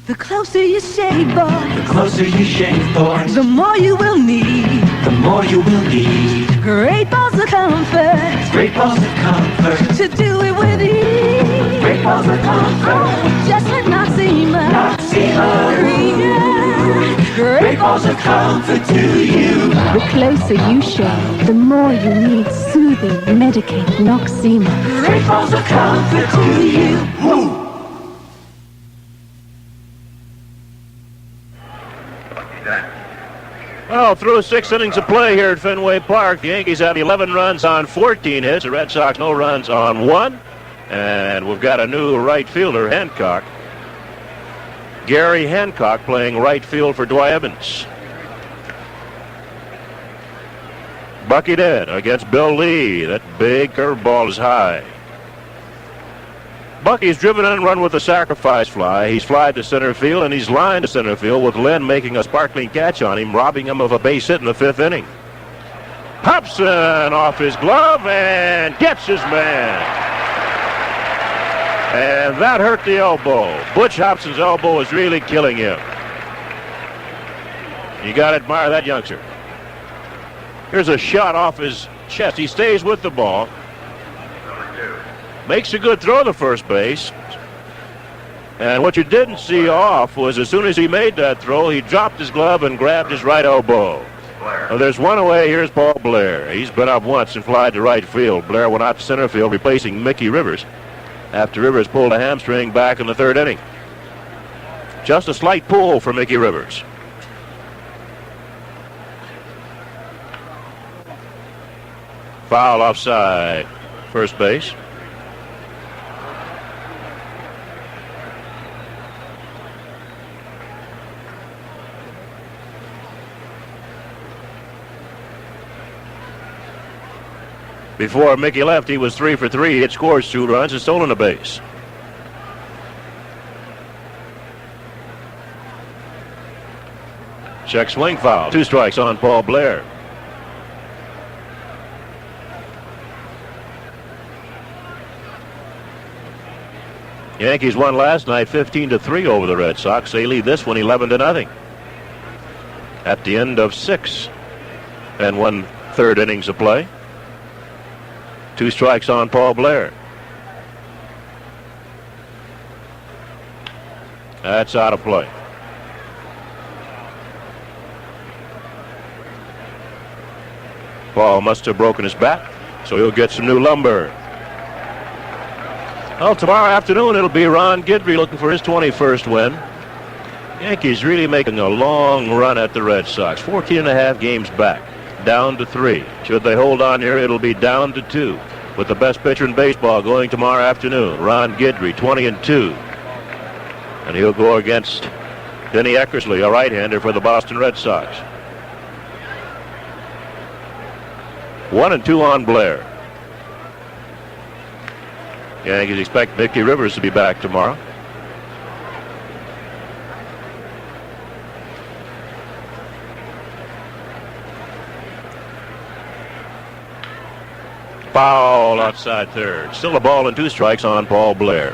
The closer you shave, boy. The closer you shave, boys, The more you will need. the more you will need. Great balls of comfort. Great balls of comfort. To do it with ease. Great balls of comfort. Oh, just like Noxema. Noxema. Great balls of comfort to you. The closer you shave, the more you need soothing, medicated Noxema. Great balls of comfort to you. Woo. Well, through 6 innings of play here at Fenway Park, the Yankees had 11 runs on 14 hits. The Red Sox no runs on 1. And we've got a new right fielder, Hancock. Gary Hancock playing right field for Dwight Evans. Buckied in against Bill Lee. That big curveball is high. Bucky's driven in and run with a sacrifice fly. He's flied to center field, and he's lined to center field with Lynn making a sparkling catch on him, robbing him of a base hit in the 5th inning. Hobson off hhis glove and gets his man. And that hurt the elbow. Butch Hobson's elbow is really killing him. You got to admire that youngster. Here's a shot off his chest. He stays with the ball. Makes a good throw to first base. And what you didn't see off was as soon as he made that throw, he dropped his glove and grabbed his right elbow. Well, there's one away. Here's Paul Blair. He's been up once and flied to right field. Blair went out to center field, replacing Mickey Rivers after Rivers pulled a hamstring back in the 3rd inning. Just a slight pull for Mickey Rivers. Foul offside, first base. Before Mickey left, he was 3 for 3. He had scored 2 runs and stolen a base. Check swing foul. 2 strikes on Paul Blair. Yankees won last night 15-3 over the Red Sox. They lead this one 11-0. At the end of 6 and 1/3 innings of play. 2 strikes on Paul Blair. That's out of play. Paul must have broken his back, so he'll get some new lumber. Well, tomorrow afternoon it'll be Ron Guidry looking for his 21st win. Yankees really making a long run at the Red Sox. 14.5 games back. Down to 3. Should they hold on here, it'll be down to 2. With the best pitcher in baseball going tomorrow afternoon, Ron Guidry, 20-2. And he'll go against Denny Eckersley, a right-hander for the Boston Red Sox. 1-2 on Blair. Yankees expect Mickey Rivers to be back tomorrow. Foul outside third. Still a ball and 2 strikes on Paul Blair.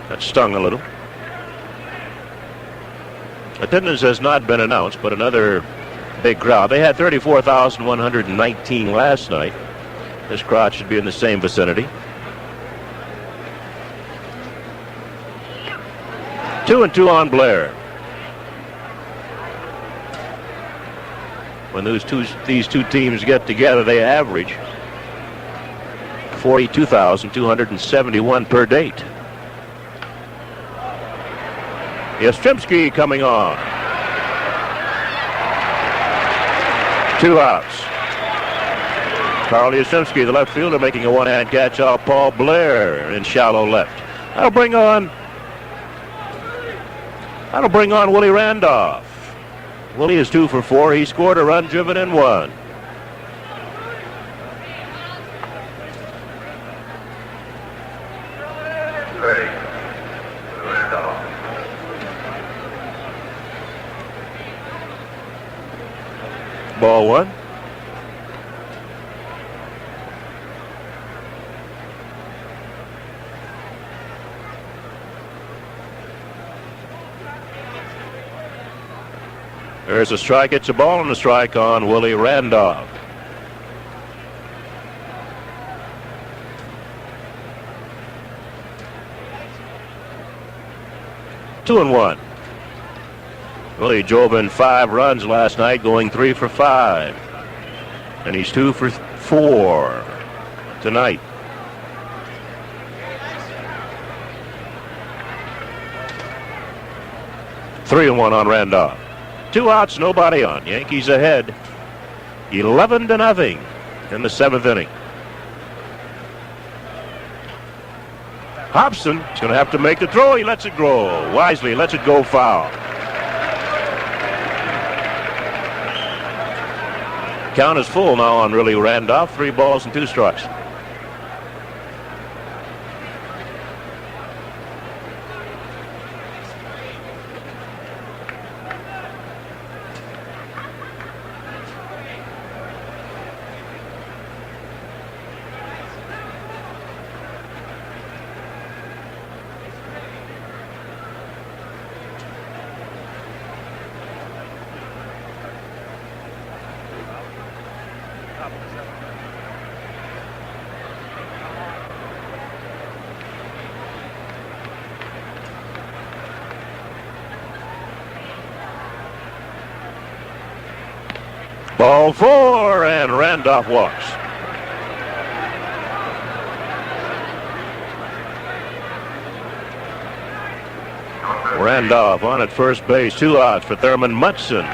That stung a little. Attendance has not been announced, but another big crowd. They had 34,119 last night. This crowd should be in the same vicinity. 2-2 on Blair. When these two teams get together, they average 42,271 per date. Yastrzemski coming on. 2 outs. Carl Yastrzemski, the left fielder, making a one-hand catch off Paul Blair in shallow left. That'll bring on Willie Randolph. Willie is 2 for 4. He scored a run, driven in 1. Ball 1. There's a strike. It's a ball and a strike on Willie Randolph. Two and 1. Willie drove in 5 runs last night, going 3 for 5. And he's 2 for 4 tonight. Three and 1 on Randolph. 2 outs, nobody on. Yankees ahead 11-0 in the 7th inning. Hobson is going to have to make the throw. He lets it go. Wisely lets it go foul. Count is full now on Willie Randolph. 3 balls and 2 strikes. Ball 4, and Randolph walks. Randolph on at first base. 2 outs for Thurman Munson.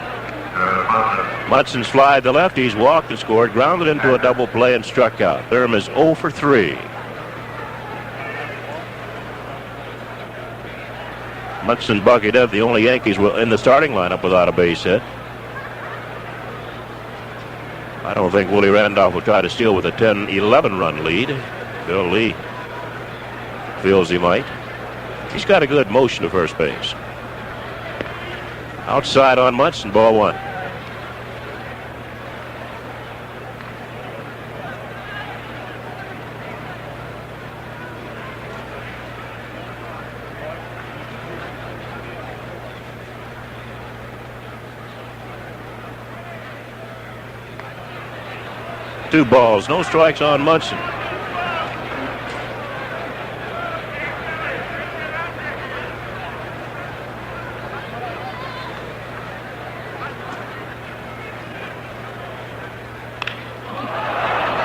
Munson's fly to left. He's walked and scored, grounded into a double play and struck out. Thurman is 0 for 3. Munson's bucket up. The only Yankees were in the starting lineup without a base hit. I don't think Willie Randolph will try to steal with a 10-11 run lead. Bill Lee feels he might. He's got a good motion to first base. Outside on Munson, ball 1. Two balls, no strikes on Munson.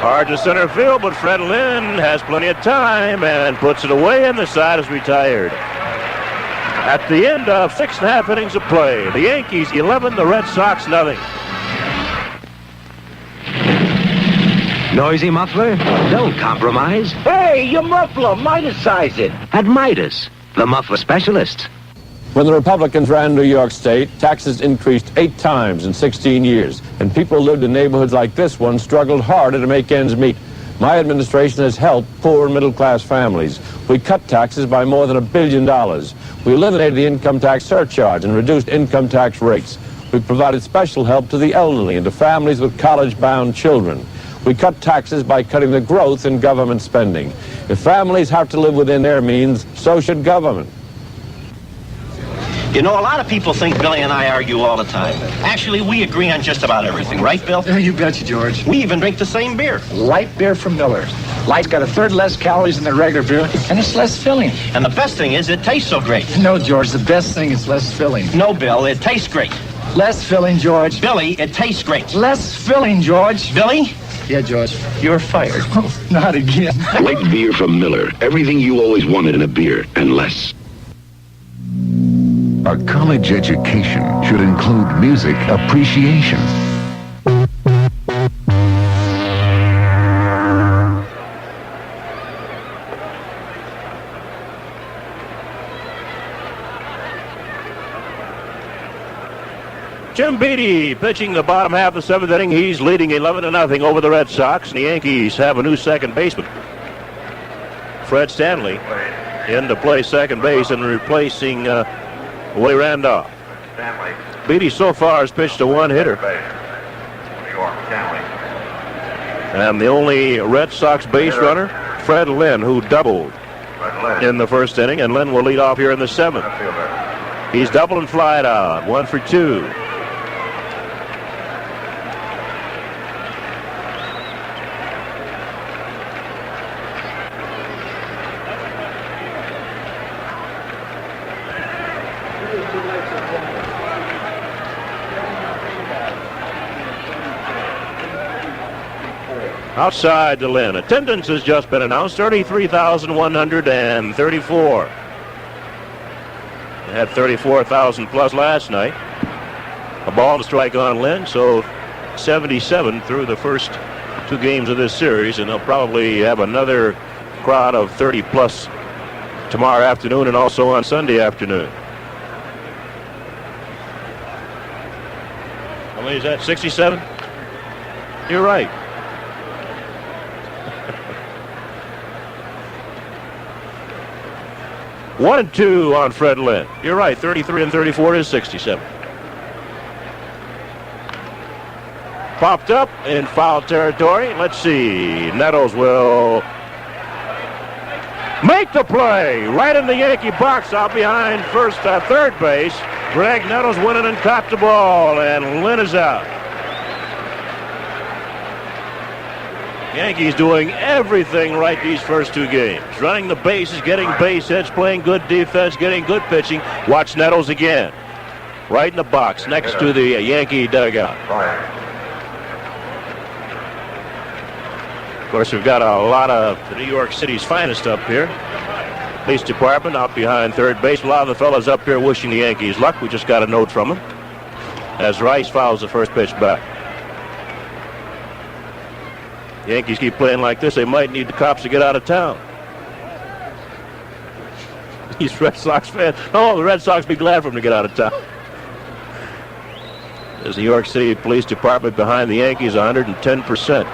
Hard to center field, but Fred Lynn has plenty of time and puts it away, and the side is retired. At the end of 6.5 innings of play, the Yankees 11, the Red Sox nothing. Noisy muffler? Don't compromise. Hey, your muffler, Midas-size it. At Midas, the muffler specialist. When the Republicans ran New York State, taxes increased 8 times in 16 years, and people who lived in neighborhoods like this one struggled harder to make ends meet. My administration has helped poor and middle-class families. We cut taxes by more than $1 billion. We eliminated the income tax surcharge and reduced income tax rates. We provided special help to the elderly and to families with college-bound children. We cut taxes by cutting the growth in government spending. If families have to live within their means, so should government. You know, a lot of people think Billy and I argue all the time. Actually, we agree on just about everything, right, Bill? Yeah, you betcha, George. We even drink the same beer. Light beer from Miller. Light's got 1/3 less calories than the regular beer, and it's less filling. And the best thing is it tastes so great. No, George, the best thing is less filling. No, Bill, it tastes great. Less filling, George. Billy, it tastes great. Less filling, George. Billy? Yeah, George. You're fired. Oh, not again. Light beer from Miller. Everything you always wanted in a beer, and less. A college education should include music appreciation. Jim Beattie pitching the bottom half of the 7th inning. He's leading 11-0 over the Red Sox, and the Yankees have a new second baseman. Fred Stanley in to play second base and replacing Willie Randolph. Beattie so far has pitched a 1-hitter. And the only Red Sox base runner, Fred Lynn, who doubled in the 1st inning, and Lynn will lead off here in the 7th. He's doubled and flied out, 1 for 2. Outside to Lynn. Attendance has just been announced, 33,134. They had 34,000 plus last night. A ball to strike on Lynn, so 77 through the first 2 games of this series, and they'll probably have another crowd of 30 plus tomorrow afternoon and also on Sunday afternoon. How many is that, 67? You're right. One and two on Fred Lynn. You're right. 33 and 34 is 67. Popped up in foul territory. Let's see. Nettles will make the play right in the Yankee box out behind third base. Greg Nettles went in and caught the ball, and Lynn is out. Yankees doing everything right these first two games. Running the bases, getting base hits, playing good defense, getting good pitching. Watch Nettles again. Right in the box next to the Yankee dugout. Of course, we've got a lot of the New York City's finest up here. Police department out behind third base. A lot of the fellas up here wishing the Yankees luck. We just got a note from them as Rice fouls the first pitch back. Yankees keep playing like this, they might need the cops to get out of town. These Red Sox fans, the Red Sox be glad for them to get out of town. There's the New York City Police Department behind the Yankees, 110%.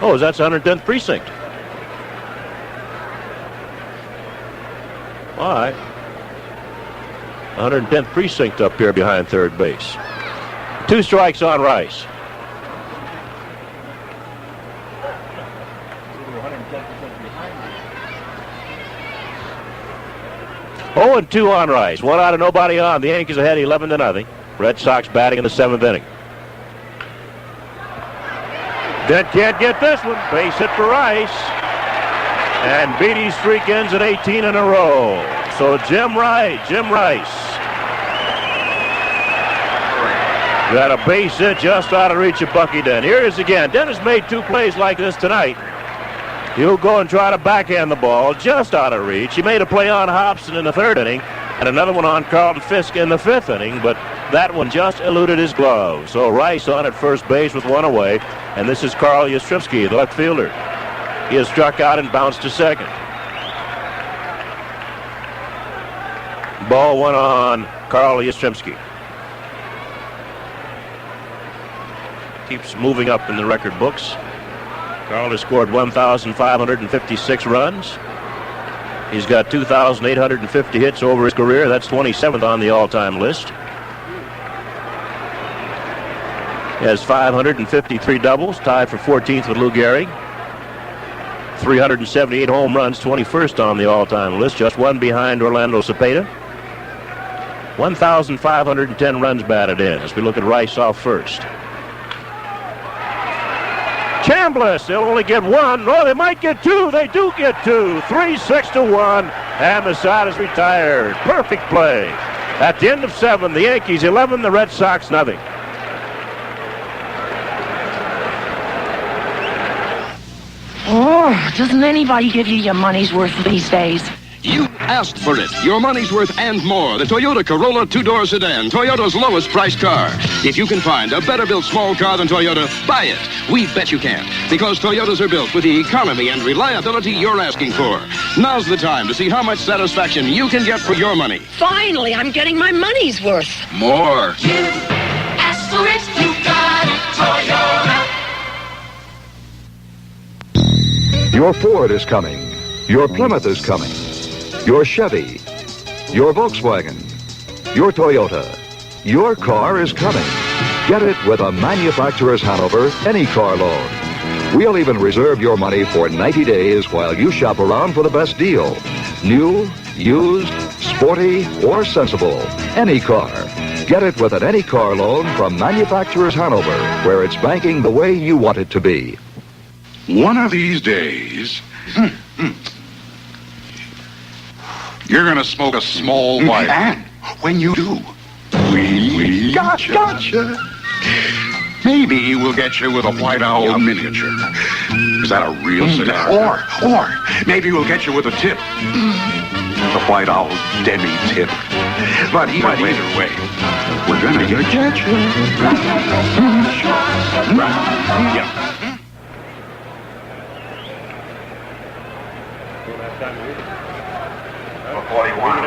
Oh, that's 110th precinct. All right. 110th precinct up here behind third base. 2 strikes on Rice. Oh, and 2 on Rice. 1 out of nobody on. The Yankees ahead 11-0. Red Sox batting in the 7th inning. Dent can't get this one. Base hit for Rice. And Beatty's streak ends at 18 in a row. So Jim Rice got a base hit just out of reach of Bucky Dent. Here it is again. Dent has made 2 plays like this tonight. He'll go and try to backhand the ball just out of reach. He made a play on Hobson in the 3rd inning and another one on Carlton Fisk in the 5th inning, but that one just eluded his glove. So Rice on at first base with 1 away, and this is Carl Yastrzemski, the left fielder. He has struck out and bounced to second. Ball 1 on Carl Yastrzemski. Keeps moving up in the record books. Carl has scored 1,556 runs. He's got 2,850 hits over his career. That's 27th on the all-time list. He has 553 doubles, tied for 14th with Lou Gehrig. 378 home runs, 21st on the all-time list, just 1 behind Orlando Cepeda. 1,510 runs batted in as we look at Rice off first. Chambliss, they'll only get 1. No, they might get 2. They do get 2. 3-6-1, and the side is retired. Perfect play. At the end of 7, the Yankees 11, the Red Sox nothing. Oh, doesn't anybody give you your money's worth these days? You asked for it. Your money's worth and more. The Toyota Corolla 2-door sedan, Toyota's lowest priced car. If you can find a better built small car than Toyota, buy it. We bet you can. Because Toyotas are built with the economy and reliability you're asking for. Now's the time to see how much satisfaction you can get for your money. Finally, I'm getting my money's worth. More. You asked for it, you got it, Toyota. Your Ford is coming. Your Plymouth is coming. Your Chevy, your Volkswagen, your Toyota, your car is coming. Get it with a Manufacturer's Hanover Any Car Loan. We'll even reserve your money for 90 days while you shop around for the best deal. New, used, sporty, or sensible. Any car. Get it with an Any Car Loan from Manufacturer's Hanover, where it's banking the way you want it to be. One of these days... You're gonna smoke a small white. And when you do, we gotcha. Maybe we'll get you with a White Owl miniature. Is that a real cigar? Or maybe we'll get you with a tip. The White Owl demi-tip. But either way, we're gonna get you. Yeah. 41.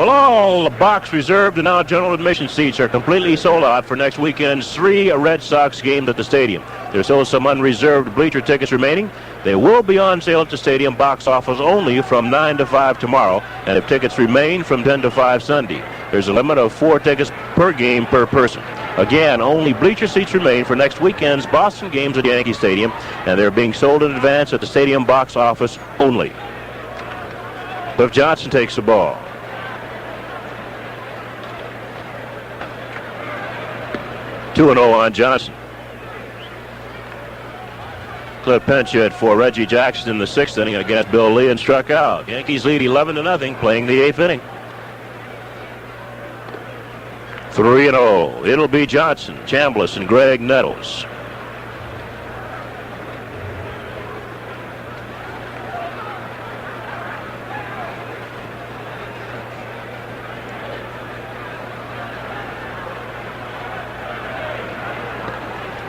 Well, all the box reserved and now general admission seats are completely sold out for next weekend's 3 Red Sox games at the stadium. There's still some unreserved bleacher tickets remaining. They will be on sale at the stadium box office only from 9 to 5 tomorrow, and if tickets remain, from 10 to 5 Sunday. There's a limit of 4 tickets per game per person. Again, only bleacher seats remain for next weekend's Boston games at Yankee Stadium, and they're being sold in advance at the stadium box office only. Cliff Johnson takes the ball. Two 2-0 on Johnson. Cliff pinch hit for Reggie Jackson in the 6th inning against Bill Lee and struck out. Yankees lead 11-0, playing the 8th inning. 3-0. It'll be Johnson, Chambliss, and Greg Nettles.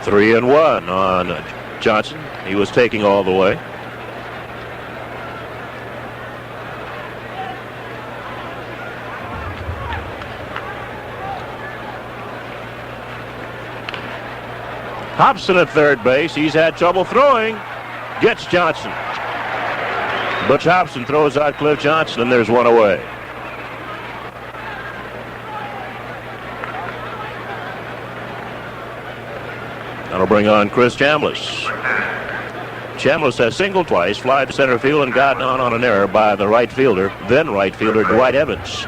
Three and 1 on Johnson. He was taking all the way. Hobson at third base. He's had trouble throwing. Gets Johnson. Butch Hobson throws out Cliff Johnson, and there's one away. That'll bring on Chris Chambliss. Chambliss has singled twice, fly to center field, and gotten on an error by the right fielder, then right fielder Dwight Evans.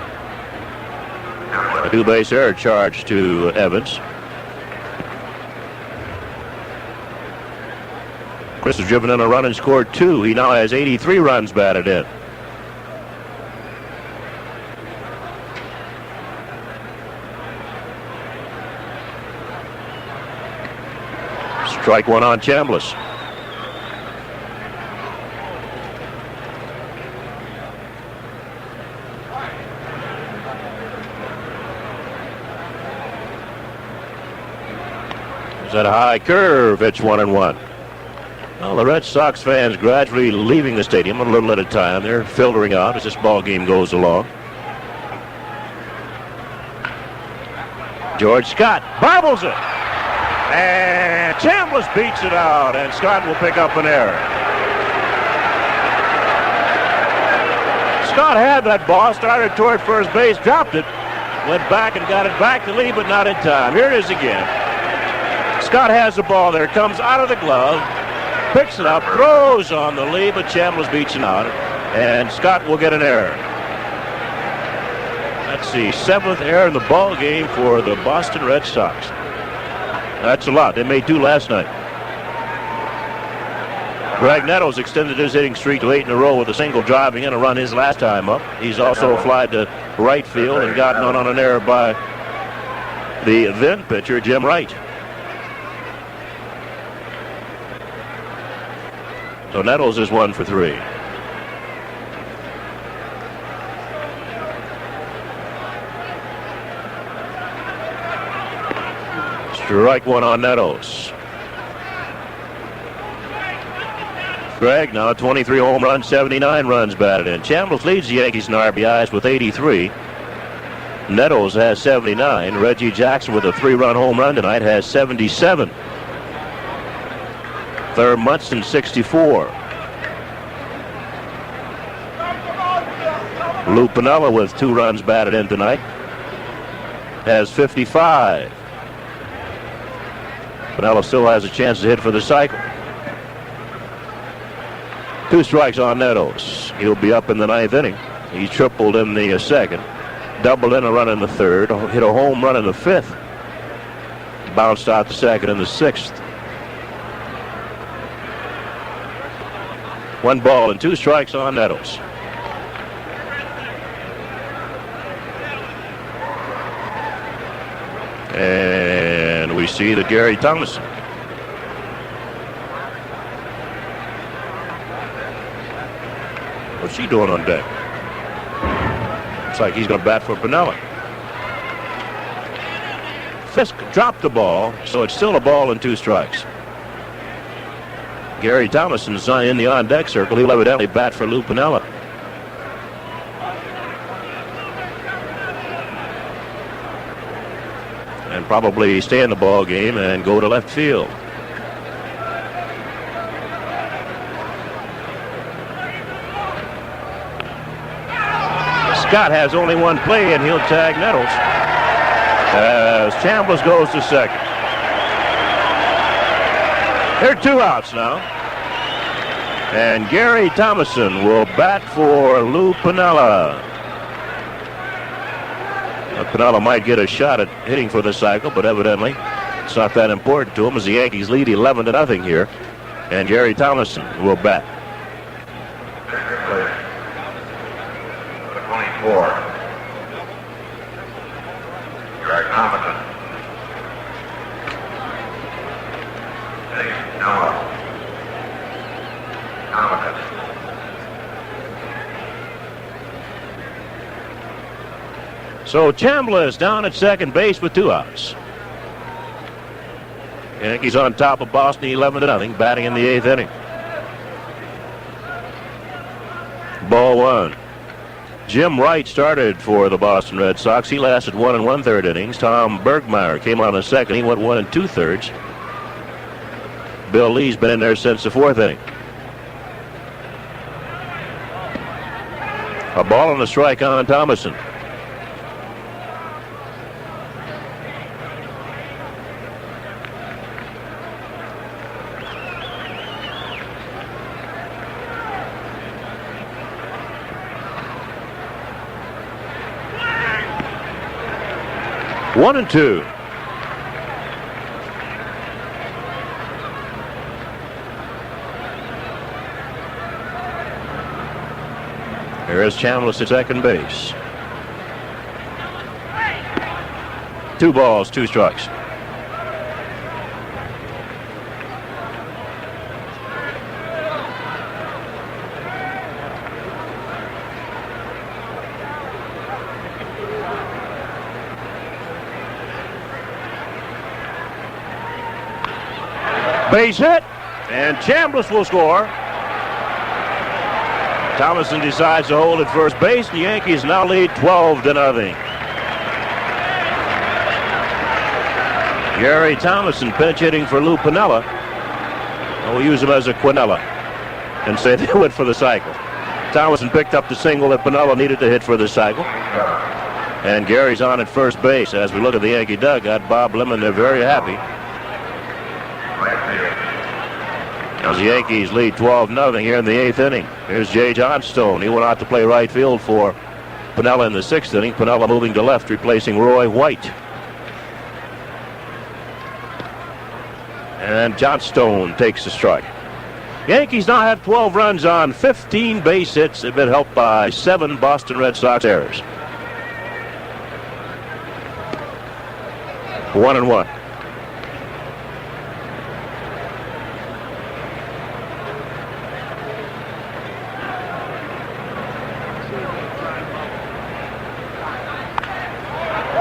A 2-base error charge to Evans. Chris has driven in a run and scored 2. He now has 83 runs batted in. Strike one on Chambliss. Is that a high curve? It's 1-1. Well, the Red Sox fans gradually leaving the stadium a little at a time. They're filtering out as this ball game goes along. George Scott bobbles it. And Chambliss beats it out, and Scott will pick up an error. Scott had that ball, started toward first base, dropped it, went back and got it back to Lee, but not in time. Here it is again. Scott has the ball there, comes out of the glove, picks it up, throws on the Lee, but Chambliss beats it out, and Scott will get an error. That's the 7th error in the ball game for the Boston Red Sox. That's a lot. They made 2 last night. Greg Nettles extended his hitting streak to 8 in a row with a single driving in a run his last time up. He's also flied to right field and gotten on an error by the then pitcher, Jim Wright. So Nettles is 1 for 3. Strike one on Nettles. Greg now 23 home runs, 79 runs batted in. Chambliss leads the Yankees in RBIs with 83. Nettles has 79. Reggie Jackson with a 3-run home run tonight has 77. Thurman Munson 64. Lou Piniella with 2 runs batted in tonight has 55. Piniella still has a chance to hit for the cycle. 2 strikes on Nettles. He'll be up in the 9th inning. He tripled in the 2nd, doubled in a run in the 3rd, hit a home run in the 5th, bounced out the 2nd and the 6th. 1 ball and 2 strikes on Nettles. And we see that Gary Thomason what's he doing on deck? Looks like he's going to bat for Piniella. Fisk dropped the ball, so it's still a ball and 2 strikes. Gary Thomason's in the on-deck circle. He'll evidently bat for Lou Piniella. probably stay in the ball game and go to left field. Scott has only one play, and he'll tag Nettles as Chambliss goes to second. There are 2 outs now. And Gary Thomason will bat for Lou Piniella. Piniella might get a shot at hitting for the cycle, but evidently it's not that important to him as the Yankees lead 11-0 here. And Gary Thomason will bat. 24. Gary Thomason. Noah. Thomason. So Chambliss down at second base with 2 outs. Yankees on top of Boston 11-0, batting in the 8th inning. Ball 1. Jim Wright started for the Boston Red Sox. He lasted 1 1/3 innings. Tom Bergmeyer came on in second. He went 1 2/3. Bill Lee's been in there since the 4th inning. A ball and a strike on Thomason. One and 2. Here is Chambliss at second base. 2 balls, 2 strikes. Base hit, and Chambliss will score. Thomason decides to hold at first base. The Yankees now lead 12-0. Gary Thomason pinch hitting for Lou Piniella. We'll use him as a Quinella and say they went for the cycle. Thomason picked up the single that Piniella needed to hit for the cycle. And Gary's on at first base. As we look at the Yankee dugout, Bob Lemon, they're very happy. As the Yankees lead 12-0 here in the 8th inning. Here's Jay Johnstone. He went out to play right field for Piniella in the 6th inning. Piniella moving to left, replacing Roy White. And Johnstone takes the strike. Yankees now have 12 runs on 15 base hits. They've been helped by 7 Boston Red Sox errors. 1-1.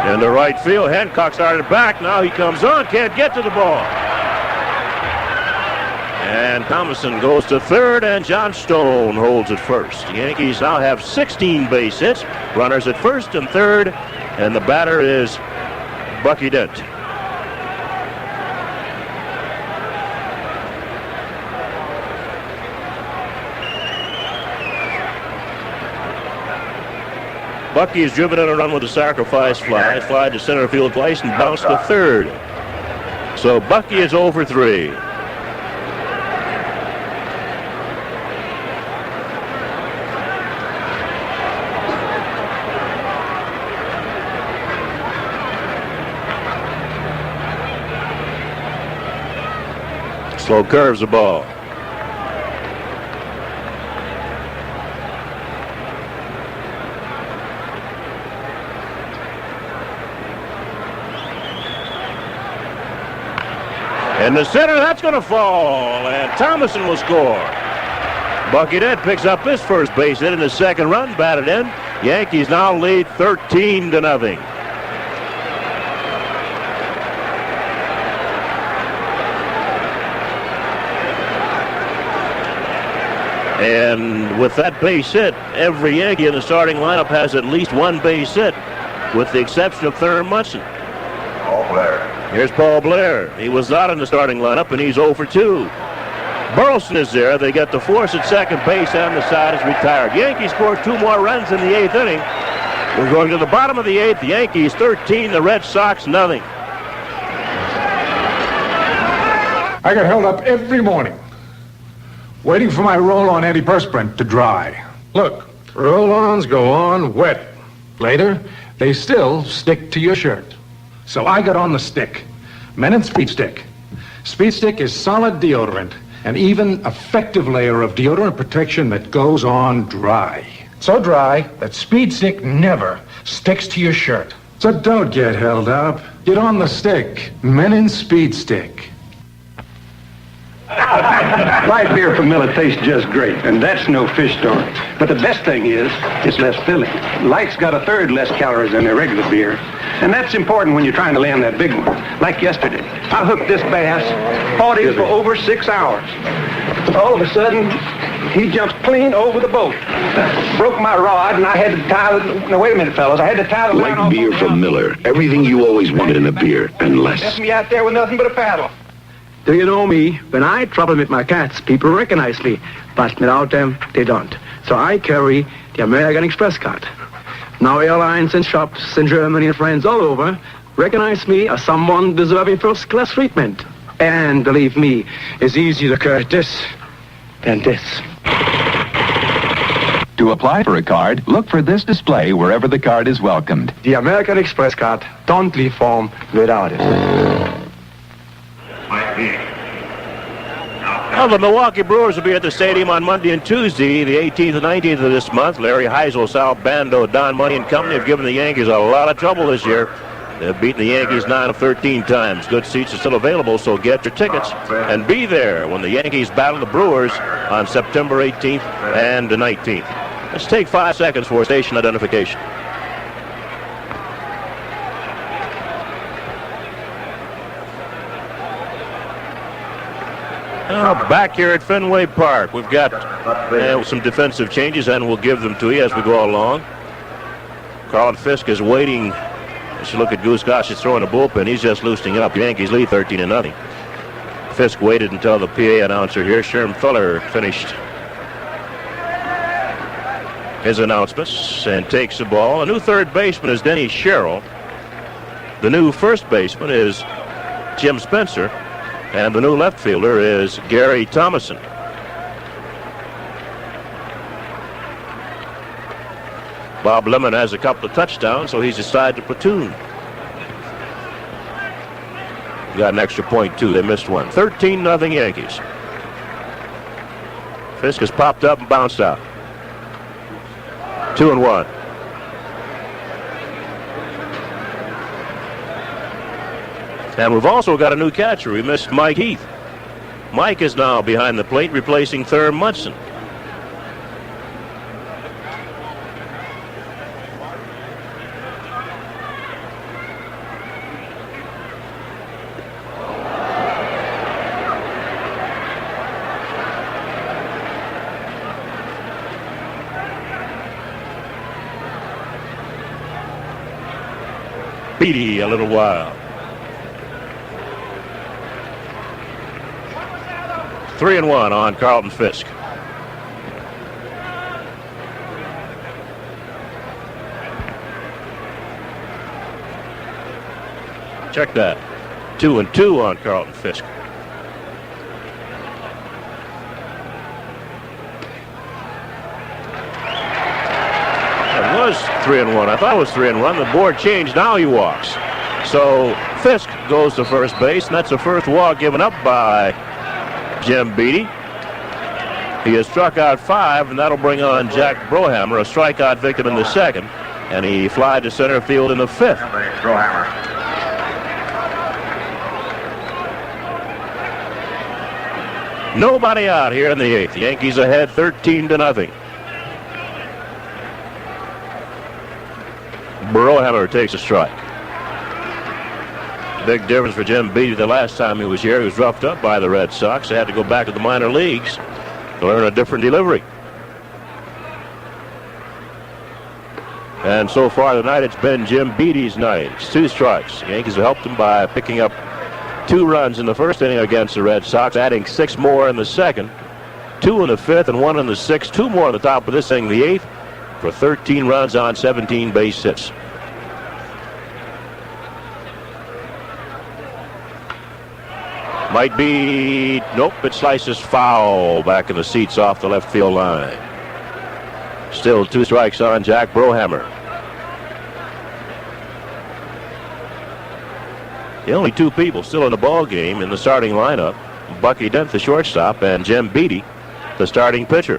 Into right field, Hancock started back. Now he comes on, can't get to the ball. And Thomason goes to third, and Johnstone holds at first. The Yankees now have 16 base hits, runners at first and third, and the batter is Bucky Dent. Bucky has driven in a run with a sacrifice fly. Fly to center field twice and bounced to third. So Bucky is 0 for 3. Slow curves the ball. In the center, that's going to fall, and Thomason will score. Bucky Dent picks up his first base hit in the second run, batted in. Yankees now lead 13-0. And with that base hit, every Yankee in the starting lineup has at least one base hit, with the exception of Thurman Munson. All players. Here's Paul Blair. He was not in the starting lineup, and he's 0 for 2. Burleson is there. They get the force at second base, and the side is retired. Yankees scored 2 more runs in the 8th inning. We're going to the bottom of the 8th. The Yankees 13, the Red Sox nothing. I got held up every morning, waiting for my roll-on antiperspirant to dry. Look, roll-ons go on wet. Later, they still stick to your shirt. So I got on the stick. Menon Speed Stick. Speed Stick is solid deodorant, an even effective layer of deodorant protection that goes on dry. So dry that Speed Stick never sticks to your shirt. So don't get held up. Get on the stick. Menon Speed Stick. Light beer from Miller tastes just great, and that's no fish story. But the best thing is, it's less filling. Light's got 1/3 less calories than their regular beer, and that's important when you're trying to land that big one. Like yesterday, I hooked this bass, fought him for over 6 hours. All of a sudden, he jumps clean over the boat. Broke my rod, and I had to tie the... No, wait a minute, fellas. I had to tie the line Light off. beer from Miller. Everything you always wanted in a beer, and less. Left me out there with nothing but a paddle. Do you know me? When I trouble with my cats, people recognize me. But without them, they don't. So I carry the American Express card. Now airlines and shops in Germany and friends all over recognize me as someone deserving first-class treatment. And believe me, it's easier to carry this than this. To apply for a card, look for this display wherever the card is welcomed. The American Express card. Don't leave home without it. Well, the Milwaukee Brewers will be at the stadium on Monday and Tuesday, the 18th and 19th of this month. Larry Heisel, Sal Bando, Don Money and company have given the Yankees a lot of trouble this year. They've beaten the Yankees 9 of 13 times. Good seats are still available, so get your tickets and be there when the Yankees battle the Brewers on September 18th and the 19th. Let's take 5 seconds for station identification. Now back here at Fenway Park, we've got some defensive changes, and we'll give them to you as we go along. Carlton Fisk is waiting. As you look at Goose Goss, he's throwing a bullpen. He's just loosening up. Yankees lead 13-0. Fisk waited until the PA announcer here, Sherm Fuller, finished his announcements and takes the ball. A new third baseman is Denny Sherrill. The new first baseman is Jim Spencer. And the new left fielder is Gary Thomason. Bob Lemon has a couple of touchdowns, so he's decided to platoon. Got an extra point, too. They missed one. 13-0 Yankees. Fisk has popped up and bounced out. 2-1. And we've also got a new catcher. We missed Mike Heath. Mike is now behind the plate, replacing Thurm Munson. Beatty a little while. 3-1 on Carlton Fisk. Check that. 2-2 on Carlton Fisk. It was 3-1. I thought it was 3-1. The board changed. Now he walks. So Fisk goes to first base, and that's the first walk given up by Jim Beatty. He has struck out 5, and that'll bring on Jack Brohammer, a strikeout victim in the second, and he flied to center field in the 5th. Brohammer. Nobody out here in the 8th. Yankees ahead 13-0. Brohammer takes a strike. Big difference for Jim Beatty. The last time he was here, he was roughed up by the Red Sox. They had to go back to the minor leagues to learn a different delivery. And so far tonight, it's been Jim Beatty's night. It's 2 strikes. The Yankees have helped him by picking up 2 runs in the first inning against the Red Sox, adding 6 more in the second, 2 in the 5th and 1 in the 6th, 2 more at the top of this inning, the 8th, for 13 runs on 17 base hits. Might be, nope, it slices foul back in the seats off the left field line. Still 2 strikes on Jack Brohammer. The only 2 people still in the ball game in the starting lineup, Bucky Dent, the shortstop, and Jim Beatty, the starting pitcher.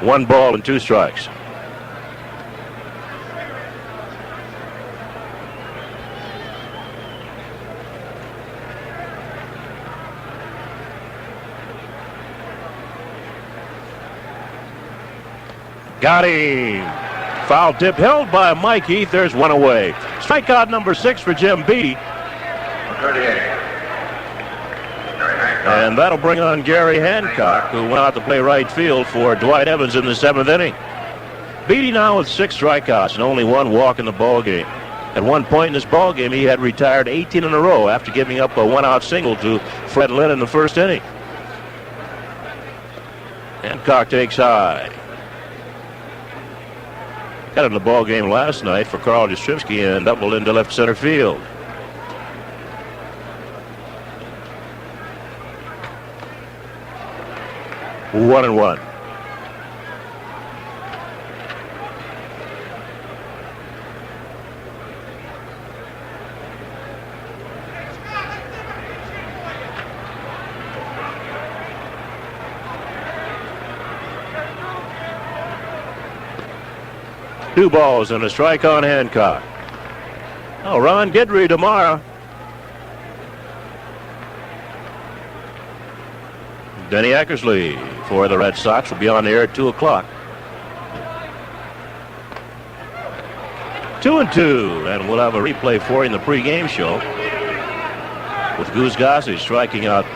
One ball and 2 strikes. Got him. Foul tip held by Mike Heath. There's 1 away. Strikeout number 6 for Jim Beatty. 38. And that'll bring on Gary Hancock, who went out to play right field for Dwight Evans in the 7th inning. Beatty now with 6 strikeouts and only 1 walk in the ball game. At one point in this ball game, he had retired 18 in a row after giving up a 1-out single to Fred Lynn in the first inning. Hancock takes high. Got in the ball game last night for Carl Yastrzemski and doubled into left center field. One and one. Two balls and a strike on Hancock. Oh, Ron Guidry tomorrow. Denny Eckersley for the Red Sox will be on the air at 2 o'clock. 2-2, and we'll have a replay for you in the pregame show with Goose Gossage striking out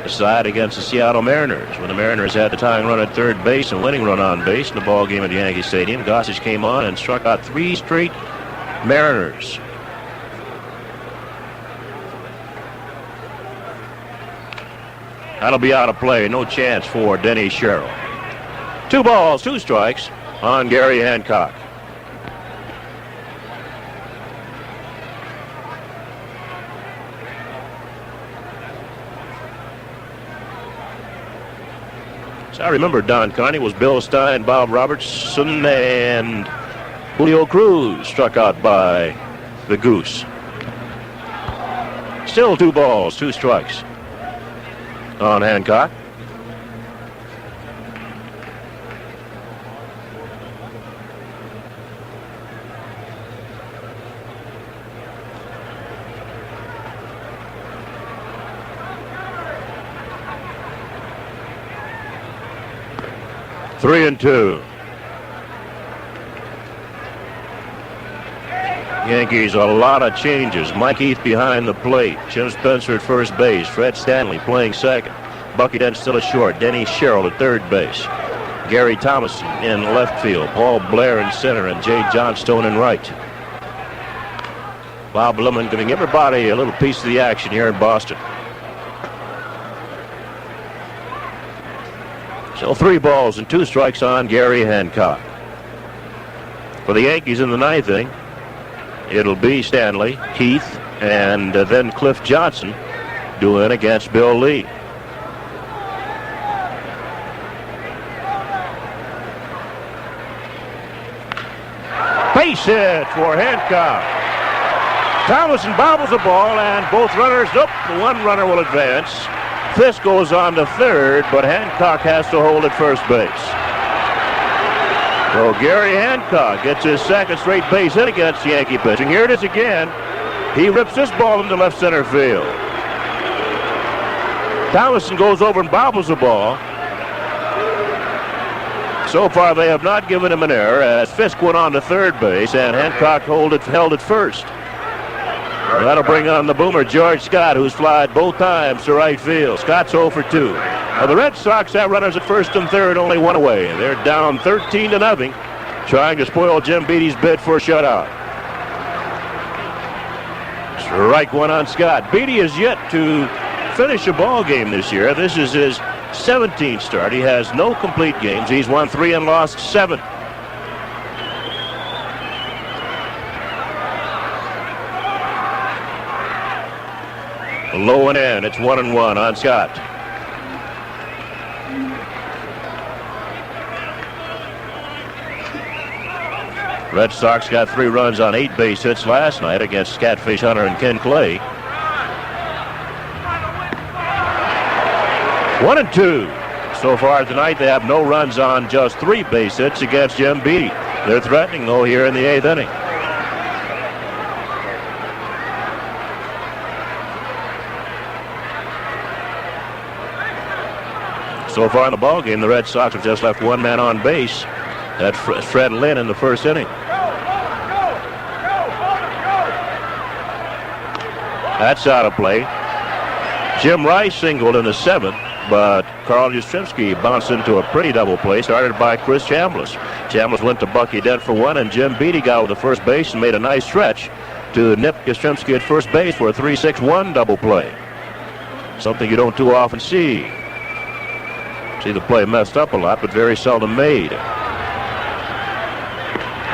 the side against the Seattle Mariners. When the Mariners had the tying run at third base and winning run on base in the ball game at Yankee Stadium, Gossage came on and struck out 3 straight Mariners. That'll be out of play. No chance for Denny Sherrill. 2 balls, 2 strikes on Gary Hancock. So I remember Don Carney was Bill Stein, Bob Robertson, and Julio Cruz struck out by the Goose. Still 2 balls, 2 strikes on Hancock. Three and 2. Yankees, a lot of changes. Mike Heath behind the plate. Jim Spencer at first base. Fred Stanley playing second. Bucky Dent still at short. Denny Sherrill at third base. Gary Thomason in left field. Paul Blair in center and Jay Johnstone in right. Bob Lemon giving everybody a little piece of the action here in Boston. So 3 balls and 2 strikes on Gary Hancock. For the Yankees in the 9th inning, it'll be Stanley, Heath, and then Cliff Johnson doing against Bill Lee. Base hit for Hancock. Thomason bobbles the ball, and both runners, one runner will advance. Fisk goes on to third, but Hancock has to hold at first base. So Gary Hancock gets his 2nd straight base hit against Yankee pitching. Here it is again. He rips this ball into left center field. Thomason goes over and bobbles the ball. So far, they have not given him an error as Fisk went on to third base and Hancock held it first. That'll bring on the boomer, George Scott, who's flied both times to right field. Scott's 0 for 2. Now, the Red Sox have runners at first and third, only one away. They're down 13-0, trying to spoil Jim Beattie's bid for a shutout. Strike one on Scott. Beattie is yet to finish a ball game this year. This is his 17th start. He has no complete games. He's won 3 and lost 7. Low and in. It's 1-1 on Scott. Red Sox got 3 runs on 8 base hits last night against Catfish Hunter and Ken Clay. 1-2. So far tonight, they have no runs on just 3 base hits against Jim Beattie. They're threatening, though, here in the 8th inning. So far in the ball game, the Red Sox have just left one man on base. That's Fred Lynn in the first inning. That's out of play. Jim Rice singled in the 7th, but Carl Yastrzemski bounced into a pretty double play, started by Chris Chambliss. Chambliss went to Bucky Dent for 1, and Jim Beattie got with the first base and made a nice stretch to nip Yastrzemski at first base for a 3-6-1 double play. Something you don't too often see. See the play messed up a lot, but very seldom made.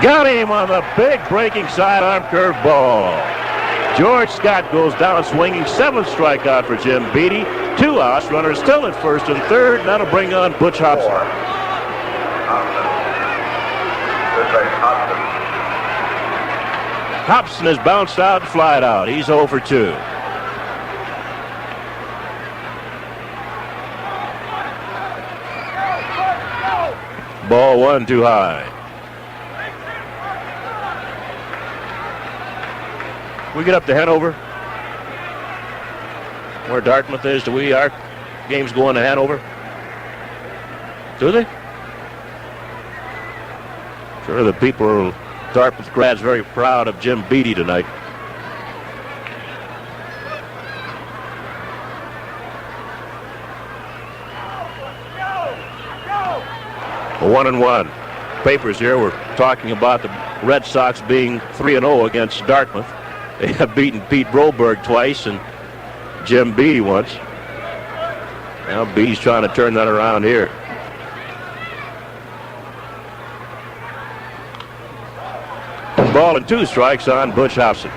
Got him on the big breaking sidearm curveball. George Scott goes down swinging. 7th strikeout for Jim Beattie. 2 outs. Runners still at first and third. That'll bring on Butch Hobson. Hobson is bounced out and flied out. He's 0 for 2. Ball 1 too high. We get up to Hanover, where Dartmouth is. Our games going to Hanover? Do they? Sure, the people, Dartmouth grads, very proud of Jim Beattie tonight. A 1-1. Papers here were talking about the Red Sox being 3-0 against Dartmouth. They have beaten Pete Broberg twice and Jim Beattie once. Now Beattie's trying to turn that around here. Ball and 2 strikes on Butch Hobson.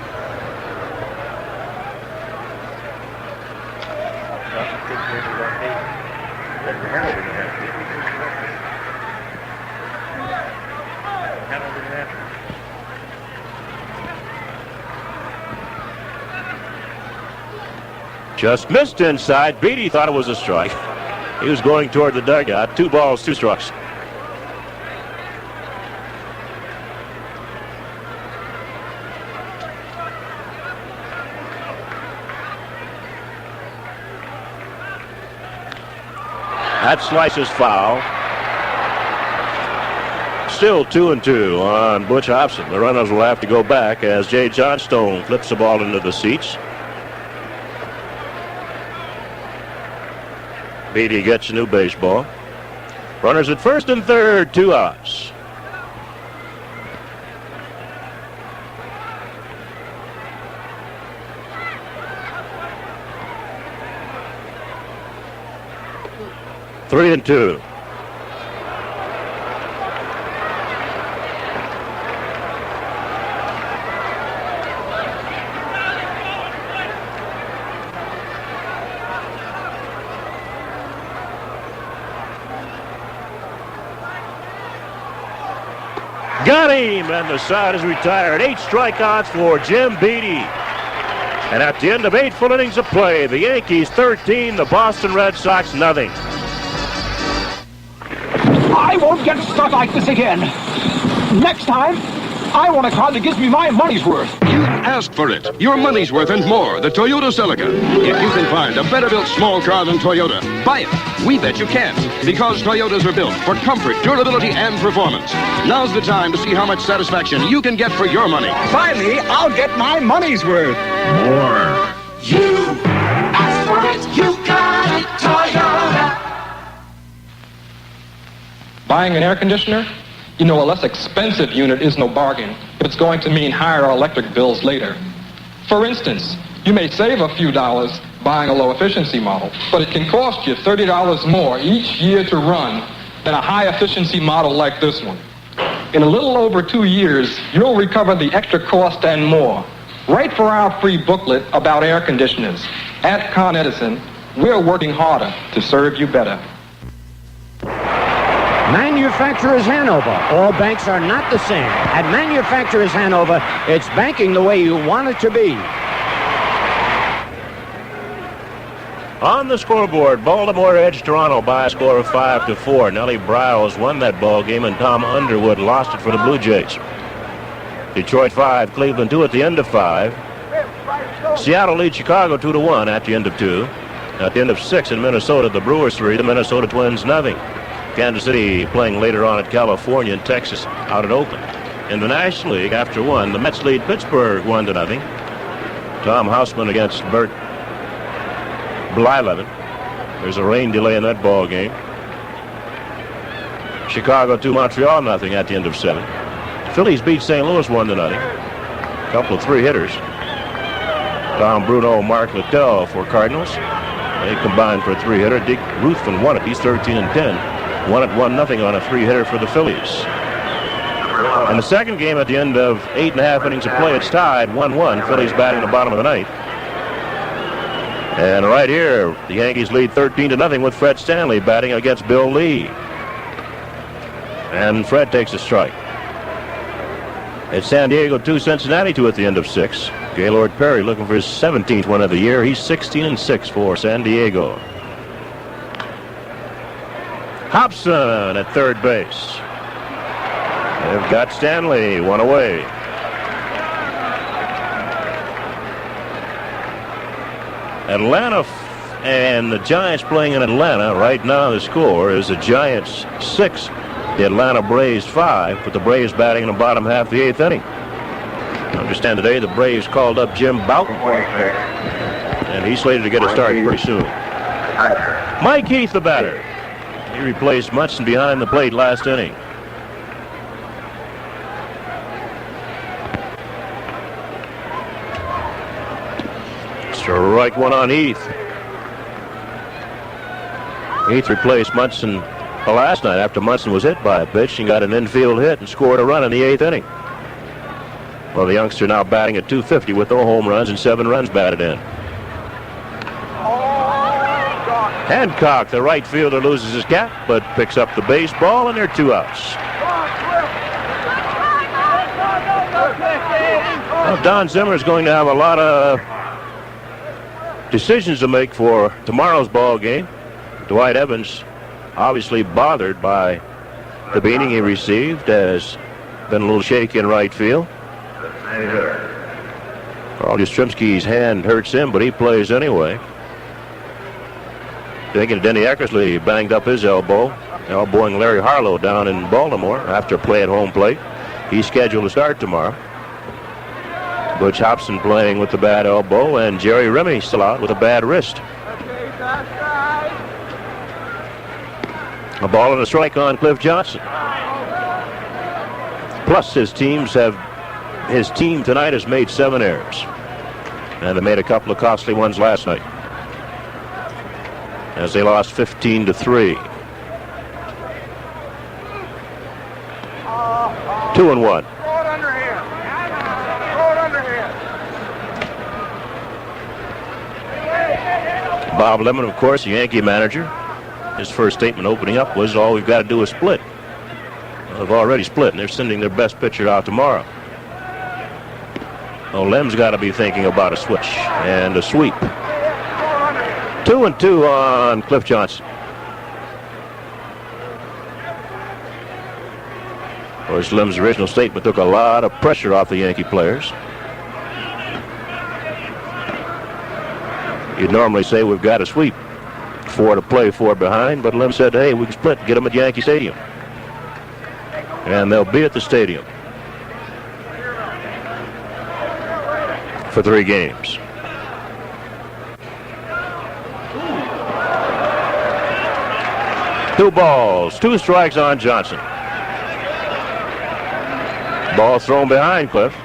Just missed inside. Beattie thought it was a strike. He was going toward the dugout. 2 balls, 2 strikes. That slice is foul. Still 2-2 on Butch Hobson. The runners will have to go back as Jay Johnstone flips the ball into the seats. Beattie gets a new baseball. Runners at first and third, 2 outs. Three and 2. Got him, and the side is retired. 8 strikeouts for Jim Beattie. And at the end of 8 full innings of play, the Yankees 13, the Boston Red Sox nothing. I won't get stuck like this again. Next time, I want a car that gives me my money's worth. You asked for it. Your money's worth and more. The Toyota Celica. If you can find a better built small car than Toyota, buy it. We bet you can't. Because Toyotas are built for comfort, durability, and performance. Now's the time to see how much satisfaction you can get for your money. Buy me, I'll get my money's worth. More. You asked for it, you got it, Toyota. Buying an air conditioner? You know, a less expensive unit is no bargain, but it's going to mean higher electric bills later. For instance, you may save a few dollars buying a low-efficiency model, but it can cost you $30 more each year to run than a high-efficiency model like this one. In a little over 2 years, you'll recover the extra cost and more. Write for our free booklet about air conditioners. At Con Edison, we're working harder to serve you better. Manufacturers Hanover. All banks are not the same. At Manufacturers Hanover, it's banking the way you want it to be. On the scoreboard, Baltimore edged Toronto by a score of 5-4. Nellie Briles won that ball game, and Tom Underwood lost it for the Blue Jays. Detroit 5, Cleveland 2 at the end of 5. Seattle leads Chicago 2-1 at the end of 2. At the end of 6 in Minnesota, the Brewers 3, the Minnesota Twins nothing. Kansas City playing later on at California and Texas out at Oakland. In the National League, after 1, the Mets lead Pittsburgh 1-0. Tom Hausman against Bert Blyleven. There's a rain delay in that ball game. Chicago 2, Montreal nothing at the end of 7. Phillies beat St. Louis 1-0. A couple of 3-hitters. Tom Bruno, Mark Littell for Cardinals. They combined for a 3-hitter. Dick Ruthven won it. He's 13-10. Won it 1-0 on a 3-hitter for the Phillies. In the second game at the end of 8.5 innings of play, it's tied 1-1. Phillies batting the bottom of the ninth. And right here, the Yankees lead 13-0 with Fred Stanley batting against Bill Lee. And Fred takes a strike. It's San Diego 2, Cincinnati 2 at the end of 6. Gaylord Perry looking for his 17th win of the year. He's 16-6 for San Diego. Hobson at third base. They've got Stanley, one away. Atlanta and the Giants playing in Atlanta. Right now the score is the Giants 6, the Atlanta Braves 5, with the Braves batting in the bottom half of the 8th inning. I understand today the Braves called up Jim Bouton, and he's slated to get a start pretty soon. Mike Heath, the batter. He replaced Munson behind the plate last inning. Strike one on Heath. Heath replaced Munson last night after Munson was hit by a pitch and got an infield hit and scored a run in the 8th inning. Well, the youngster now batting at .250 with no home runs and 7 runs batted in. Hancock, the right fielder, loses his cap, but picks up the baseball, and there are 2 outs. Well, Don Zimmer is going to have a lot of decisions to make for tomorrow's ball game. Dwight Evans, obviously bothered by the beating he received, has been a little shaky in right field. Carl Yastrzemski's hand hurts him, but he plays anyway. Thinking Denny Eckersley banged up his elbow, elbowing Larry Harlow down in Baltimore after play at home plate. He's scheduled to start tomorrow. Butch Hobson playing with the bad elbow, and Jerry Remy still out with a bad wrist. A ball and a strike on Cliff Johnson. Plus his team tonight has made 7 errors. And they made a couple of costly ones last night, as they lost 15-3. 2-1. Bob Lemon, of course, the Yankee manager. His first statement opening up was, all we've got to do is split. Well, they've already split, and they're sending their best pitcher out tomorrow. Well, Lem's got to be thinking about a switch and a sweep. 2-2 on Cliff Johnson. course, Lem's original statement took a lot of pressure off the Yankee players. You'd normally say we've got to sweep, 4 to play, 4 behind, but Lem said, hey, we can split, get them at Yankee Stadium. And they'll be at the stadium for 3 games. Two balls, 2 strikes on Johnson. Ball thrown behind Cliff.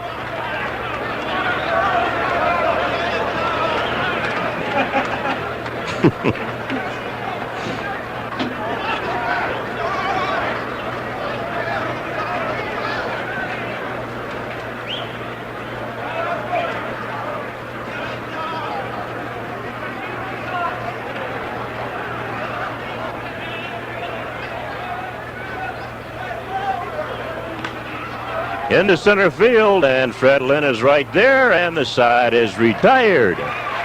Into center field, and Fred Lynn is right there, and the side is retired.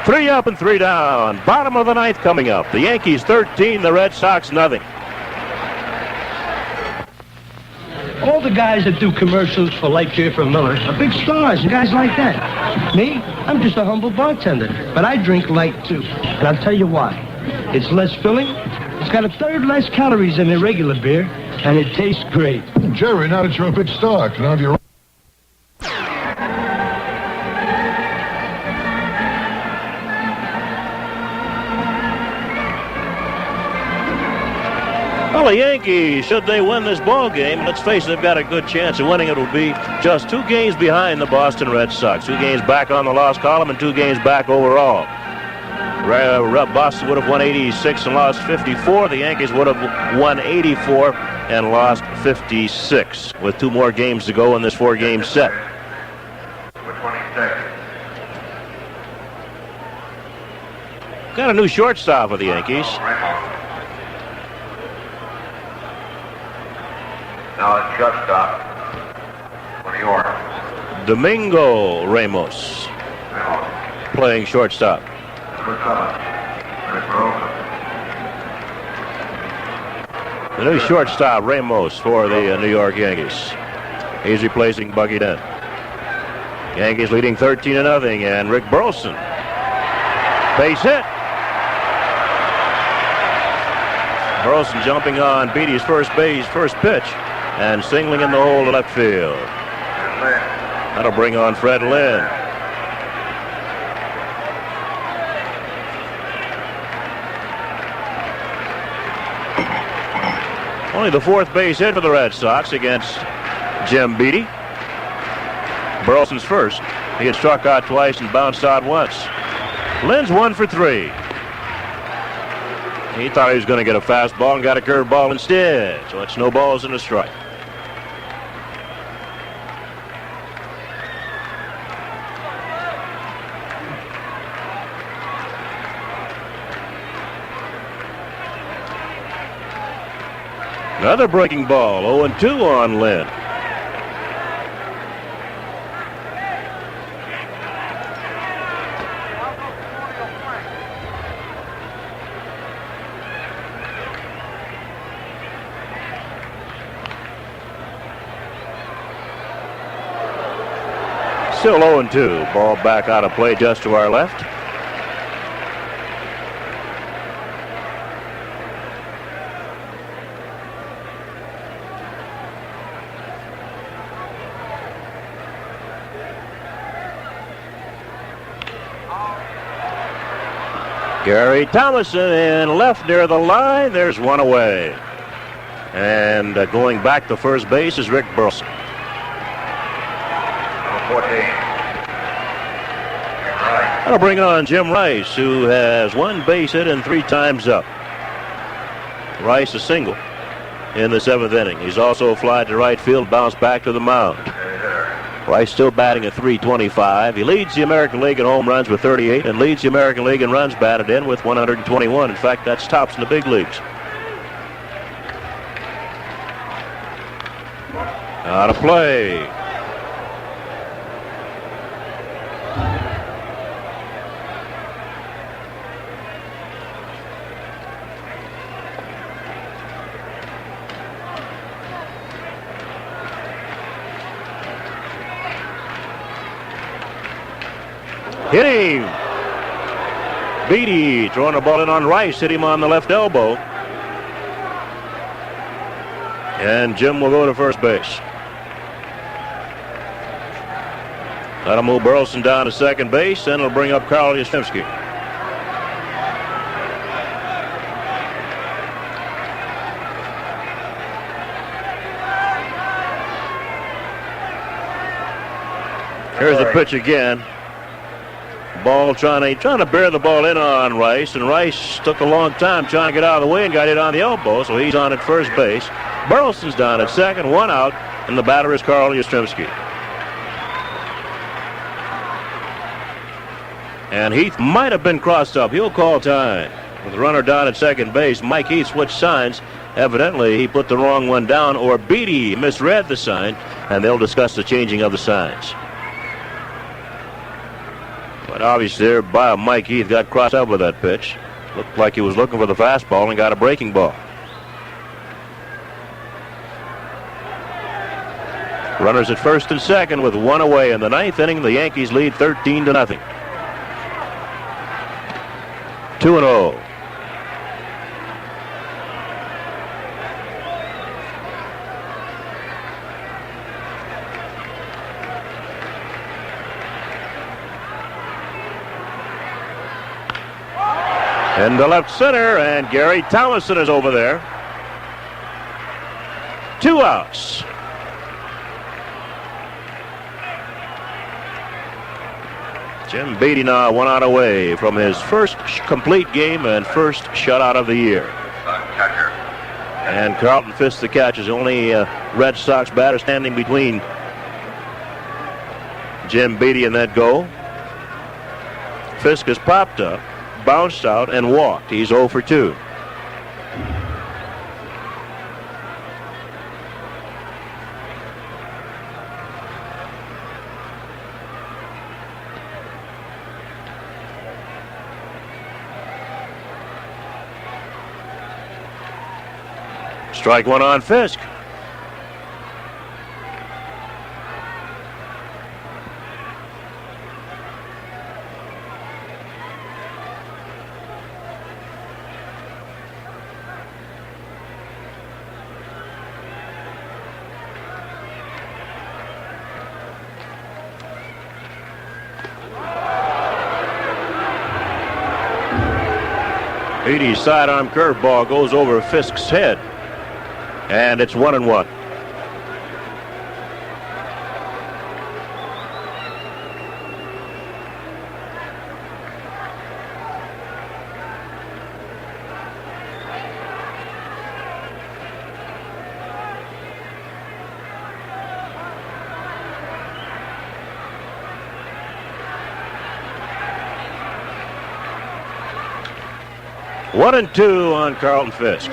3 up and 3 down. Bottom of the 9th coming up. The Yankees 13, the Red Sox nothing. All the guys that do commercials for Light Beer for Miller are big stars and guys like that. Me, I'm just a humble bartender, but I drink light too. And I'll tell you why. It's less filling, it's got 1/3 less calories than a regular beer, and it tastes great. Jerry, now that you're a big star, can I have your... Well, the Yankees, should they win this ball game, let's face it, they've got a good chance of winning. It will be just 2 games behind the Boston Red Sox. 2 games back on the loss column and 2 games back overall. Boston would have won 86 and lost 54. The Yankees would have won 84 and lost 56 with 2 more games to go in this 4-game set. Got a new shortstop for the Yankees. Now it's shortstop for New York. Domingo Ramos playing shortstop. The new shortstop, Ramos, for the New York Yankees. He's replacing Bucky Dent. Yankees leading 13-0, and Rick Burleson. Base hit. Burleson jumping on Beatty's first pitch, and singling in the hole to left field. That'll bring on Fred Lynn. Only the 4th base hit for the Red Sox against Jim Beatty. Burleson's first. He had struck out twice and bounced out once. Lynn's 1 for 3. He thought he was going to get a fastball and got a curveball instead. So it's no balls and a strike. Another breaking ball, 0-2 on Lynn. Still 0-2. Ball back out of play just to our left. Gary Thomason in left near the line. There's one away. And going back to first base is Rick Burleson. That'll bring on Jim Rice, who has 1 base hit and 3 times up. Rice a single in the 7th inning. He's also flied to right field, bounced back to the mound. Rice still batting at .325. He leads the American League in home runs with 38 and leads the American League in runs batted in with 121. In fact, that's tops in the big leagues. Out of play. Hit him. Beatty throwing the ball in on Rice. Hit him on the left elbow. And Jim will go to first base. That'll move Burleson down to second base, and it'll bring up Carl Yastrzemski. Here's the pitch again. Ball trying to bear the ball in on Rice, and Rice took a long time trying to get out of the way and got hit on the elbow, so he's on at first base. Burleson's down at second, one out, and the batter is Carl Yastrzemski. And Heath might have been crossed up. He'll call time. With the runner down at second base, Mike Heath switched signs. Evidently, he put the wrong one down, or Beatty misread the sign, and they'll discuss the changing of the signs. But obviously, there by Mike Heath got crossed up with that pitch. Looked like he was looking for the fastball and got a breaking ball. Runners at first and second with one away in the ninth inning. The Yankees lead 13-0. 2-0. Into left center, and Gary Thomason is over there. 2 outs. Jim Beatty now 1 out away from his first complete game and first shutout of the year. And Carlton Fisk, the catcher, is the only Red Sox batter standing between Jim Beatty and that goal. Fisk has popped up, bounced out, and walked. He's 0 for 2. Strike one on Fisk. Beatty's sidearm curveball goes over Fisk's head. And it's 1-1. One and 2 on Carlton Fisk.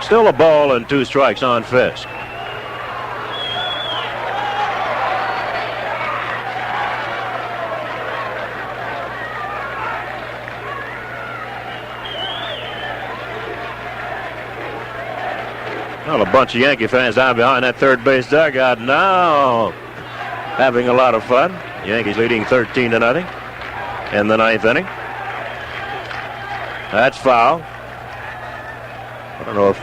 Still a ball and 2 strikes on Fisk. Well, a bunch of Yankee fans down behind that third base dugout now having a lot of fun. Yankees leading 13-0 in the ninth inning. That's foul. I don't know if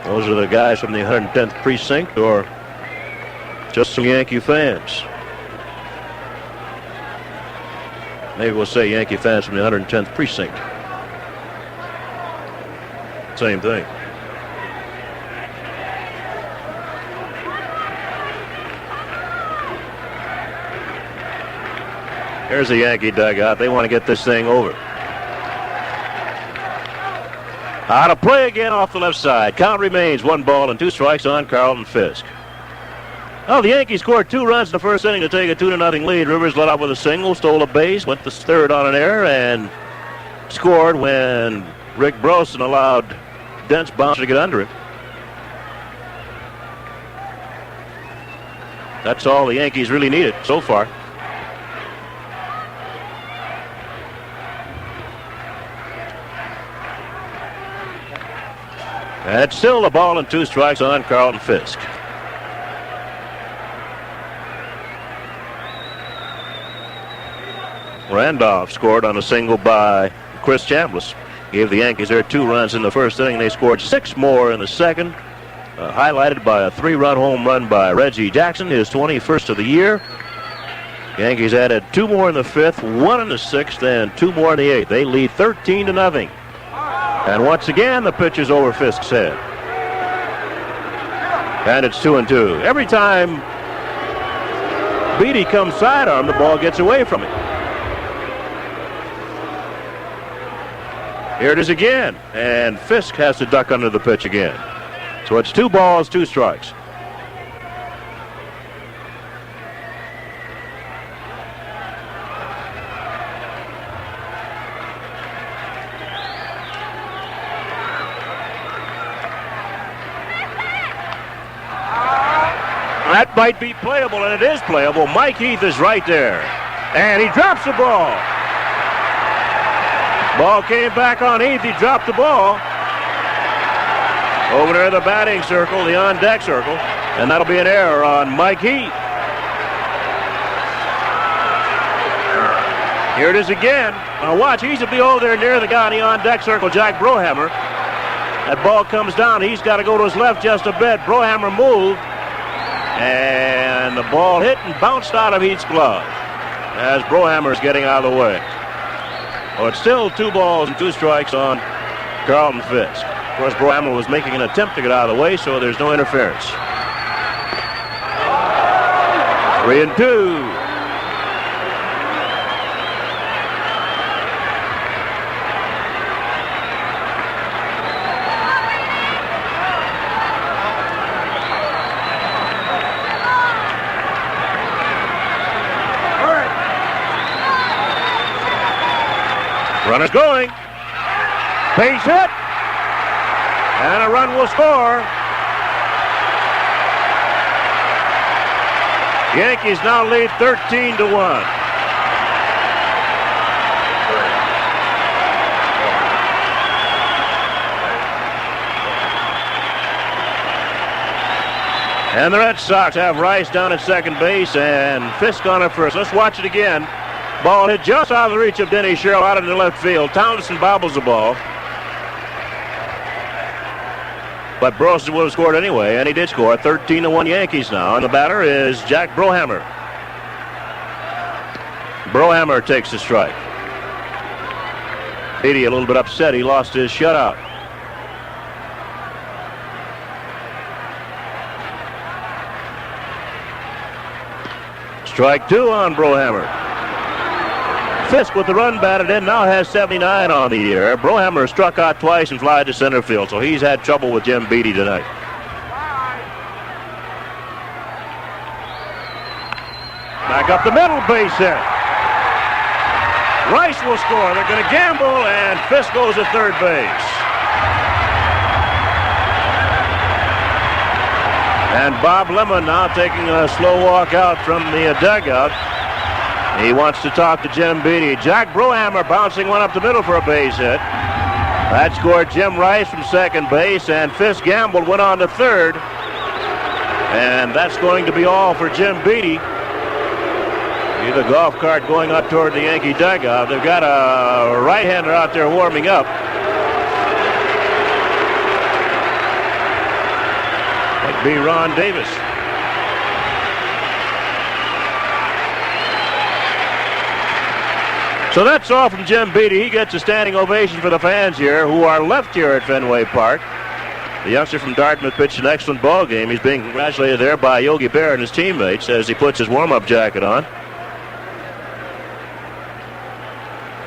those are the guys from the 110th precinct or just some Yankee fans. Maybe we'll say Yankee fans from the 110th precinct. Same thing. Here's the Yankee dugout. They want to get this thing over. Out of play again off the left side. Count remains 1 ball and 2 strikes on Carlton Fisk. Well, the Yankees scored 2 runs in the first inning to take a 2-0 lead. Rivers led off with a single, stole a base, went to third on an error, and scored when Rick Brosen allowed dense bouncer to get under it. That's all the Yankees really needed so far. And it's still the ball and 2 strikes on Carlton Fisk. Randolph scored on a single by Chris Chambliss. Gave the Yankees their 2 runs in the first inning. They scored 6 more in the second, highlighted by a 3-run home run by Reggie Jackson, his 21st of the year. Yankees added 2 more in the 5th, 1 in the 6th, and 2 more in the 8th. They lead 13-0. And once again, the pitch is over Fisk's head. And it's 2-2. Every time Beatty comes sidearm, the ball gets away from him. Here it is again, and Fisk has to duck under the pitch again. So it's 2 balls, 2 strikes. That might be playable, and it is playable. Mike Heath is right there, and he drops the ball. Ball came back on Heath. He dropped the ball over near the batting circle, the on-deck circle, and that'll be an error on Mike Heath. Here it is again. Now watch, Heath will be over there near the guy in the on-deck circle, Jack Brohammer. That ball comes down. He's got to go to his left just a bit. Brohammer moved, and the ball hit and bounced out of Heath's glove as Brohammer is getting out of the way. Well, it's still 2 balls and 2 strikes on Carlton Fisk. Of course, Brohammer was making an attempt to get out of the way, so there's no interference. 3-2. Runner's going. Base hit. And a run will score. Yankees now lead 13-1. And the Red Sox have Rice down at second base and Fisk on at first. Let's watch it again. Ball hit just out of the reach of Denny Sherrill out into left field. Townsend bobbles the ball. But Burleson would have scored anyway, and he did score. 13-1 Yankees now, and the batter is Jack Brohammer. Brohammer takes the strike. Beatty a little bit upset. He lost his shutout. Strike 2 on Brohammer. Fisk with the run batted in now has 79 on the year. Brohammer struck out twice and flied to center field, so he's had trouble with Jim Beatty tonight. Back up the middle, base hit. Rice will score. They're going to gamble, and Fisk goes to third base. And Bob Lemon now taking a slow walk out from the dugout. He wants to talk to Jim Beatty. Jack Brohammer bouncing one up the middle for a base hit. That scored Jim Rice from second base, and Fisk gambled, went on to third. And that's going to be all for Jim Beatty. The golf cart going up toward the Yankee dugout. They've got a right-hander out there warming up. Might be Ron Davis. So that's all from Jim Beatty. He gets a standing ovation for the fans here who are left here at Fenway Park. The youngster from Dartmouth pitched an excellent ball game. He's being congratulated there by Yogi Berra and his teammates as he puts his warm-up jacket on.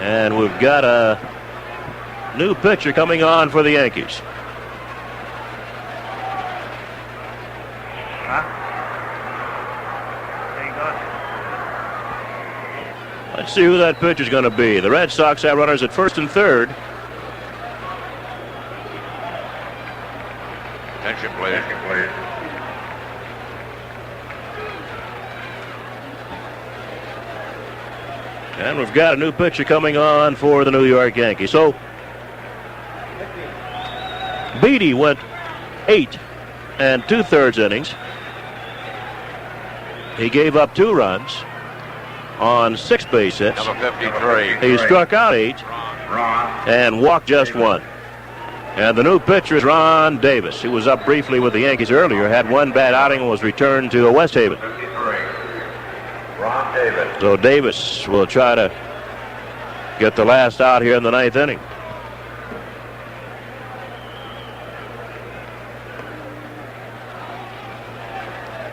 And we've got a new pitcher coming on for the Yankees. Let's see who that pitcher's going to be. The Red Sox have runners at first and third. Attention, please. And we've got a new pitcher coming on for the New York Yankees. So, Beatty went 8 2/3 innings. He gave up 2 runs on 6 base hits. Number 53. He struck out 8 and walked just 1. And the new pitcher is Ron Davis, who was up briefly with the Yankees earlier, had 1 bad outing and was returned to West Haven. Ron Davis. So Davis will try to get the last out here in the 9th inning.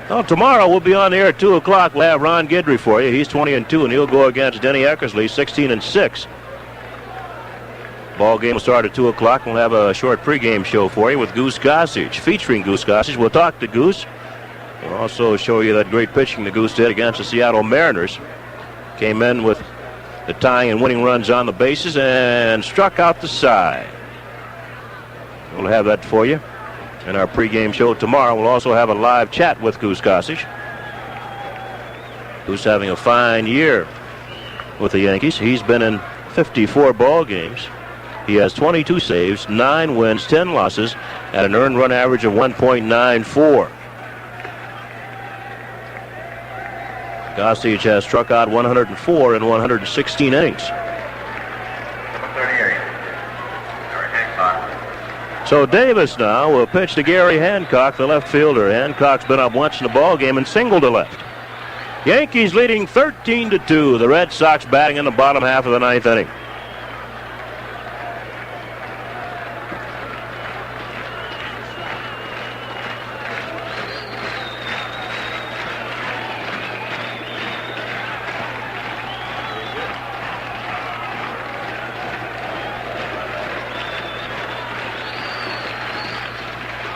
Well, tomorrow we'll be on the air at 2 o'clock. We'll have Ron Guidry for you. He's 20-2, and he'll go against Denny Eckersley, 16-6. Ball game will start at 2 o'clock. We'll have a short pregame show for you with Goose Gossage, featuring Goose Gossage. We'll talk to Goose. We'll also show you that great pitching the Goose did against the Seattle Mariners. Came in with the tying and winning runs on the bases and struck out the side. We'll have that for you in our pregame show tomorrow. We'll also have a live chat with Goose Gossage. Goose having a fine year with the Yankees. He's been in 54 ball games. He has 22 saves, 9 wins, 10 losses, at an earned run average of 1.94. Gossage has struck out 104 in 116 innings. Number 38. Gary Hancock. So Davis now will pitch to Gary Hancock, the left fielder. Hancock's been up once in the ball game and singled to left. Yankees leading 13-2. The Red Sox batting in the bottom half of the 9th inning.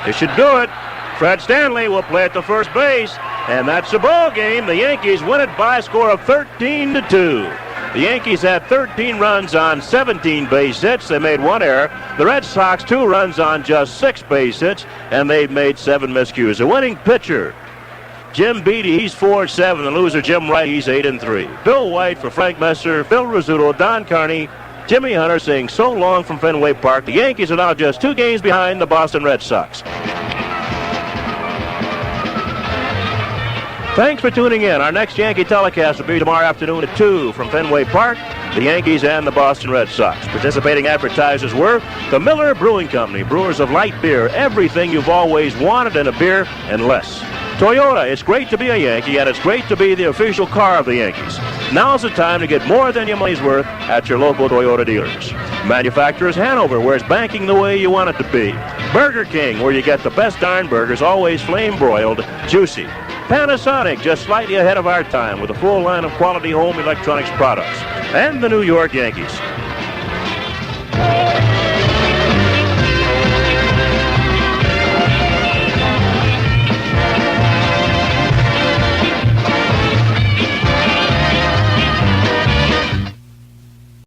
This should do it. Fred Stanley will play at the first base, and that's the ball game. The Yankees win it by a score of 13-2. The Yankees had 13 runs on 17 base hits. They made 1 error. The Red Sox 2 runs on just 6 base hits, and they've made 7 miscues. The winning pitcher, Jim Beatty, he's 4-7. The loser, Jim Wright, he's 8-3. Bill White for Frank Messer, Phil Rizzuto, Don Carney, Jimmy Hunter saying so long from Fenway Park. The Yankees are now just 2 games behind the Boston Red Sox. Thanks for tuning in. Our next Yankee telecast will be tomorrow afternoon at 2 from Fenway Park, the Yankees and the Boston Red Sox. Participating advertisers were the Miller Brewing Company, brewers of light beer, everything you've always wanted in a beer and less. Toyota, it's great to be a Yankee, and it's great to be the official car of the Yankees. Now's the time to get more than your money's worth at your local Toyota dealers. Manufacturers Hanover, where it's banking the way you want it to be. Burger King, where you get the best darn burgers, always flame-broiled, juicy. Panasonic, just slightly ahead of our time with a full line of quality home electronics products. And the New York Yankees.